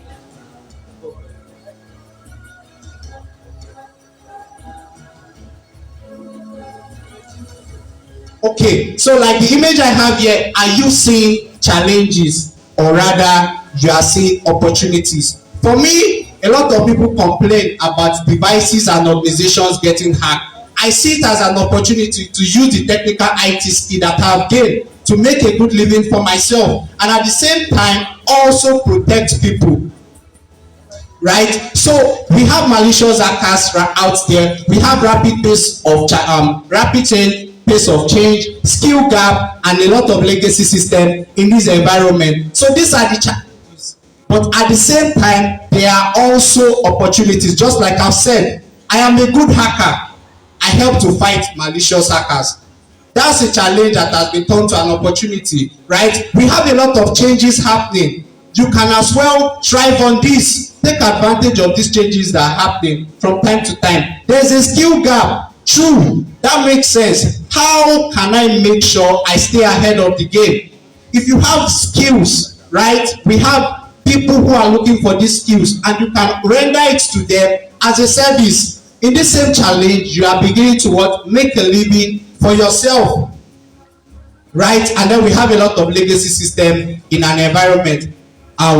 Okay, so like the image I have here, are you seeing challenges, or rather you are seeing opportunities? For me, a lot of people complain about devices and organizations getting hacked. I see it as an opportunity to use the technical IT skill that I have gained to make a good living for myself, and at the same time also protect people. Right? So we have malicious hackers out there. We have rapid pace of change, skill gap, and a lot of legacy system in this environment. So these are the challenges. But at the same time, there are also opportunities. Just like I've said, I am a good hacker. I help to fight malicious hackers. That's a challenge that has been turned to an opportunity, right? We have a lot of changes happening. You can as well thrive on this. Take advantage of these changes that are happening from time to time. There's a skill gap. True, that makes sense. How can I make sure I stay ahead of the game? If you have skills, right? We have people who are looking for these skills, and you can render it to them as a service. In this same challenge, you are beginning to make a living for yourself, right? And then we have a lot of legacy system in an environment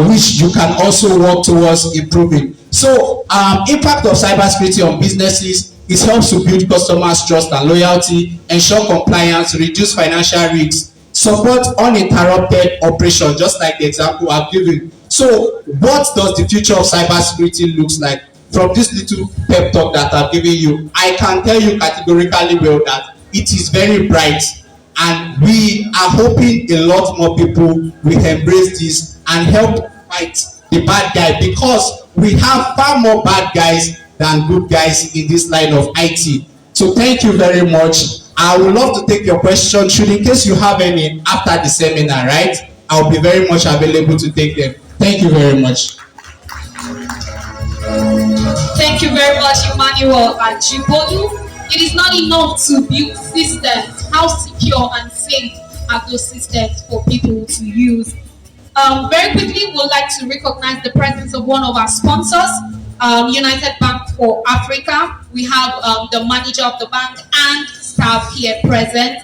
which you can also work towards improving. So, impact of cybersecurity on businesses. It helps to build customers' trust and loyalty, ensure compliance, reduce financial risks, support uninterrupted operation, just like the example I've given. So, what does the future of cybersecurity looks like? From this little pep talk that I've given you, I can tell you categorically well that it is very bright, and we are hoping a lot more people will embrace this and help fight the bad guy, because we have far more bad guys than good guys in this line of IT. So thank you very much. I would love to take your questions, should in case you have any after the seminar, right? I'll be very much available to take them. Thank you very much. Thank you very much, Emmanuel Ajibolu. It is not enough to build systems. How secure and safe are those systems for people to use? Very quickly, we'd like to recognize the presence of one of our sponsors, United Bank for Africa. We have the manager of the bank and staff here present.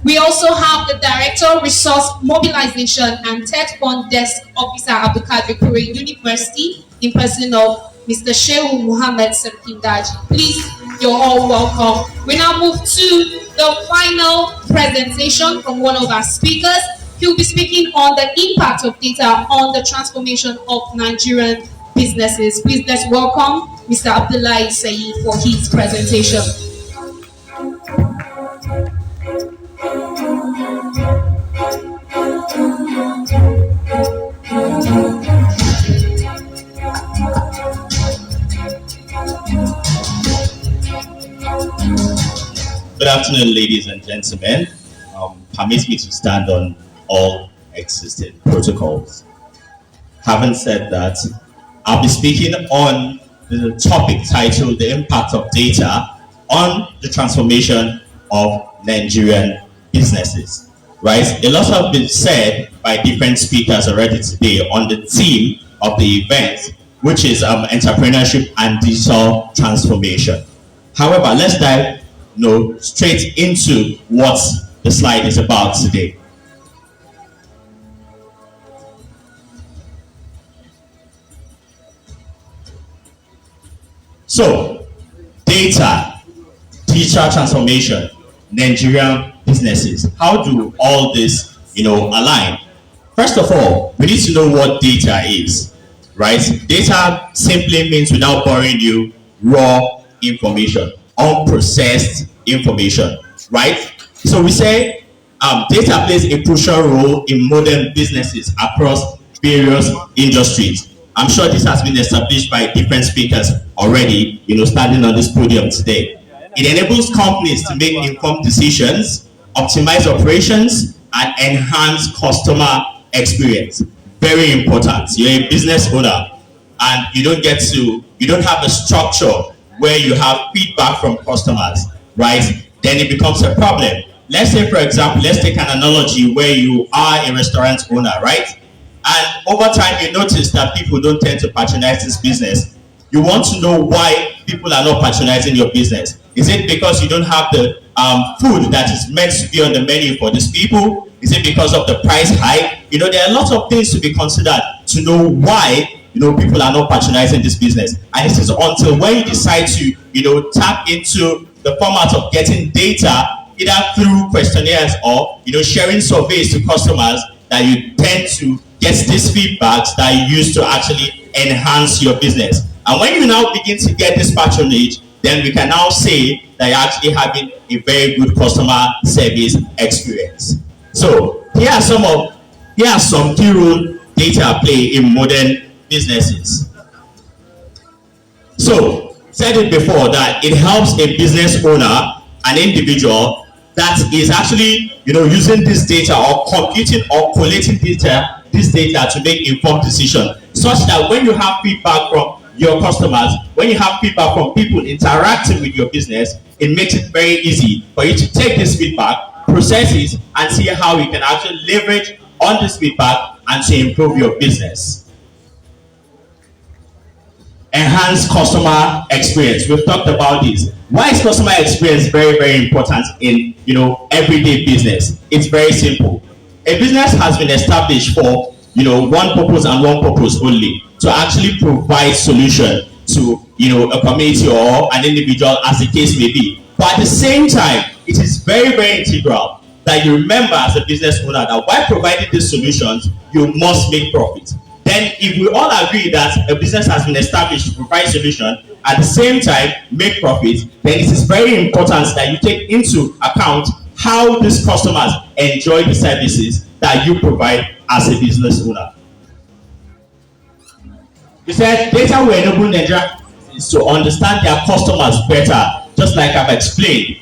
We also have the Director, Resource Mobilization and Tech Fund Desk Officer, Abdulkadir Kure University, in person of Mr. Shehu Muhammad Serkindaji. Please, you're all welcome. We now move to the final presentation from one of our speakers. He'll be speaking on the impact of data on the transformation of Nigerian businesses. Please, let's welcome Mr. Abdullahi Saeed for his presentation. Good afternoon, ladies and gentlemen. Permit me to stand on all existing protocols. Having said that, I'll be speaking on the topic titled The Impact of Data on the Transformation of Nigerian Businesses. right? A lot have been said by different speakers already today on the theme of the event, which is entrepreneurship and digital transformation. However, let's dive straight into what the slide is about today. So, data, digital transformation, Nigerian businesses. How do all this, align? First of all, we need to know what data is, right? Data simply means, without boring you, raw information, unprocessed information, right? So we say data plays a crucial role in modern businesses across various industries. I'm sure this has been established by different speakers already, standing on this podium today. It enables companies to make informed decisions, optimize operations, and enhance customer experience. Very important. You're a business owner and you don't have a structure where you have feedback from customers, right? Then it becomes a problem. Let's say, for example, let's take an analogy where you are a restaurant owner, right? And over time, you notice that people don't tend to patronize this business. You want to know why people are not patronizing your business. Is it because you don't have the food that is meant to be on the menu for these people? Is it because of the price hike? There are a lot of things to be considered to know why people are not patronizing this business. And it is until when you decide to tap into the format of getting data, either through questionnaires or sharing surveys to customers, that you tend to get these feedbacks that you use to actually enhance your business. And when you now begin to get this patronage, then we can now say that you're actually having a very good customer service experience. So here are some key role data play in modern businesses. So said it before that it helps a business owner, an individual that is actually using this data or computing or collating this data to make informed decisions, such that when you have feedback from your customers, when you have feedback from people interacting with your business, it makes it very easy for you to take this feedback, process it, and see how you can actually leverage on this feedback and to improve your business. Enhance customer experience. We've talked about this. Why is customer experience very, very important in everyday business? It's very simple. A business has been established for one purpose and one purpose only, to actually provide solution to a community or an individual, as the case may be. But at the same time, it is very, very integral that you remember as a business owner that while providing these solutions, you must make profit. Then if we all agree that a business has been established to provide solution, at the same time make profit, then it is very important that you take into account how these customers enjoy the services that you provide as a business owner. We said data will enable Nigerian businesses to understand their customers better, just like I've explained.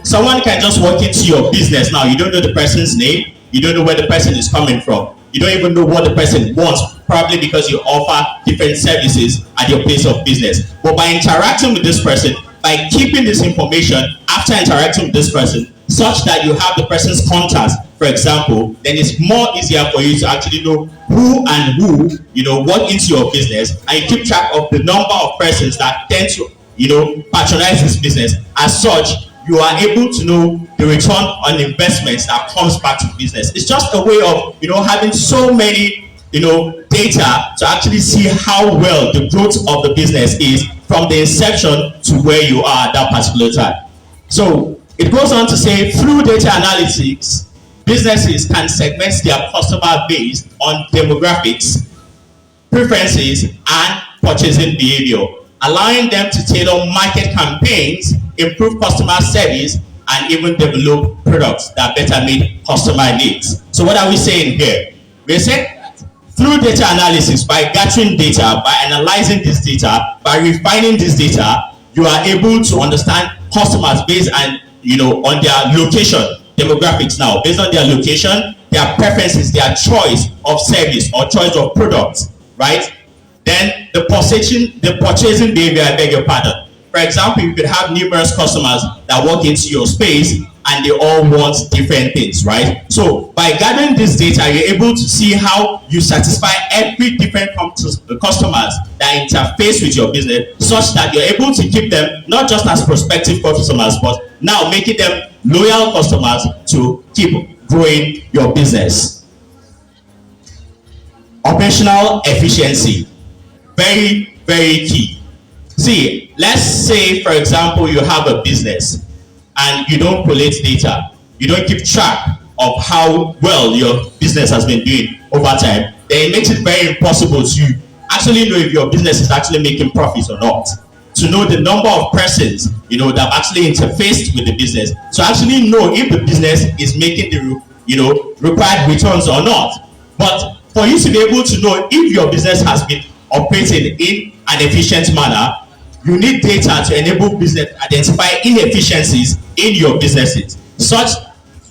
Someone can just walk into your business now, you don't know the person's name, you don't know where the person is coming from, you don't even know what the person wants, probably because you offer different services at your place of business. But by interacting with this person, by keeping this information after interacting with this person, such that you have the person's contacts, for example, then it's more easier for you to actually know who walk into your business, and you keep track of the number of persons that tend to patronize this business. As such, you are able to know the return on investments that comes back to business. It's just a way of having so many data to actually see how well the growth of the business is from the inception to where you are at that particular time. So it goes on to say, through data analytics, businesses can segment their customer base on demographics, preferences, and purchasing behavior, allowing them to tailor market campaigns, improve customer service, and even develop products that better meet customer needs. So what are we saying here? We're saying that through data analysis, by gathering data, by analyzing this data, by refining this data, you are able to understand customers based on on their location, demographics now, based on their location, their preferences, their choice of service or choice of products, right? Then the purchasing behavior, I beg your pardon. For example, you could have numerous customers that walk into your space and they all want different things, right? So by gathering this data, you're able to see how you satisfy every different customers that interface with your business, such that you're able to keep them not just as prospective customers, but now making them loyal customers to keep growing your business. Operational efficiency, very, very key. See, let's say, for example, you have a business and you don't collate data, you don't keep track of how well your business has been doing over time, then it makes it very impossible to actually know if your business is actually making profits or not. To know the number of persons, that have actually interfaced with the business, to actually know if the business is making the, required returns or not. But for you to be able to know if your business has been operating in an efficient manner, you need data to enable business to identify inefficiencies in your businesses. Such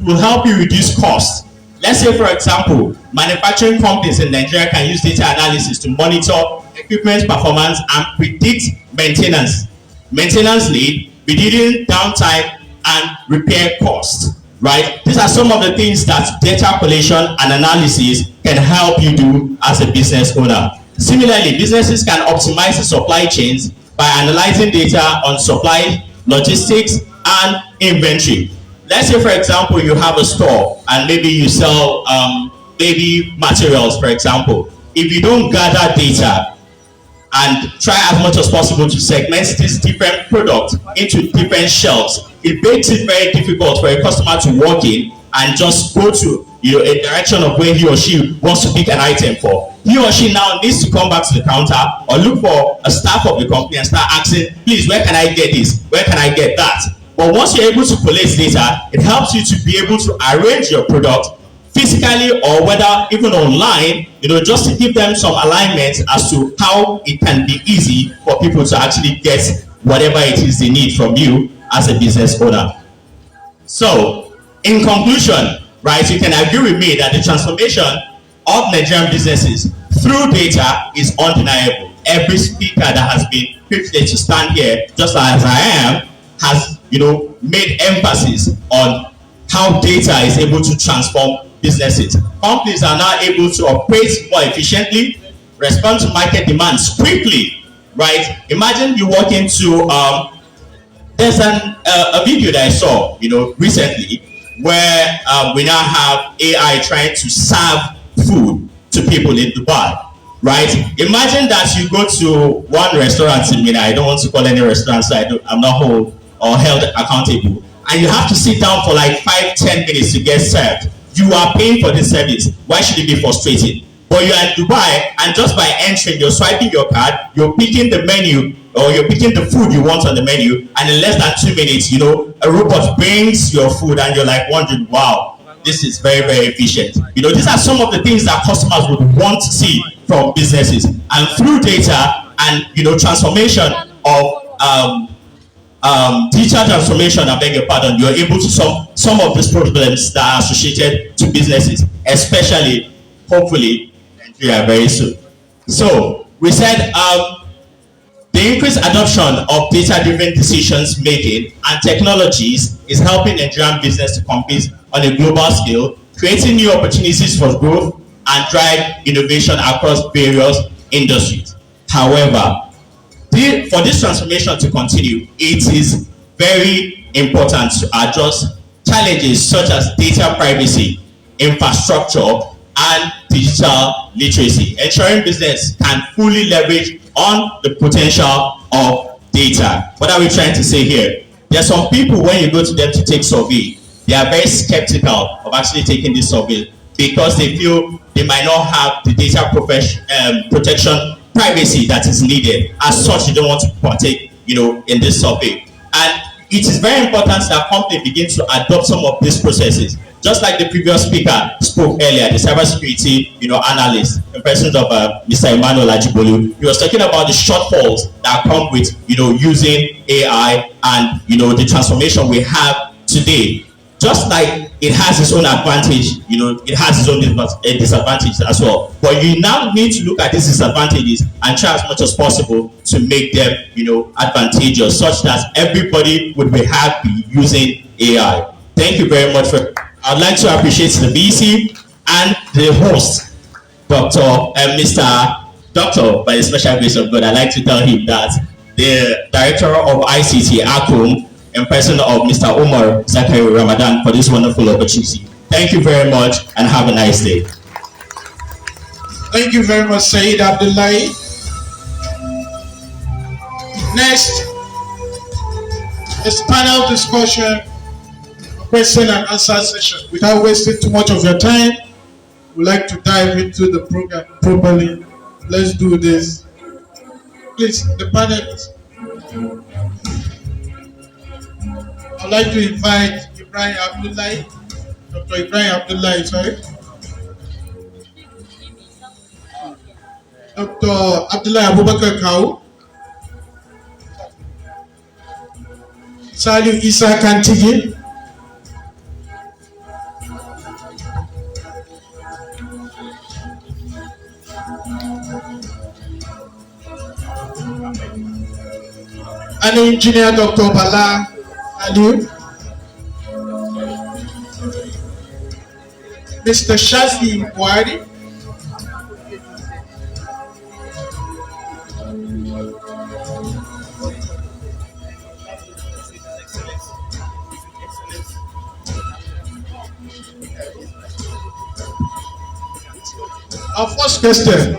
will help you reduce costs. Let's say, for example, manufacturing companies in Nigeria can use data analysis to monitor equipment performance and predict maintenance need, reducing downtime and repair costs, right? These are some of the things that data collection and analysis can help you do as a business owner. Similarly, businesses can optimize the supply chains by analyzing data on supply, logistics, and inventory. Let's say, for example, you have a store and maybe you sell baby materials, for example. If you don't gather data and try as much as possible to segment these different products into different shelves, it makes it very difficult for a customer to walk in and just go to a direction of where he or she wants to pick an item for. He or she now needs to come back to the counter or look for a staff of the company and start asking, please, where can I get this? Where can I get that? But once you're able to collect data, it helps you to be able to arrange your product physically or whether even online, just to give them some alignment as to how it can be easy for people to actually get whatever it is they need from you as a business owner. So, in conclusion, right, you can agree with me that the transformation of Nigerian businesses through data is undeniable. Every speaker that has been privileged to stand here, just as I am, has made emphasis on how data is able to transform businesses. Companies are now able to operate more efficiently, respond to market demands quickly, right? Imagine you walk into there's a video that I saw recently where we now have AI trying to serve food to people in Dubai, right? Imagine that you go to one restaurant in Mina, I don't want to call any restaurant, so I'm not held accountable, and you have to sit down for like 5-10 minutes to get served. You are paying for this service. Why should it be frustrating? But you're in Dubai, and just by entering, you're swiping your card, you're picking the menu, or you're picking the food you want on the menu, and in less than 2 minutes, a robot brings your food, and you're like wondering, wow, this is very, very efficient. These are some of the things that customers would want to see from businesses. And through data and, transformation of digital transformation, I beg your pardon, you're able to solve some of these problems that are associated to businesses, especially, hopefully, Nigeria very soon. So, we said the increased adoption of data-driven decisions making and technologies is helping Nigerian business to compete on a global scale, creating new opportunities for growth and drive innovation across various industries. However, for this transformation to continue, it is very important to address challenges such as data privacy, infrastructure, and digital literacy, ensuring business can fully leverage on the potential of data. What are we trying to say here? There are some people, when you go to them to take survey, they are very skeptical of actually taking this survey because they feel they might not have the data protection privacy that is needed. As such, you don't want to partake, in this survey. And it is very important that company begin to adopt some of these processes. Just like the previous speaker spoke earlier, the cybersecurity, analyst, in presence of Mr. Emmanuel Ajibolu, he was talking about the shortfalls that come with, using AI and, the transformation we have today. Just like it has its own advantage, it has its own disadvantage as well. But you now need to look at these disadvantages and try as much as possible to make them, advantageous, such that everybody would be happy using AI. Thank you very much I'd like to appreciate the VC and the host, Dr. by the special grace of God. I'd like to tell him that the Director of ICT, ACOM, in person of Mr. Omar Zachary Ramadan, for this wonderful opportunity. Thank you very much and have a nice day. Thank you very much, Saeed Abdullahi. Next is panel discussion, question and answer session. Without wasting too much of your time, we'd like to dive into the program properly. Let's do this. Please, the panelists. I'd like to invite Ibrahim Abdullahi, Dr. Ibrahim Abdullahi, sorry. Dr. Abdullahi Abubakar Kau, Saliu Isa Kantigi, and engineer Dr. Bala Aliu, Mr. Shafi Wari, our first question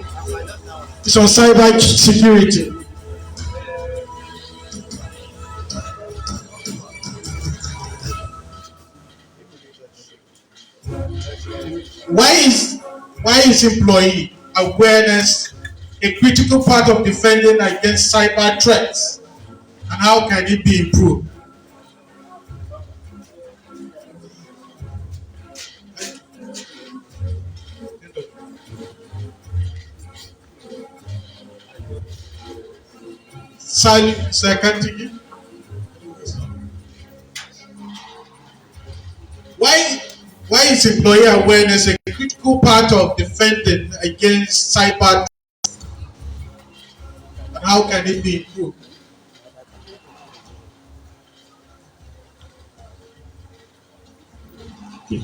is on cyber security. Why is employee awareness a critical part of defending against cyber threats, and how can it be improved? Sally, second. Why is employee awareness a critical part of defending against cyber threats, and how can it be improved?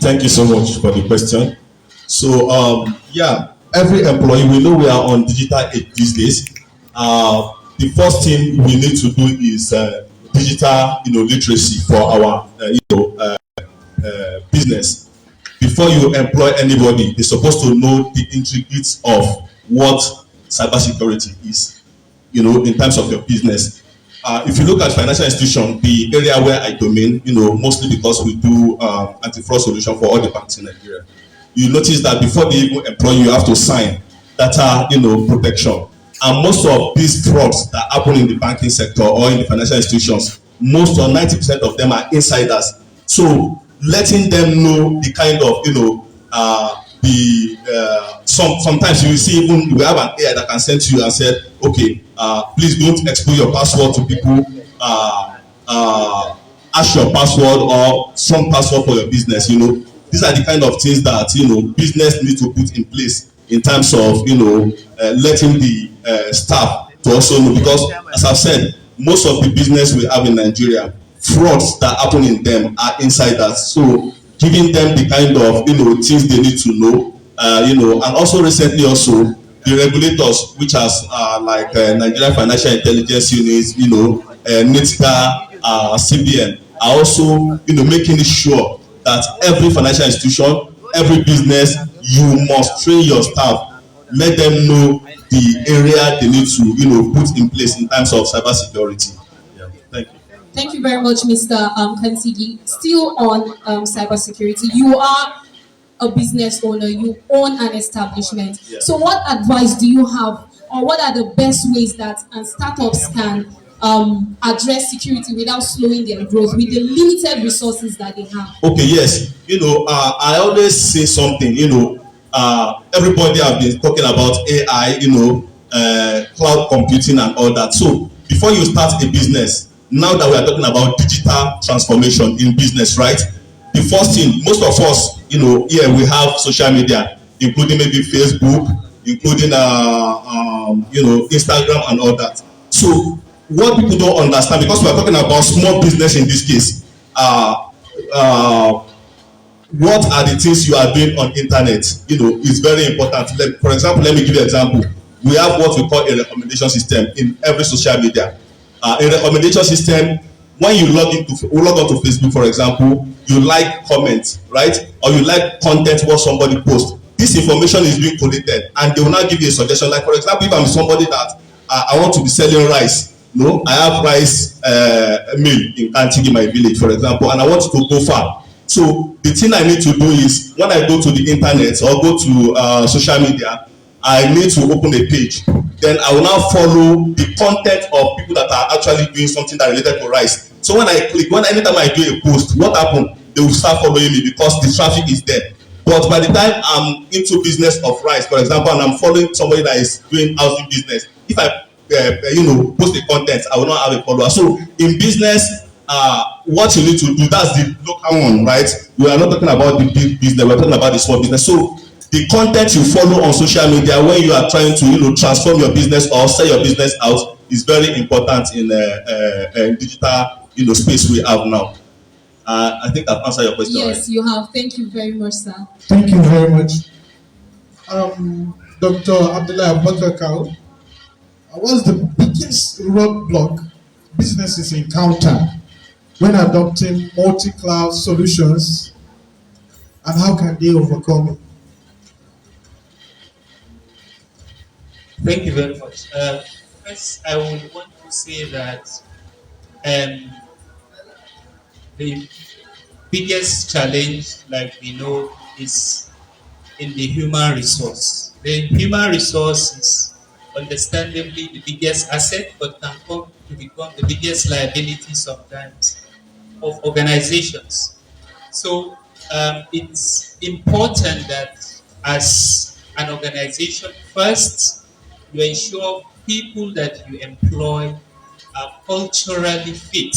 Thank you so much for the question. So, every employee, we know we are on digital age these days. The first thing we need to do is digital, literacy for our, business. Before you employ anybody, they're supposed to know the intricacies of what cybersecurity is, in terms of your business. If you look at financial institution, the area where I domain, mostly because we do anti-fraud solution for all the banks in Nigeria. You notice that before they even employ you, you have to sign data, protection. And most of these frauds that happen in the banking sector or in the financial institutions, most or 90% of them are insiders. So letting them know the kind of, sometimes you will see even we have an AI that can send to you and said, okay, please don't expose your password to people, ask your password or some password for your business. These are the kind of things that business needs to put in place in terms of letting the staff to also know, because as I've said, most of the business we have in Nigeria, frauds that happen in them are insiders. So giving them the kind of things they need to know, and also recently also the regulators, which has like Nigeria Financial Intelligence Unit, NITDA, CBN, are also making sure that every financial institution, every business, you must train your staff, let them know the area they need to put in place in terms of cybersecurity. Yeah, thank you. Thank you very much, Mr. Kantigi. Still on cybersecurity, you are a business owner, you own an establishment. Yeah. So what advice do you have, or what are the best ways that startups can address security without slowing their growth with the limited resources that they have? Okay, yes. I always say something, everybody have been talking about AI, cloud computing and all that. So before you start a business, now that we are talking about digital transformation in business, right? the first thing, most of us, here we have social media, including maybe Facebook, including Instagram and all that. So what people don't understand, because we are talking about small business in this case, what are the things you are doing on internet, is very important. For example, let me give you an example. We have what we call a recommendation system in every social media. A recommendation system, when you log on to Facebook, for example, you like comments, right? Or you like content what somebody posts. This information is being collected, and they will now give you a suggestion. Like, for example, if I'm somebody that I want to be selling rice, I have rice mill in Kantigi, my village, for example, and I want to go far. So the thing I need to do is, when I go to the internet or go to social media, I need to open a page. Then I will now follow the content of people that are actually doing something that related to rice. So when I click, anytime I do a post, what happens? They will start following me because the traffic is there. But by the time I'm into business of rice, for example, and I'm following somebody that is doing housing business, if I post the content, I will not have a follower. So in business, what you need to do, that's the local one, right? We are not talking about the big business, we're talking about the small business. So the content you follow on social media when you are trying to transform your business or sell your business out is very important in digital space we have now. I think I've answered your question. Yes, right? you have. Thank you very much, sir. Thank you very much. Dr. Abdullah Abubakar, what's the biggest roadblock businesses encounter when adopting multi-cloud solutions, and how can they overcome it? Thank you very much. First, I would want to say that the biggest challenge, like we know, is in the human resource. The human resource is understandably the biggest asset, but can come to become the biggest liability sometimes of organizations. So it's important that as an organization, first, you ensure people that you employ are culturally fit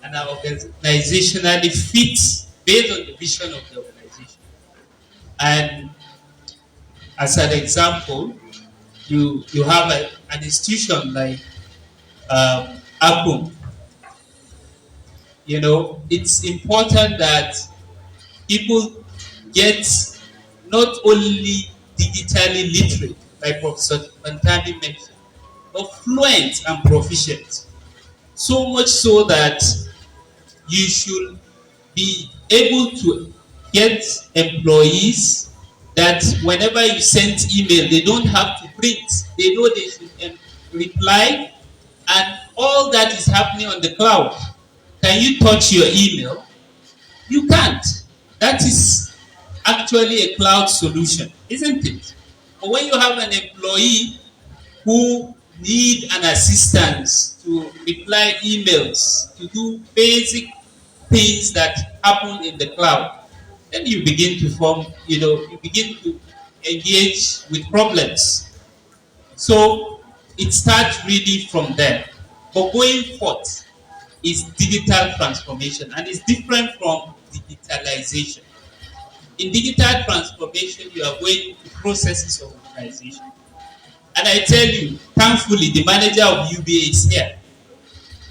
and are organizationally fit based on the vision of the organization. And as an example, you have an institution like Apple. It's important that people get not only digitally literate, like Professor Pantami mentioned, but fluent and proficient. So much so that you should be able to get employees that whenever you send email, they don't have to print. They know they should reply, and all that is happening on the cloud. Can you touch your email? You can't. That is actually a cloud solution, isn't it? But when you have an employee who need an assistance to reply emails, to do basic things that happen in the cloud, then you begin to form, you begin to engage with problems. So it starts really from there. But going forth is digital transformation, and it's different from digitalization. In digital transformation, you are going to processes of organization. And I tell you, thankfully, the manager of UBA is here.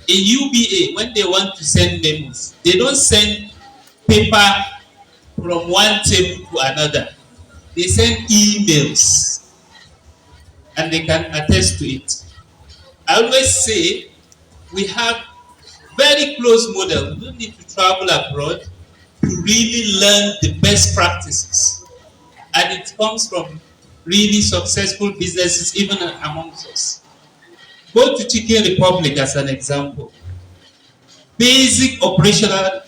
In UBA, when they want to send memos, they don't send paper from one table to another. They send emails, and they can attest to it. I always say we have very close model. We don't need to travel abroad to really learn the best practices. And it comes from really successful businesses even amongst us. Go to Chicken Republic as an example. Basic operational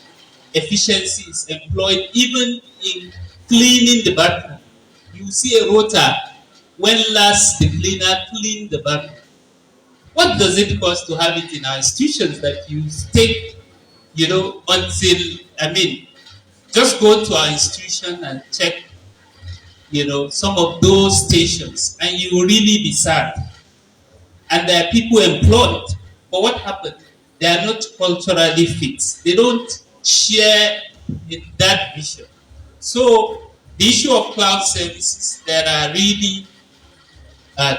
efficiency is employed even in cleaning the bathroom. You see a rota when last the cleaner cleaned the bathroom. What does it cost to have it in our institutions that you take, until, just go to our institution and check, some of those stations, and you will really be sad. And there are people employed, but what happened? They are not culturally fit. They don't share in that vision. So the issue of cloud services, there are really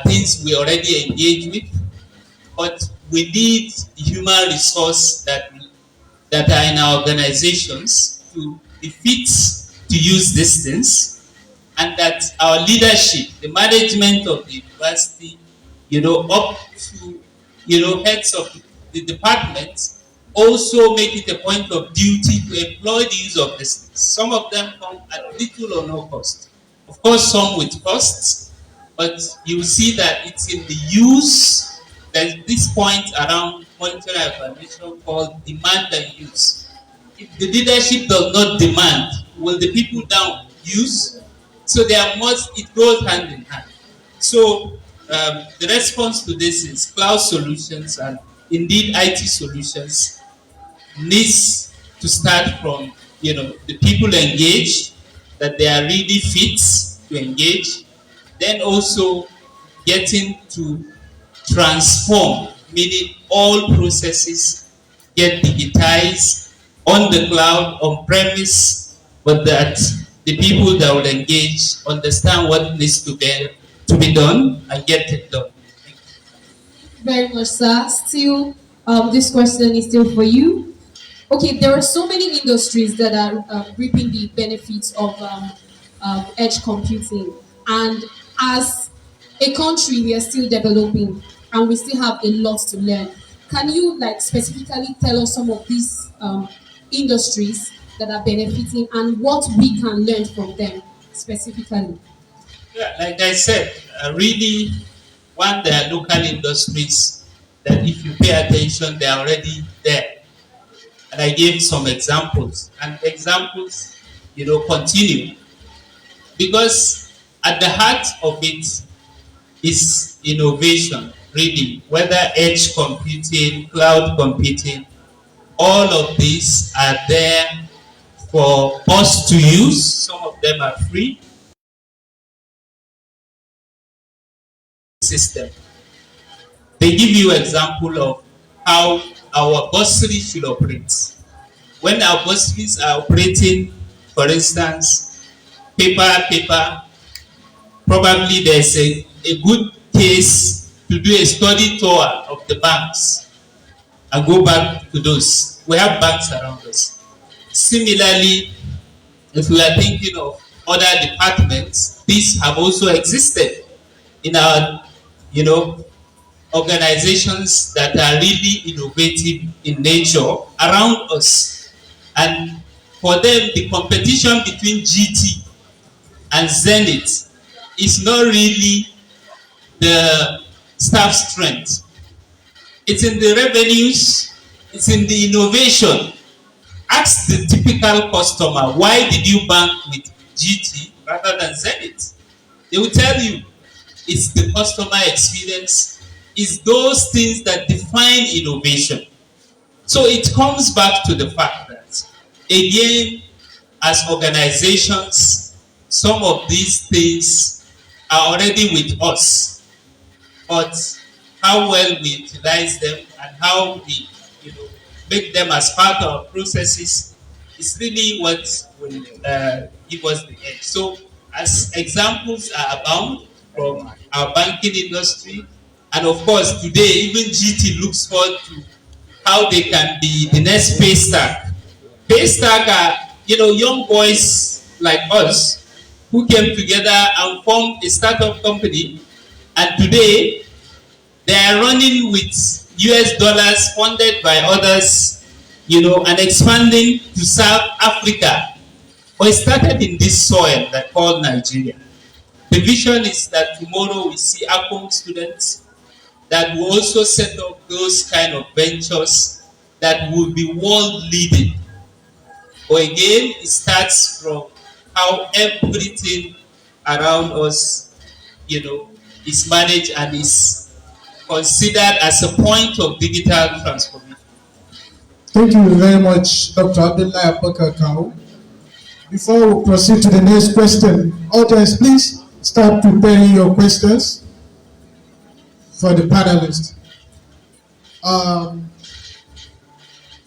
things we already engage with, but we need the human resource that are in our organizations to be fit to use these things, and that our leadership, the management of the university, up to, heads of the departments, also make it a point of duty to employ the use of these things. Some of them come at little or no cost. Of course, some with costs, but you see that it's in the use. There's this point around monetary evaluation called demand and use. If the leadership does not demand, will the people down use? So it goes hand in hand. So the response to this is cloud solutions, and indeed IT solutions needs to start from the people engaged, that they are really fit to engage, then also getting to transform, meaning all processes get digitized on the cloud, on premise, but that the people that will engage understand what needs to be done and get it done. Very much, sir. Still, this question is still for you. Okay, there are so many industries that are reaping the benefits of edge computing, and as a country, we are still developing, and we still have a lot to learn. Can you specifically tell us some of these industries that are benefiting and what we can learn from them specifically? Yeah, like I said, really, there are local industries that if you pay attention, they are already there. And I gave some examples, and examples, continue. Because at the heart of it is innovation, really, whether edge computing, cloud computing, all of these are there for us to use. Some of them are free. System. They give you example of how our bursaries should operate. When our bursaries are operating, for instance, paper, probably there's a good case to do a study tour of the banks and go back to those. We have banks around us. Similarly, if we are thinking of other departments, these have also existed in our, organizations that are really innovative in nature around us. And for them, the competition between GT and Zenith is not really the staff strength. It's in the revenues, it's in the innovation. Ask the typical customer, why did you bank with GT rather than Zenith? They will tell you it's the customer experience, it's those things that define innovation. So it comes back to the fact that, again, as organizations, some of these things are already with us, but how well we utilize them and how we make them as part of our processes is really what will give us the edge. So as examples are abound from our banking industry, and of course today even GT looks forward to how they can be the next Paystack. Paystack are young boys like us who came together and formed a startup company, and today they are running with US dollars funded by others, and expanding to South Africa. But it started in this soil that called Nigeria. The vision is that tomorrow we see ACOM students that will also set up those kind of ventures that will be world leading. But again, it starts from how everything around us, is managed and is considered as a point of digital transformation. Thank you very much, Dr. Abdullahi Abubakar Kawu. Before we proceed to the next question, audience, please start preparing your questions for the panelists.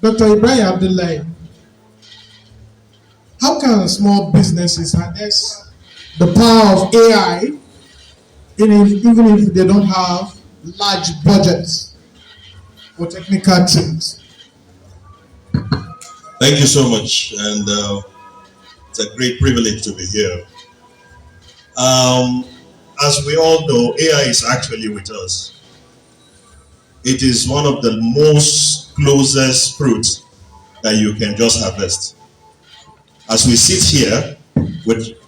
Dr. Ibrahim Abdullahi, how can small businesses harness the power of AI even if they don't have large budgets or technical teams? Thank you so much, and it's a great privilege to be here. As we all know, AI is actually with us. It is one of the most closest fruits that you can just harvest. As we sit here,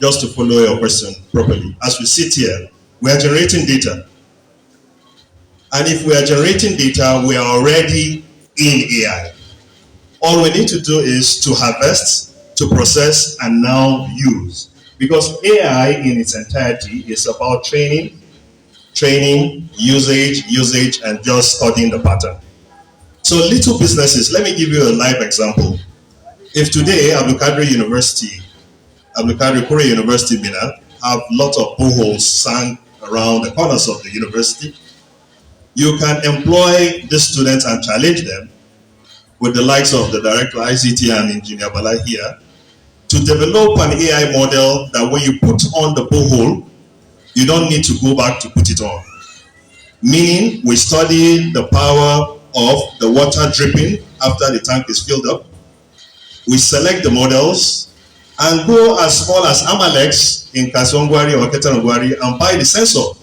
just to follow your question properly, as we sit here, we are generating data. And if we are generating data, we are already in AI. All we need to do is to harvest, to process, and now use. Because AI in its entirety is about training, usage, and just studying the pattern. So little businesses, let me give you a live example. If today Abdulkadir Kure University, Mina, have lots of boreholes sunk around the corners of the university, you can employ the students and challenge them with the likes of the Director ICT and Engineer Bala here to develop an AI model that when you put on the borehole, you don't need to go back to put it on. Meaning, we study the power of the water dripping after the tank is filled up. We select the models and go as small as Amalex in Kasongwari or Ketanogwari and buy the sensor.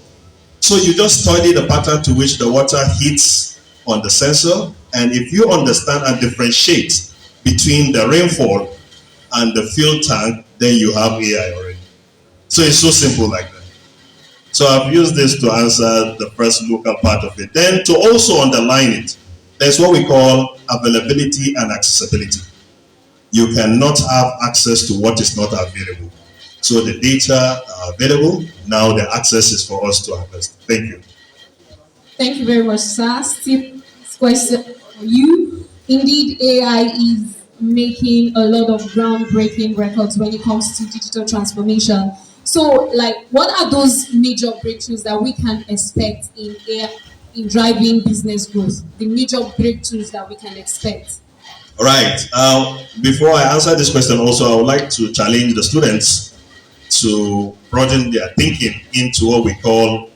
So you just study the pattern to which the water hits on the sensor, and if you understand and differentiate between the rainfall and the fuel tank, then you have AI already. So it's so simple like that. So I've used this to answer the first local part of it. Then to also underline it, there's what we call availability and accessibility. You cannot have access to what is not available. So the data are available, now the access is for us to harvest. Thank you. Thank you very much, sir. Steve, question for you. Indeed, AI is making a lot of groundbreaking records when it comes to digital transformation. So, what are those major breakthroughs that we can expect in AI in driving business growth? The major breakthroughs that we can expect. All right. Before I answer this question, also I would like to challenge the students to broaden their thinking into what we call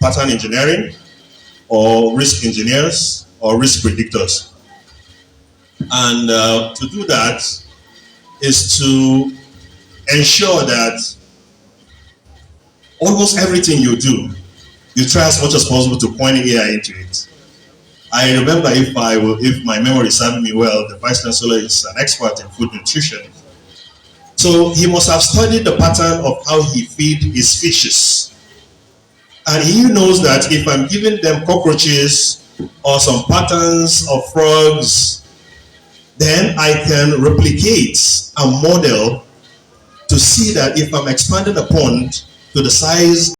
pattern engineering, or risk engineers, or risk predictors. And to do that is to ensure that almost everything you do, you try as much as possible to point AI into it. I remember, if my memory serves me well, the Vice Chancellor is an expert in food nutrition. So he must have studied the pattern of how he feeds his fishes. And he knows that if I'm giving them cockroaches or some patterns of frogs, then I can replicate a model to see that if I'm expanding a pond to the size